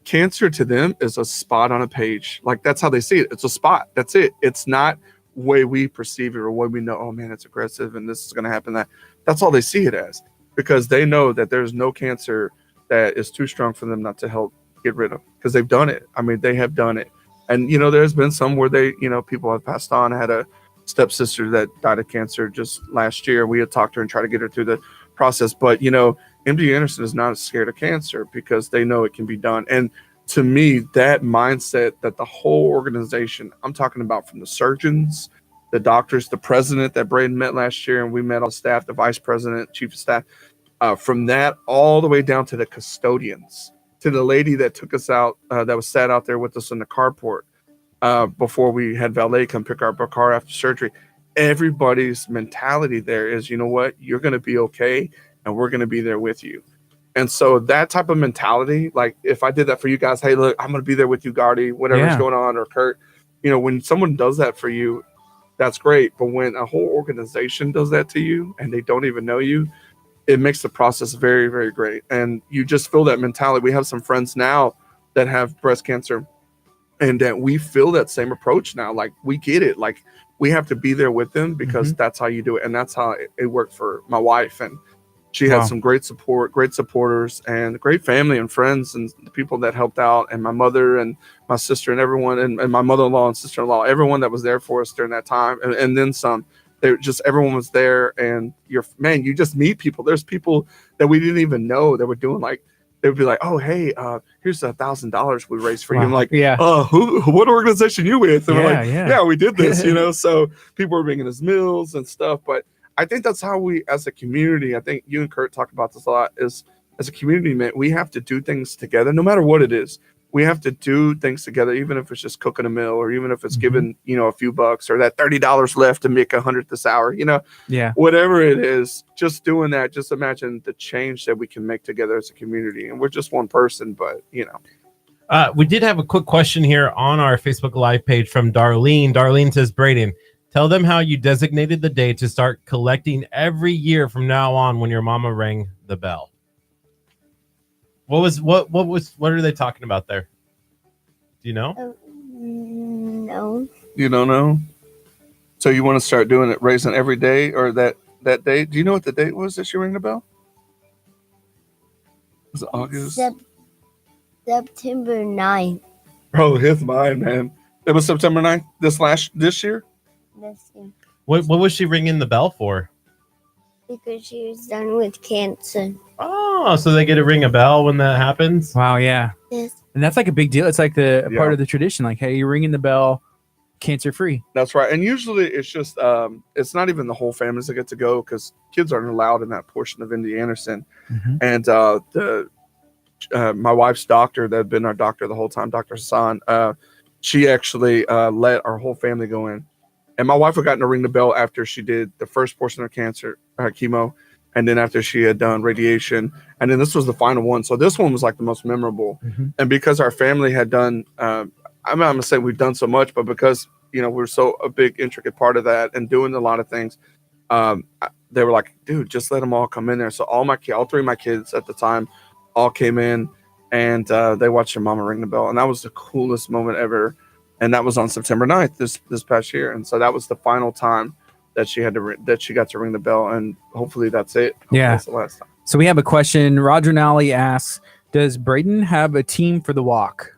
cancer to them is a spot on a page. Like, that's how they see it. It's a spot. That's it. It's not way we perceive it or way we know, oh man, it's aggressive and this is going to happen. That's all they see it as. because they know that there's no cancer that is too strong for them not to help get rid of, because they've done it. I mean, they have done it. And, there's been some where people have passed on. I had a stepsister that died of cancer just last year. We had talked to her and tried to get her through the process. But, MD Anderson is not scared of cancer because they know it can be done. And to me, that mindset that the whole organization, I'm talking about from the surgeons, the doctors, the president that Braden met last year, and we met all the staff, the vice president, chief of staff, from that all the way down to the custodians, to the lady that took us out, that was sat out there with us in the carport before we had valet come pick up our car after surgery. Everybody's mentality there is, you know what, you're going to be okay, and we're going to be there with you. And so that type of mentality, like if I did that for you guys, hey, look, I'm going to be there with you, Gardy, whatever's going on, or Curt, when someone does that for you, that's great. But when a whole organization does that to you and they don't even know you, it makes the process very, very great. And you just feel that mentality. We have some friends now that have breast cancer, and that we feel that same approach now. Like, we get it. Like, we have to be there with them because that's how you do it. And that's how it worked for my wife. And she had some great support, great supporters, and great family and friends, and the people that helped out, and my mother and my sister and everyone, and my mother-in-law and sister-in-law, everyone that was there for us during that time. And then some. Everyone was there, and you just meet people. There's people that we didn't even know that were doing, like, they would be like, oh, hey, here's $1,000 we raised for you. I'm like, what organization you with? And we're like, yeah, we did this, so people were bringing us meals and stuff. But I think that's how we, as a community, I think you and Curt talk about this a lot, is as a community, man, we have to do things together, no matter what it is. We have to do things together, even if it's just cooking a meal, or even if it's giving, a few bucks, or that $30 left to make 100 this hour, whatever it is, just doing that. Just imagine the change that we can make together as a community. And we're just one person, but we did have a quick question here on our Facebook Live page from Darlene. Darlene says, Braden, tell them how you designated the day to start collecting every year from now on when your mama rang the bell. What are they talking about there? Do you know? No. You don't know? So you want to start doing it, raising every day, or that day? Do you know what the date was that you rang the bell? Was it August? September 9th. Bro, his mind, man. It was September 9th this year? This year. What was she ringing the bell for? Because she was done with cancer. Oh, so they get to ring a bell when that happens? Wow, yeah. Yes. And that's like a big deal. It's like a part of the tradition. Like, hey, you're ringing the bell, cancer free. That's right. And usually it's just, it's not even the whole families that get to go, because kids aren't allowed in that portion of MD Anderson. And my wife's doctor, that had been our doctor the whole time, Dr. Hassan, she actually let our whole family go in. And my wife had gotten to ring the bell after she did the first portion of cancer, chemo, and then after she had done radiation. And then this was the final one. So this one was like the most memorable. And because our family had done, I'm not going to say we've done so much, but because, we're so a big, intricate part of that and doing a lot of things, they were like, dude, just let them all come in there. So all three of my kids at the time all came in, and they watched their mama ring the bell. And that was the coolest moment ever. And that was on September 9th, this past year. And so that was the final time that she got to ring the bell. And hopefully that's it. Hopefully that's the last time. So we have a question. Roger Nally asks, does Braden have a team for the walk?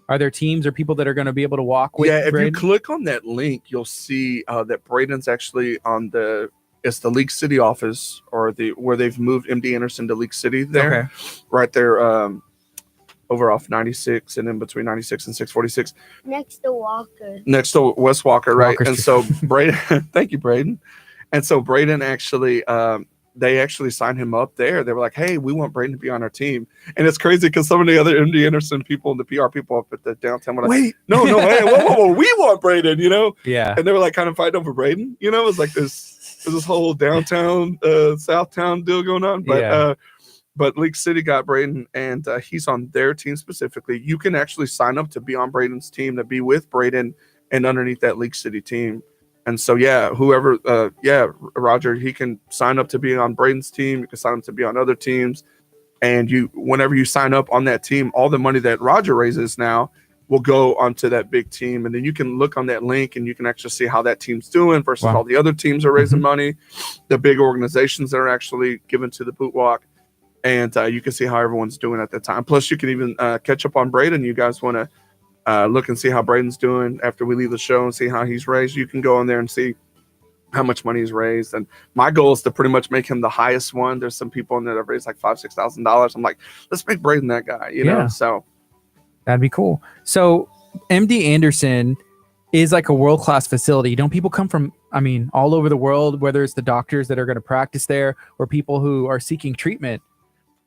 Are there teams or people that are going to be able to walk with Braden? Braden? If you click on that link, you'll see that Braden's actually on it's the League City office, or where they've moved MD Anderson to League City there. Right there. Over off 96 and in between 96 and 646. Next to Walker. Next to West Walker, right? Walker and so Braden, thank you, Braden. And so Braden actually, they actually signed him up there. They were like, hey, we want Braden to be on our team. And it's crazy because some of the other MD Anderson people and the PR people up at the downtown were like, wait, no, hey, whoa, we want Braden, Yeah. And they were like kind of fighting over Braden, it was like this whole downtown, Southtown deal going on. But, But League City got Braden, and he's on their team specifically. You can actually sign up to be on Braden's team, to be with Braden and underneath that League City team. And so, whoever, Roger, he can sign up to be on Braden's team. You can sign up to be on other teams. And whenever you sign up on that team, all the money that Roger raises now will go onto that big team. And then you can look on that link and you can actually see how that team's doing versus all the other teams are raising money, the big organizations that are actually given to the boot walk. And you can see how everyone's doing at that time. Plus, you can even catch up on Braden. You guys want to look and see how Braden's doing after we leave the show and see how he's raised. You can go on there and see how much money he's raised. And my goal is to pretty much make him the highest one. There's some people in there that have raised like $5,000-$6,000. I'm like, let's make Braden that guy, you know? So that'd be cool. So MD Anderson is like a world-class facility. Don't people come from, I mean, all over the world, whether it's the doctors that are going to practice there or people who are seeking treatment,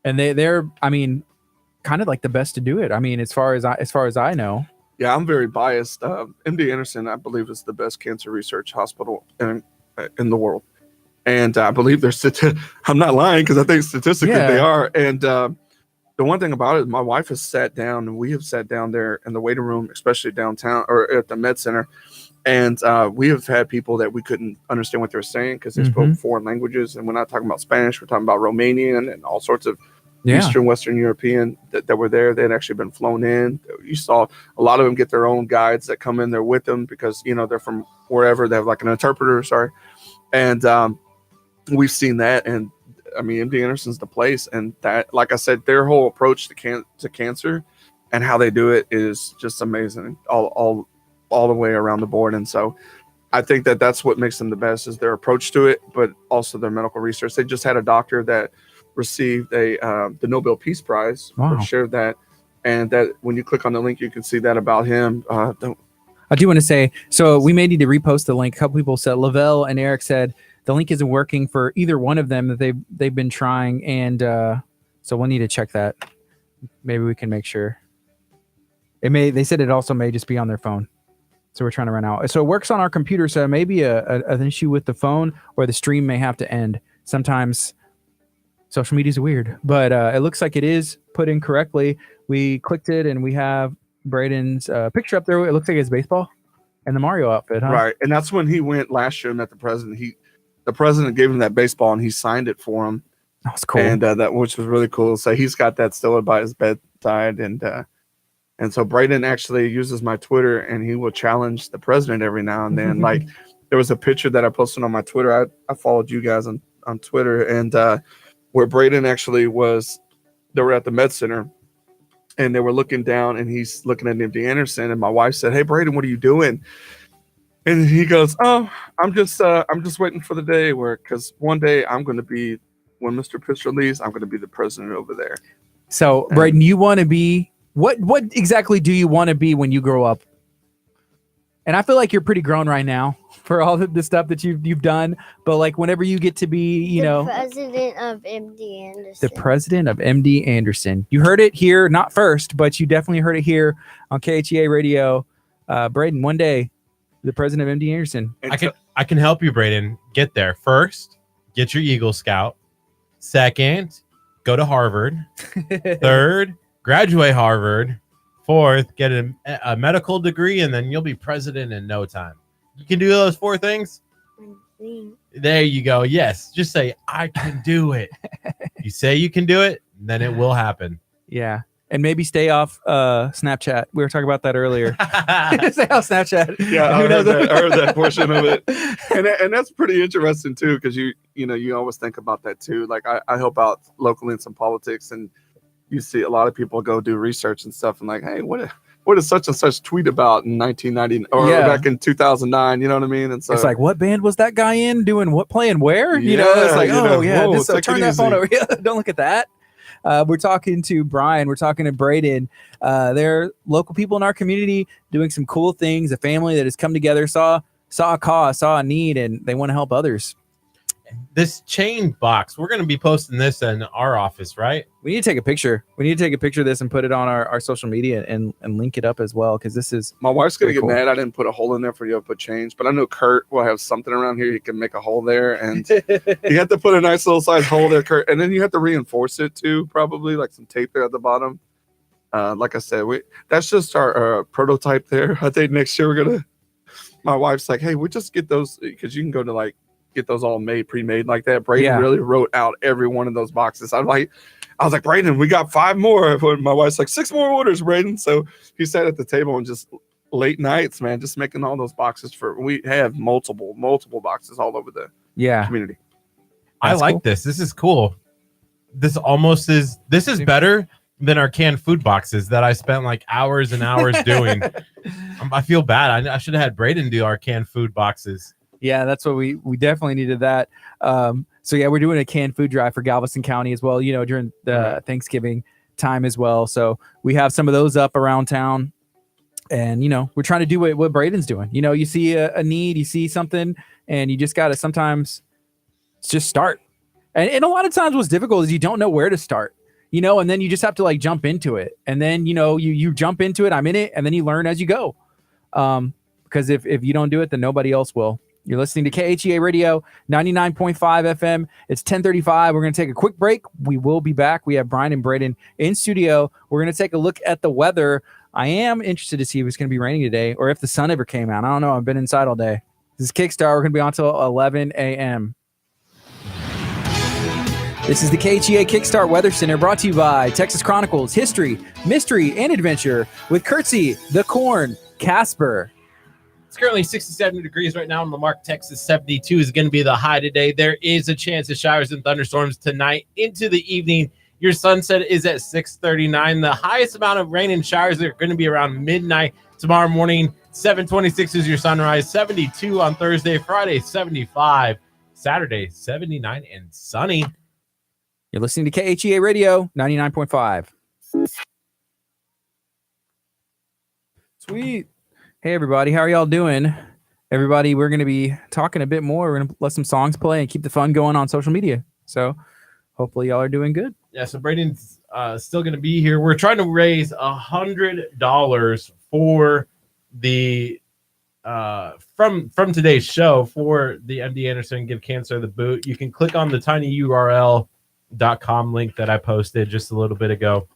and they're, I mean, kind of like the best to do it. I mean, as far as I know. Yeah, I'm very biased. MD Anderson, I believe, is the best cancer research hospital in the world. And I believe I'm not lying because I think statistically they are. And the one thing about it is my wife has sat down and we have sat down there in the waiting room, especially downtown or at the med center. And we have had people that we couldn't understand what they were saying because they spoke foreign languages. And we're not talking about Spanish. We're talking about Romanian and all sorts of Eastern, Western European that were there. They had actually been flown in. You saw a lot of them get their own guides that come in there with them because, you know, they're from wherever. They have like an interpreter, And we've seen that. And I mean, MD Anderson's the place. And that, like I said, their whole approach to cancer and how they do it is just amazing all the way around the board. And so I think that's what makes them the best is their approach to it, but also their medical research. They just had a doctor that received the Nobel Peace Prize. Shared that, and that when you click on the link, you can see that about him. I do want to say, so we may need to repost the link. A couple people said, Lavelle and Eric said the link isn't working for either one of them that they've been trying, and so we'll need to check that. Maybe we can make sure. They said it also may just be on their phone. So we're trying to run out. So it works on our computer. So maybe an issue with the phone or the stream may have to end. Sometimes social media is weird, but it looks like it is put in correctly. We clicked it and we have Braden's picture up there. It looks like it's baseball and the Mario outfit, huh? Right. And that's when he went last year and met the president. The president gave him that baseball and he signed it for him. That was cool. And which was really cool. So he's got that still by his bedside. And so Braden actually uses my Twitter and he will challenge the president every now and then. Like there was a picture that I posted on my Twitter. I followed you guys on Twitter and where Braden actually they were at the med center and they were looking down and he's looking at MD Anderson and my wife said, "Hey Braden, what are you doing?" And he goes, "Oh, I'm just waiting for the day because one day I'm going to be, when Mr. Pitcher leaves, I'm going to be the president over there." So Braden, you want to be, what exactly do you want to be when you grow up? And I feel like you're pretty grown right now for all the stuff that you've done. But like whenever you get to be, the president of MD Anderson. The president of MD Anderson. You heard it here, not first, but you definitely heard it here on KHEA Radio. Braden, one day, the president of MD Anderson. I can help you, Braden. Get there. First, get your Eagle Scout. Second, go to Harvard. Third, graduate Harvard. Fourth, get a medical degree, and then you'll be president in no time. You can do those 4 things? There you go. Yes. Just say, I can do it. You say you can do it, then it will happen. Yeah. And maybe stay off Snapchat. We were talking about that earlier. Stay off Snapchat. Yeah, I heard that portion of it. And that's pretty interesting, too, because you always think about that, too. Like, I help out locally in some politics, and you see a lot of people go do research and stuff and like, hey, what is such and such tweet about in 1990 or back in 2009? You know what I mean? And so it's like, what band was that guy in doing what, playing where? It's like, whoa, turn that phone over. Don't look at that. We're talking to Brian. We're talking to Braden. They're local people in our community doing some cool things. A family that has come together, saw a cause, saw a need, and they want to help others. This chain box, we're going to be posting this in our office, right? We need to take a picture. We need to take a picture of this and put it on our social media and link it up as well, because this is... My wife's going to get mad I didn't put a hole in there for you to put change, but I know Curt will have something around here. You can make a hole there, and you have to put a nice little size hole there, Curt, and then you have to reinforce it too, probably, like some tape there at the bottom. Like I said, that's just our prototype there. I think next year we're going to... My wife's like, hey, we just get those, because you can go to get those all pre-made like that. Braden really wrote out every one of those boxes. I'm I was like, Braden, we got 5 more. My wife's like, 6 more orders, Braden. So he sat at the table and just late nights, man, just making all those boxes we have multiple boxes all over the community. I like cool. this. This is cool. This is better than our canned food boxes that I spent like hours and hours doing. I feel bad. I should have had Braden do our canned food boxes. Yeah, that's what we definitely needed that. So yeah, we're doing a canned food drive for Galveston County as well, during the Thanksgiving time as well. So we have some of those up around town, and we're trying to do what Braden's doing. You see a need, you see something, and you just got to sometimes just start. And a lot of times what's difficult is you don't know where to start, and then you just have to like jump into it. And then, you jump into it, I'm in it, and then you learn as you go. Because if you don't do it, then nobody else will. You're listening to KHEA Radio 99.5 FM. It's 10:35. We're going to take a quick break. We will be back. We have Brian and Braden in studio. We're going to take a look at the weather. I am interested to see if it's going to be raining today or if the sun ever came out. I don't know. I've been inside all day. This is Kickstart. We're going to be on till 11 a.m. This is the KHEA Kickstart Weather Center, brought to you by Texas Chronicles, History, Mystery, and Adventure with Curtsy, The Corn, Casper. It's currently 67 degrees right now in Lamarck, Texas. 72 is going to be the high today. There is a chance of showers and thunderstorms tonight into the evening. Your sunset is at 6:39. The highest amount of rain and showers are going to be around midnight tomorrow morning. 7:26 is your sunrise. 72 on Thursday, Friday 75, Saturday 79 and sunny. You're listening to KHEA Radio 99.5. Sweet. Hey, everybody. How are y'all doing? Everybody, we're going to be talking a bit more. We're going to let some songs play and keep the fun going on social media. So hopefully y'all are doing good. Yeah, so Braden's still going to be here. We're trying to raise $100 for the from today's show for the MD Anderson Give Cancer the Boot. You can click on the tinyurl.com link that I posted just a little bit ago.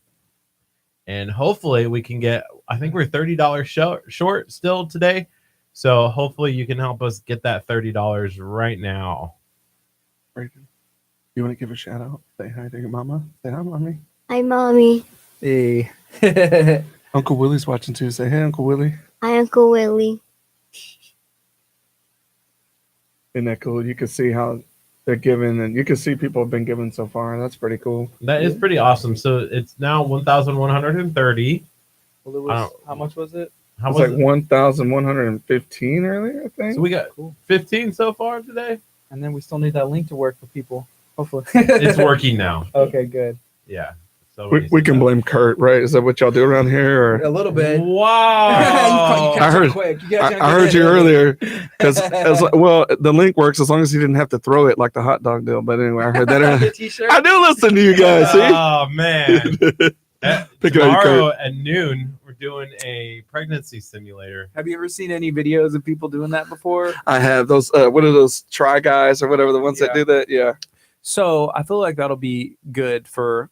And hopefully we can get, I think we're $30 short still today. So hopefully you can help us get that $30 right now. Braden, you want to give a shout out? Say hi to your mama. Say hi, mommy. Hi, Mommy. Hey. Uncle Willie's watching too. Say hey, Uncle Willie. Hi, Uncle Willie. Isn't that cool? You can see how they're giving, and you can see people have been giving so far. That's pretty cool. That is pretty awesome. So it's now 1,130. Well, it was, how much was it? How It's was like it? 1,115 earlier, I think. So we got 15 so far today. And then we still need that link to work for people. Hopefully. It's working now. Okay, good. Yeah. So we can blame Kurt, right? Is that what y'all do around here? Or A little bit. Wow. I heard- quick. I heard you earlier because well, the link works as long as he didn't have to throw it like the hot dog deal. But anyway, I heard that. I do listen to you guys. See, Oh man. Pick it up, Tomorrow at noon, we're doing a pregnancy simulator. Have you ever seen any videos of people doing that before? I have those. What are those try guys or whatever, the ones that do that? Yeah. So I feel like that'll be good for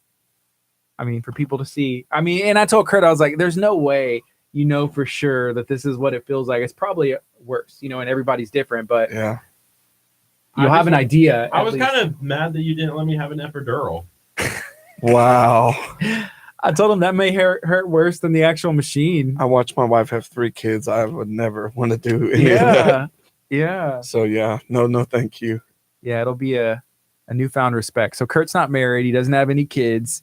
people to see. And I told Kurt, I was like, there's no way for sure that this is what it feels like. It's probably worse, and everybody's different, but Yeah. you'll have an idea. I at was least. kind of mad that you didn't let me have an epidural. Wow. I told him that may hurt worse than the actual machine. I watched my wife have 3 kids. I would never want to do any of that. Yeah. Yeah. So yeah, no, thank you. Yeah. It'll be a newfound respect. So Kurt's not married. He doesn't have any kids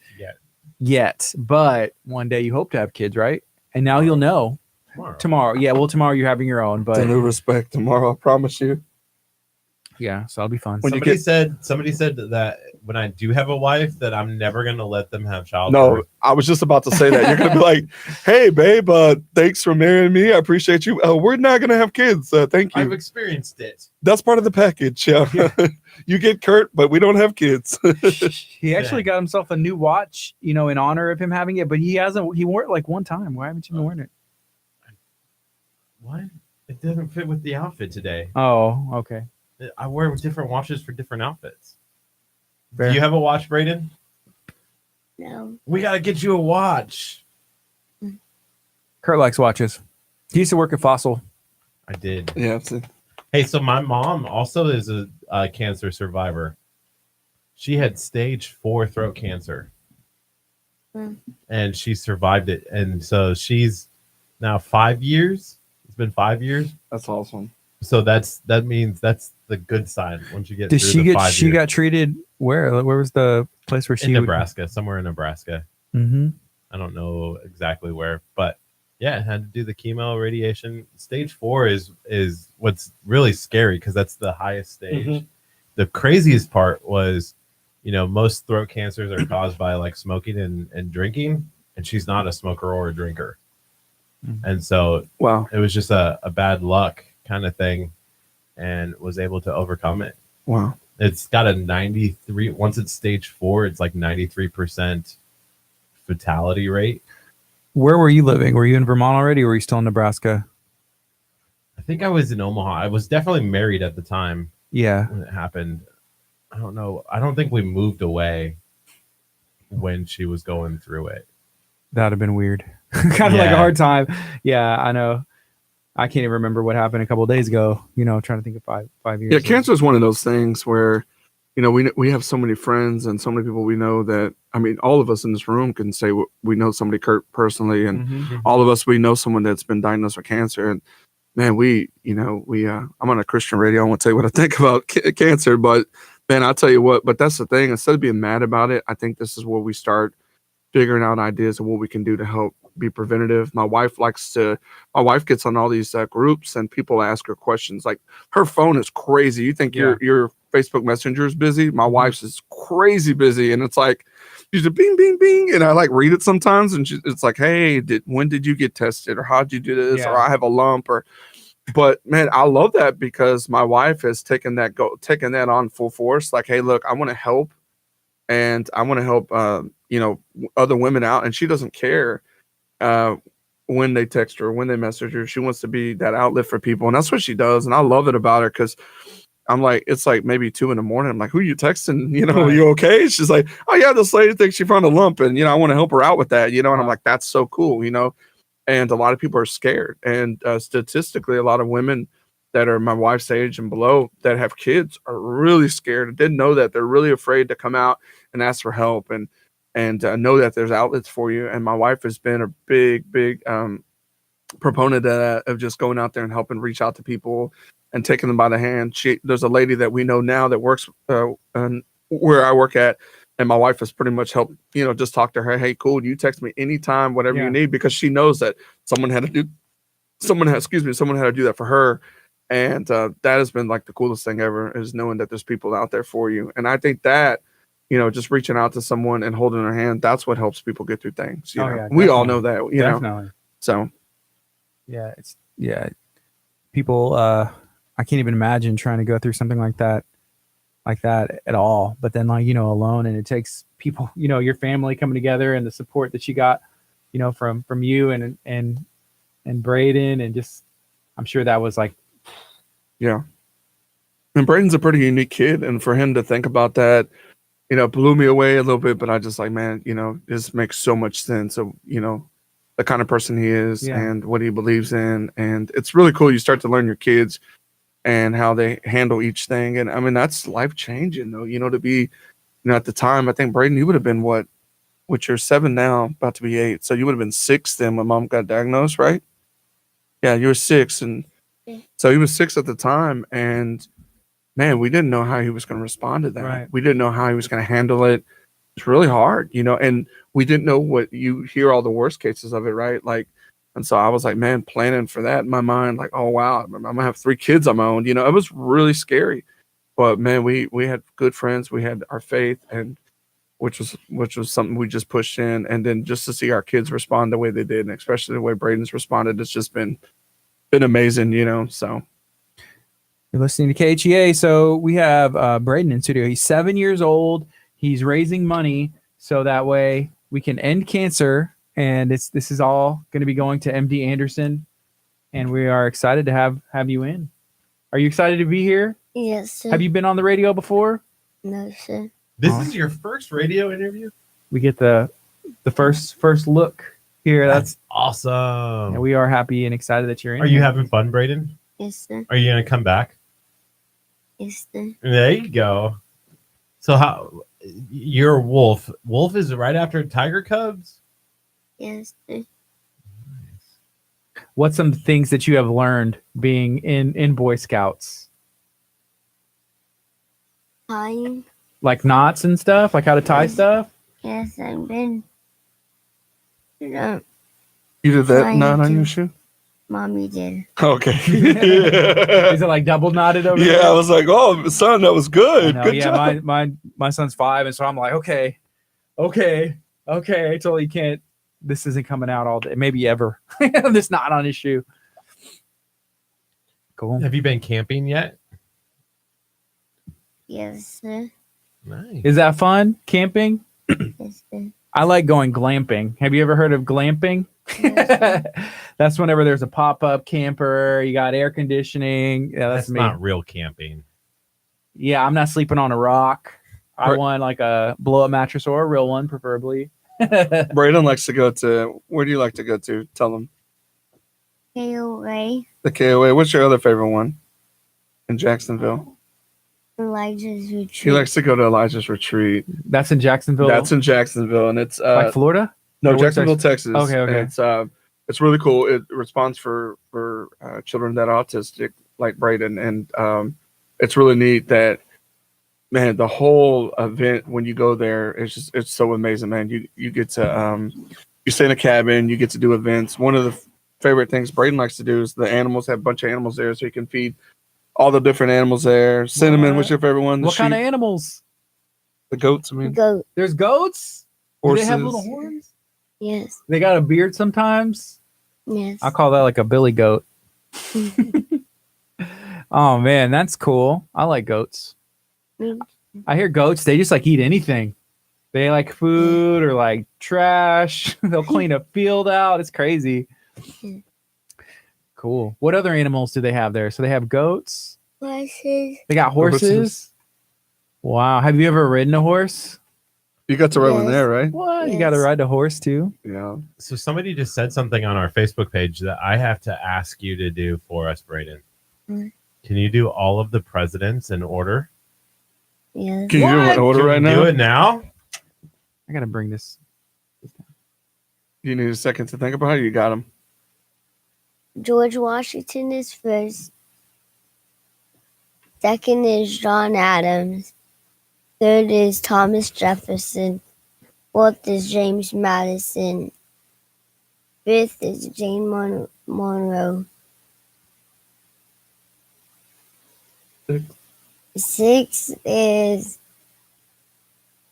yet, but one day you hope to have kids, right? And now you'll know tomorrow. Yeah. Well, tomorrow you're having your own, It's a but new respect tomorrow. I promise you. yeah. So that'll be fun. When you Somebody said that when I do have a wife, that I'm never going to let them have childbirth. No, I was just about to say that. You're gonna be like, "Hey, babe, thanks for marrying me. I appreciate you. We're not gonna have kids. Thank you. I've experienced it. That's part of the package. Yeah, you get Kurt, but we don't have kids. He actually got himself a new watch, in honor of him having it, but he wore it like one time. Why haven't you been wearing it? What? It doesn't fit with the outfit today. Oh, okay. I wear different watches for different outfits. Fair. Do you have a watch, Braden? No. We got to get you a watch. Kurt likes watches. He used to work at Fossil. I did. Yeah, it's Hey, so my mom also is a cancer survivor. She had stage 4 throat cancer. Mm. and she survived it. And so she's now 5 years. It's been 5 years. That's awesome. So that means that's the good sign once you get Did through she the get? 5 She years. got treated where? Where was the place where In she? Nebraska, somewhere in Nebraska. Mm-hmm. I don't know exactly where, but yeah, had to do the chemo radiation. Stage 4 is what's really scary because that's the highest stage. Mhm. The craziest part was, most throat cancers are caused by like smoking and drinking, and she's not a smoker or a drinker. And so Wow. it was just a bad luck kind of thing, and was able to overcome it. Wow. It's got a 93, once it's stage 4, it's like 93% fatality rate. Where were you living? Were you in Vermont already, or were you still in Nebraska? I think I was in Omaha. I was definitely married at the time Yeah. when it happened. I don't know. I don't think we moved away when she was going through it. That'd have been weird. Kind of like a Yeah. hard time. Yeah, I know. I can't even remember what happened a couple of days ago. Trying to think of 5 years. Yeah, cancer is one of those things where, we have so many friends and so many people we know that, I mean, all of us in this room can say we know somebody, Curt, personally, and Mhm. all of us, we know someone that's been diagnosed with cancer. And man, I'm on a Christian radio. I won't tell you what I think about cancer, but man, I'll tell you what, but that's the thing. Instead of being mad about it, I think this is where we start figuring out ideas of what we can do to help be preventative. My wife gets on all these groups and people ask her questions. Like her phone is crazy. You think your Facebook Messenger is busy? My wife's is crazy busy. And it's like, she's a bing, bing, bing. And I like read it sometimes. And it's like, hey, when did you get tested? Or how'd you do this? Yeah. Or I have a lump. But man, I love that because my wife has taken that on full force. Like, hey, look, I want to help. And I want to help, other women out. And she doesn't care when they text her, when they message her. She wants to be that outlet for people. And that's what she does. And I love it about her because I'm like, it's like maybe 2 a.m. I'm like, who are you texting? Right. You okay? She's like, oh yeah, this lady thinks she found a lump. And, I want to help her out with that, and I'm like, that's so cool, and a lot of people are scared. And statistically, a lot of women that are my wife's age and below that have kids are really scared and didn't know that. They're really afraid to come out and ask for help and know that there's outlets for you. And my wife has been a big proponent of just going out there and helping reach out to people and taking them by the hand. There's a lady that we know now that works where I work at, and my wife has pretty much helped, just talk to her. Hey, cool. You text me anytime, whatever you need, because she knows that someone had to do that for her. And that has been like the coolest thing ever, is knowing that there's people out there for you. And I think that, just reaching out to someone and holding their hand, that's what helps people get through things. We all know that, Definitely. So Yeah, people, I can't even imagine trying to go through something like that at all. But then alone, and it takes people, your family coming together and the support that you got, from you and Braden, and just, I'm sure that was like, yeah. And Braden's a pretty unique kid, and for him to think about that, blew me away a little bit. But I just like, man, this makes so much sense of, the kind of person he is and what he believes in. And it's really cool. You start to learn your kids and how they handle each thing. And I mean, that's life changing though, to be, at the time, I think Braden, you would have been which you're 7 now, about to be 8. So you would have been 6 then when mom got diagnosed, right? Yeah, you were 6. And so he was 6 at the time. And man, we didn't know how he was going to respond to that. Right. We didn't know how he was going to handle it. It's really hard, and we didn't know what you hear all the worst cases of it, right? Like, and so I was like, man, planning for that in my mind, like, oh wow, I'm gonna have 3 kids on my own. It was really scary, but man, we had good friends, we had our faith, and which was something we just pushed in, and then just to see our kids respond the way they did, and especially the way Braden's responded, it's just been amazing, So you're listening to KHEA. So we have Braden in studio. He's 7 years old. He's raising money so that way we can end cancer. And this is all going to be going to MD Anderson. And we are excited to have you in. Are you excited to be here? Yes, sir. Have you been on the radio before? No, sir. This is your first radio interview? We get the first look here. That's awesome. And we are happy and excited that you're in. Are you having fun, Braden? Yes, sir. Are you going to come back? Yes, sir. There you go. So You're Wolf. Wolf is right after Tiger Cubs. Yes. What's some things that you have learned being in Boy Scouts? Tying. Like knots and stuff, like how to tie stuff. Yes, I've been. You know, You did that Trying knot on to. your shoe? Mommy did. Okay. Is it like double knotted over Yeah, there? I was like, oh, son, that was I good. know, Good yeah, job. my son's 5, and so I'm like, okay, till he can't. This isn't coming out all day, maybe ever. This knot on his shoe. Cool. Have you been camping yet? Yes, sir. Nice. Is that fun? Camping? Yes, sir. I like going glamping. Have you ever heard of glamping? Yes, That's whenever there's a pop-up camper, you got air conditioning. Yeah, that's That's me. not real camping. Yeah, I'm not sleeping on a rock. I Right. want like a blow-up mattress or a real one, preferably. Braden likes to go to, where do you like to go to? Tell him. KOA. The KOA. What's your other favorite one? In Jacksonville. Elijah's retreat. He likes to go to Elijah's retreat. That's in Jacksonville. That's in Jacksonville, and it's like Florida. no, Or where's Jacksonville, Texas. Okay, okay. And it's really cool. It responds for children that are autistic, like Braden, and it's really neat that, man, the whole event when you go there, it's so amazing, man. You get to you stay in a cabin, you get to do events. One of the favorite things Braden likes to do is the animals, have a bunch of animals there, so you can feed all the different animals there. Cinnamon, what's your favorite one? The What kind of sheep, animals? the goats, I mean, Goat. There's goats. Do horses. they have little horns? Yes. They got a beard sometimes. Yes. I call that like a billy goat. Oh man, that's cool. I like goats. Me- I hear goats, they just like eat anything. They like food or like trash. They'll clean a field out. It's crazy. Cool. What other animals do they have there? So they have goats. Horses. They got horses. Horses. Wow. Have you ever ridden a horse? You got to ride one Yes. there, right? What? You got to Yes. ride a horse too? Yeah. So somebody just said something on our Facebook page that I have to ask you to do for us, Braden. What? Can you do all of the presidents in order? Yes. Can you do it in order Can right we now? do it now? I got to bring this. You need a second to think about it. You got them. George Washington is first. Second is John Adams. Third is Thomas Jefferson. Fourth is James Madison. Fifth is Jane Monroe. Sixth is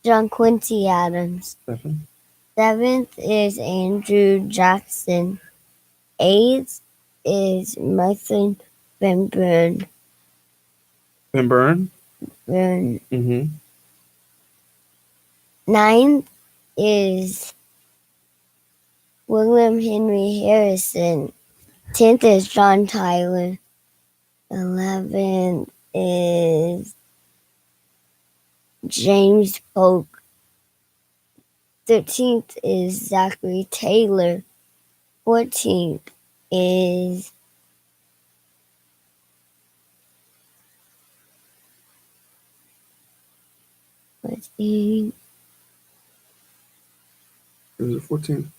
John Quincy Adams. Stephen. Seventh is Andrew Jackson. Eighth is Martha Van Buren. Ben Byrne. Mm-hmm. Ninth is William Henry Harrison. 10th is John Tyler. 11th is James Polk. 13th is Zachary Taylor. 14th is It was 14.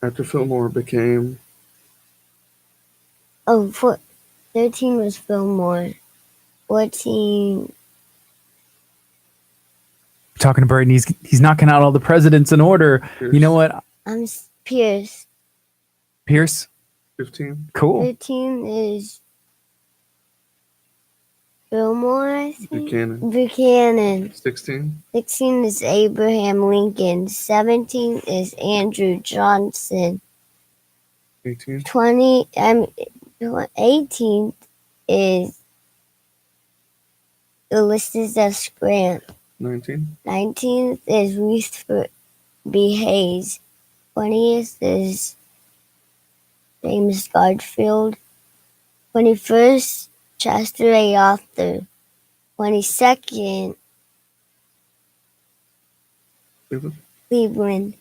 After Fillmore became 13 was Fillmore. 14 Talking to Braden, he's knocking out all the presidents in order. Pierce. You know what? Pierce. Pierce. 15. Cool. 13 is Fillmore, I think. Buchanan. Buchanan. 16. 16 is Abraham Lincoln. 17 is Andrew Johnson. 18. 18th is Ulysses S. Grant. 19. 19th is Rutherford B. Hayes. 20th is James Garfield. 21st, Chester A. Arthur. 22nd, Cleveland.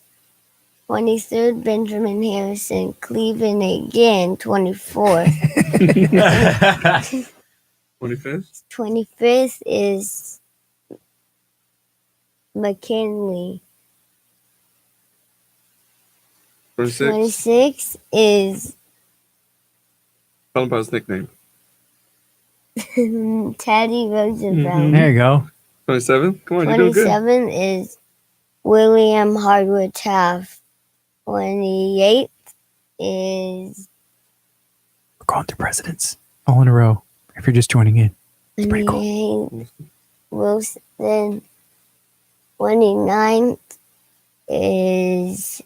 23rd, Benjamin Harrison. Cleveland again. 24th. 25th. 25th is McKinley. 26. 26 is Tell him about his nickname. Teddy Roosevelt. There you go. 27. Come on, you're doing good. 27 is William Hardwood Taft. 28 is We're going through presidents all in a row. If you're just joining in, it's pretty cool. 28 Wilson. 29 is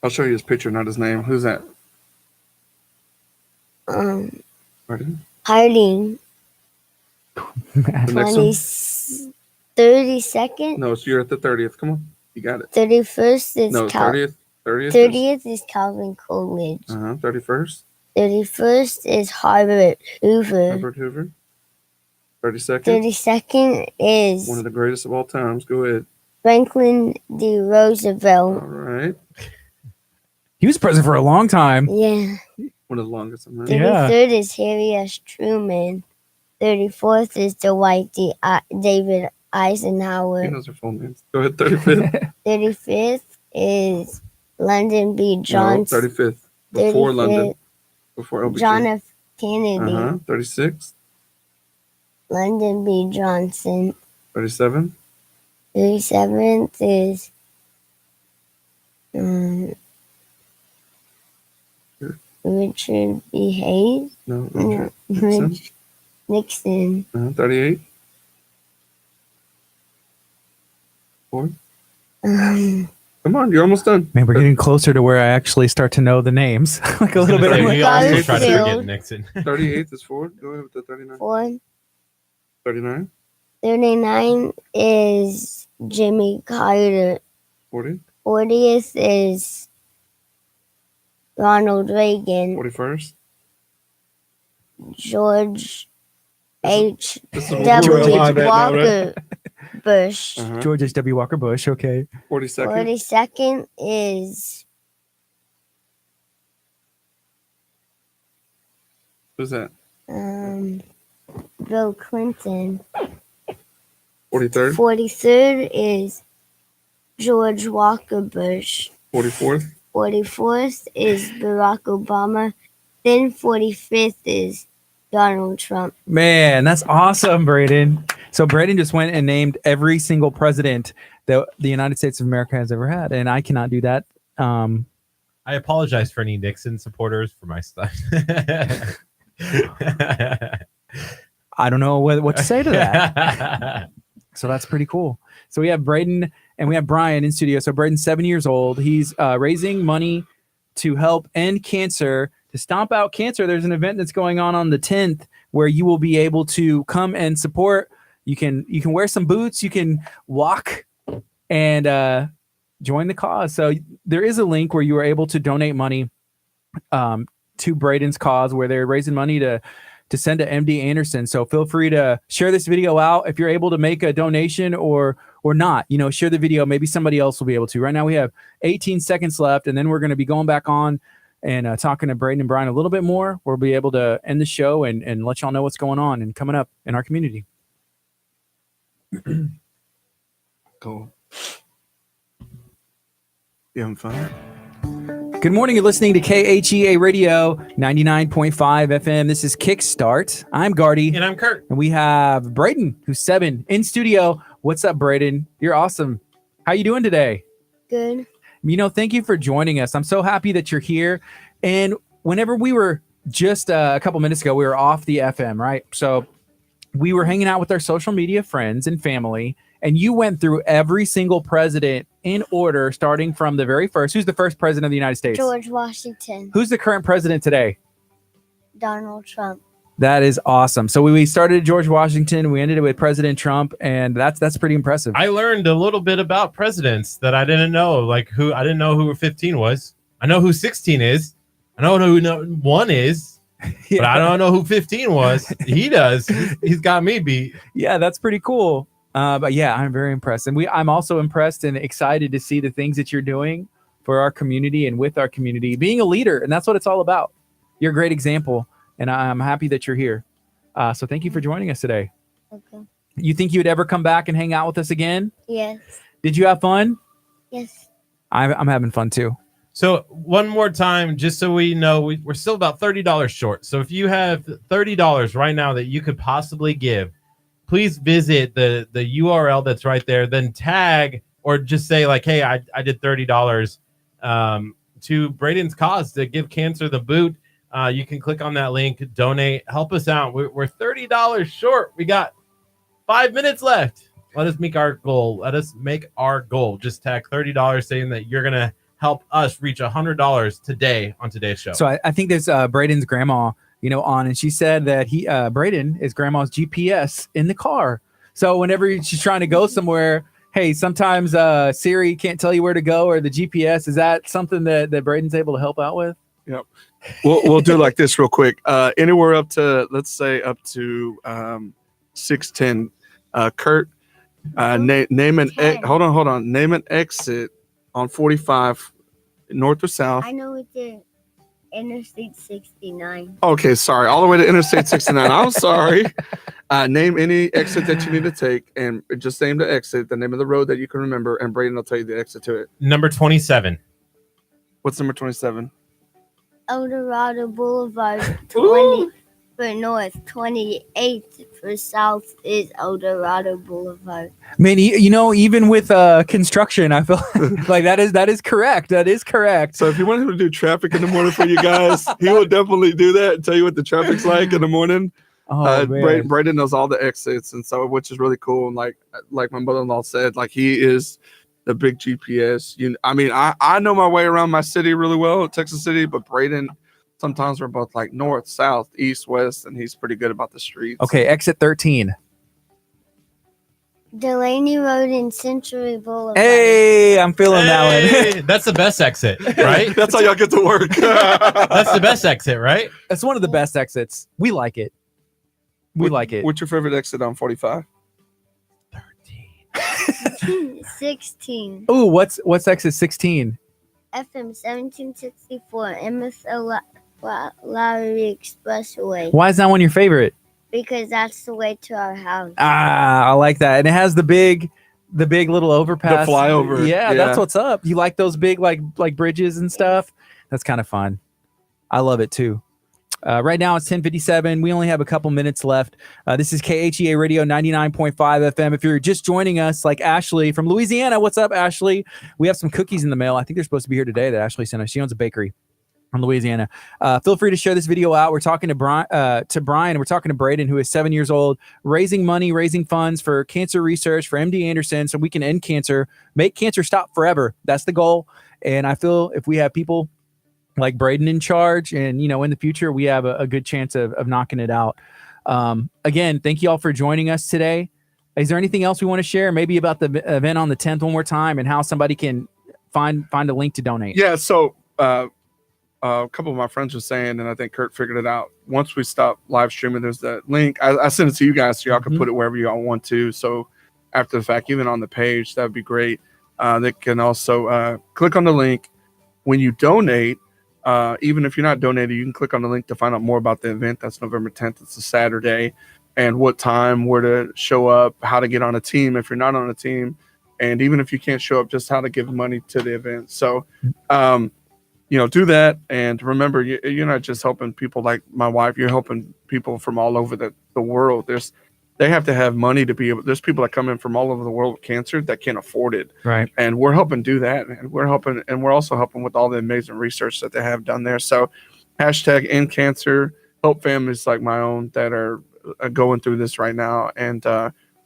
I'll show you his picture, not his name. Who's that? Harding. Pardon? The next one? 32nd. No, you're at the 30th. Come on. You got it. 31st is No, 30th. 30th. 30th is Calvin Coolidge. 31st. 31st is Herbert Hoover. Herbert Hoover. 32nd. 32nd is One of the greatest of all times. Go ahead. Franklin D. Roosevelt. All right. He was president for a long time. Yeah. One of the longest. I'm right. Yeah. 33rd is Harry S. Truman. 34th is Dwight David Eisenhower. He knows her full names. Go ahead. 35th. 35th is Lyndon B. Johnson. No, 35th. Before 35th, London. Before LBJ. John F. Kennedy. 36. Lyndon B. Johnson. 37. 37th is Richard B. Hayes. No, No, Richard Nixon. 38. 4. Come on, you're almost done. Man, we're getting closer to where I actually start to know the names. Like a little bit. Say, I'm we like, also tried to Garfield. forget Nixon. 38th is 4. Go ahead with the 39. 4. 39. 39 is Jimmy Carter. 40. 40th is Ronald Reagan. 41st. George This is W. George Walker Bush. George H.W. Walker Bush. Okay. 42nd. 42nd is Who's that? Bill Clinton. 43rd. 43rd is George Walker Bush. 44th. 44th is Barack Obama. Then 45th is Donald Trump. Man, that's awesome, Braden. So Braden just went and named every single president that the United States of America has ever had, and I cannot do that. I apologize for any Nixon supporters for my stuff. I don't know what to say to that. So that's pretty cool. So we have Braden and we have Brian in studio. So Braden's 7 years old. He's raising money to help end cancer, to stomp out cancer. There's an event that's going on the 10th where you will be able to come and support. You can wear some boots. You can walk and join the cause. So there is a link where you are able to donate money to Braden's cause, where they're raising money to send to MD Anderson. So feel free to share this video out if you're able to make a donation or not. Share the video. Maybe somebody else will be able to. Right now we have 18 seconds left, and then we're going to be going back on and talking to Braden and Brian a little bit more. We'll be able to end the show and let y'all know what's going on and coming up in our community. Cool. You having fun? Good morning. You're listening to KHEA Radio 99.5 FM. This is Kickstart. I'm Gardy. And I'm Curt. And we have Braden, who's 7, in studio. What's up, Braden? You're awesome. How you doing today? Good. Thank you for joining us. I'm so happy that you're here. And whenever we were just a couple minutes ago, we were off the FM, right? So we were hanging out with our social media friends and family, and you went through every single president in order, starting from the very first. Who's the first president of the United States? George Washington. Who's the current president today? Donald Trump. That is awesome. So we started at George Washington. We ended it with President Trump, and that's pretty impressive. I learned a little bit about presidents that I didn't know. I didn't know who 15 was. I know who 16 is. I know who 1 is, but I don't know who 15 was. He does. He's got me beat. Yeah, that's pretty cool. But yeah, I'm very impressed. And I'm also impressed and excited to see the things that you're doing for our community and with our community, being a leader. And that's what it's all about. You're a great example. And I'm happy that you're here. So thank you for joining us today. Okay. You think you'd ever come back and hang out with us again? Yes. Did you have fun? Yes. I'm having fun too. So one more time, just so we know, we're still about $30 short. So if you have $30 right now that you could possibly give, please visit the URL that's right there. Then tag or just say like, "Hey, I did $30 to Braden's cause to give cancer the boot." You can click on that link, donate, help us out. We're $30 short. We got 5 minutes left. Let us make our goal. Just tag $30 saying that you're gonna help us reach $100 today on today's show. So I think there's Braden's grandma, on, and she said that Braden is grandma's GPS in the car. So whenever she's trying to go somewhere, hey, sometimes Siri can't tell you where to go or the GPS. Is that something that Braden's able to help out with? Yep. We'll do like this real quick. Anywhere up to, let's say up to 610. Curt, name an hold on. Name an exit on 45, north or south. I know it's the Interstate 69. Okay, sorry. All the way to Interstate 69. I'm sorry. Name any exit that you need to take, and just name the exit, the name of the road that you can remember, and Braden will tell you the exit to it. Number 27. What's number 27? Eldorado Boulevard. 20 for north, 28th for south is Eldorado Boulevard. Man, even with construction, I feel like that is correct. That is correct. So if you want him to do traffic in the morning for you guys, he will definitely do that and tell you what the traffic's like in the morning. Oh, man. Braden knows all the exits, and so which is really cool. And like my mother-in-law said, like he is the big GPS. I know my way around my city really well, Texas City, but Braden, sometimes we're both like north, south, east, west, and he's pretty good about the streets. Okay, exit 13. Delaney Road and Century Boulevard. Hey, I'm feeling that one. That's the best exit, right? That's how y'all get to work. That's the best exit, right? That's one of the best exits. We like it. Like it. What's your favorite exit on 45? 16. Oh, what's exit 16? FM 1764 MSO Lowry Expressway. Why is that one your favorite? Because that's the way to our house. I like that. And it has the big little overpass. The flyover. Yeah, that's what's up. You like those big like bridges and stuff? That's kind of fun. I love it too. Right now it's 10:57. We only have a couple minutes left. This is KHEA Radio 99.5 FM. If you're just joining us, like Ashley from Louisiana, what's up, Ashley? We have some cookies in the mail. I think they're supposed to be here today that Ashley sent us. She owns a bakery from Louisiana. Feel free to share this video out. We're talking to Brian. We're talking to Braden, who is 7 years old, raising money, raising funds for cancer research for MD Anderson, so we can end cancer, make cancer stop forever. That's the goal. And I feel if we have people like Braden in charge, and in the future we have a good chance of knocking it out. Again, thank you all for joining us today. Is there anything else we want to share, maybe about the event on the 10th one more time, and how somebody can find a link to donate? Yeah, so a couple of my friends were saying, and I think Curt figured it out, once we stop live streaming, there's that link. I sent it to you guys so y'all can put it wherever y'all want to. So after the fact, even on the page, that would be great. They can also click on the link. When you donate, even if you're not donating, you can click on the link to find out more about the event. That's November 10th. It's a Saturday, and what time, where to show up, how to get on a team if you're not on a team, and even if you can't show up, just how to give money to the event. So, do that. And remember, you're not just helping people like my wife. You're helping people from all over the world. They have to have money to be able. There's people that come in from all over the world with cancer that can't afford it. Right. And we're helping do that. And we're also helping with all the amazing research that they have done there. So #end cancer, help families like my own that are going through this right now. And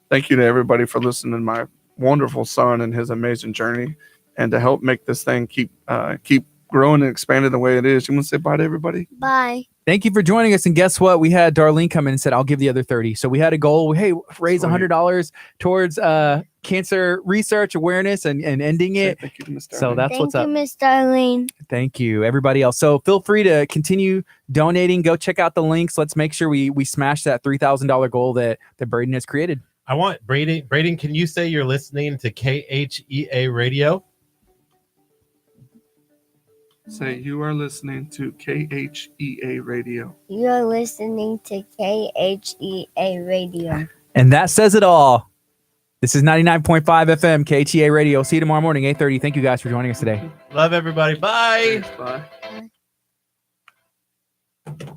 thank you to everybody for listening to my wonderful son and his amazing journey, and to help make this thing keep growing and expanding the way it is. You want to say bye to everybody? Bye. Thank you for joining us. And guess what? We had Darlene come in and said, I'll give the other 30. So we had a goal. Hey, raise $100 towards cancer research awareness and ending it. Thank you to Miss Darlene. So that's what's up. Thank you, Miss Darlene. Thank you, everybody else. So feel free to continue donating. Go check out the links. Let's make sure we smash that $3,000 goal that Braden has created. I want Braden, can you say you're listening to KHEA Radio? Say, you are listening to KHEA Radio. You're listening to KHEA Radio. And that says it all. This is 99.5 FM KTA Radio. See you tomorrow morning, 8:30. Thank you guys for joining us today. Love everybody. Bye. Thanks, bye.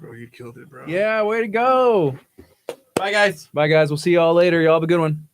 Bro, you killed it, bro. Yeah, way to go. Bye, guys. Bye, guys. We'll see y'all later. Y'all have a good one.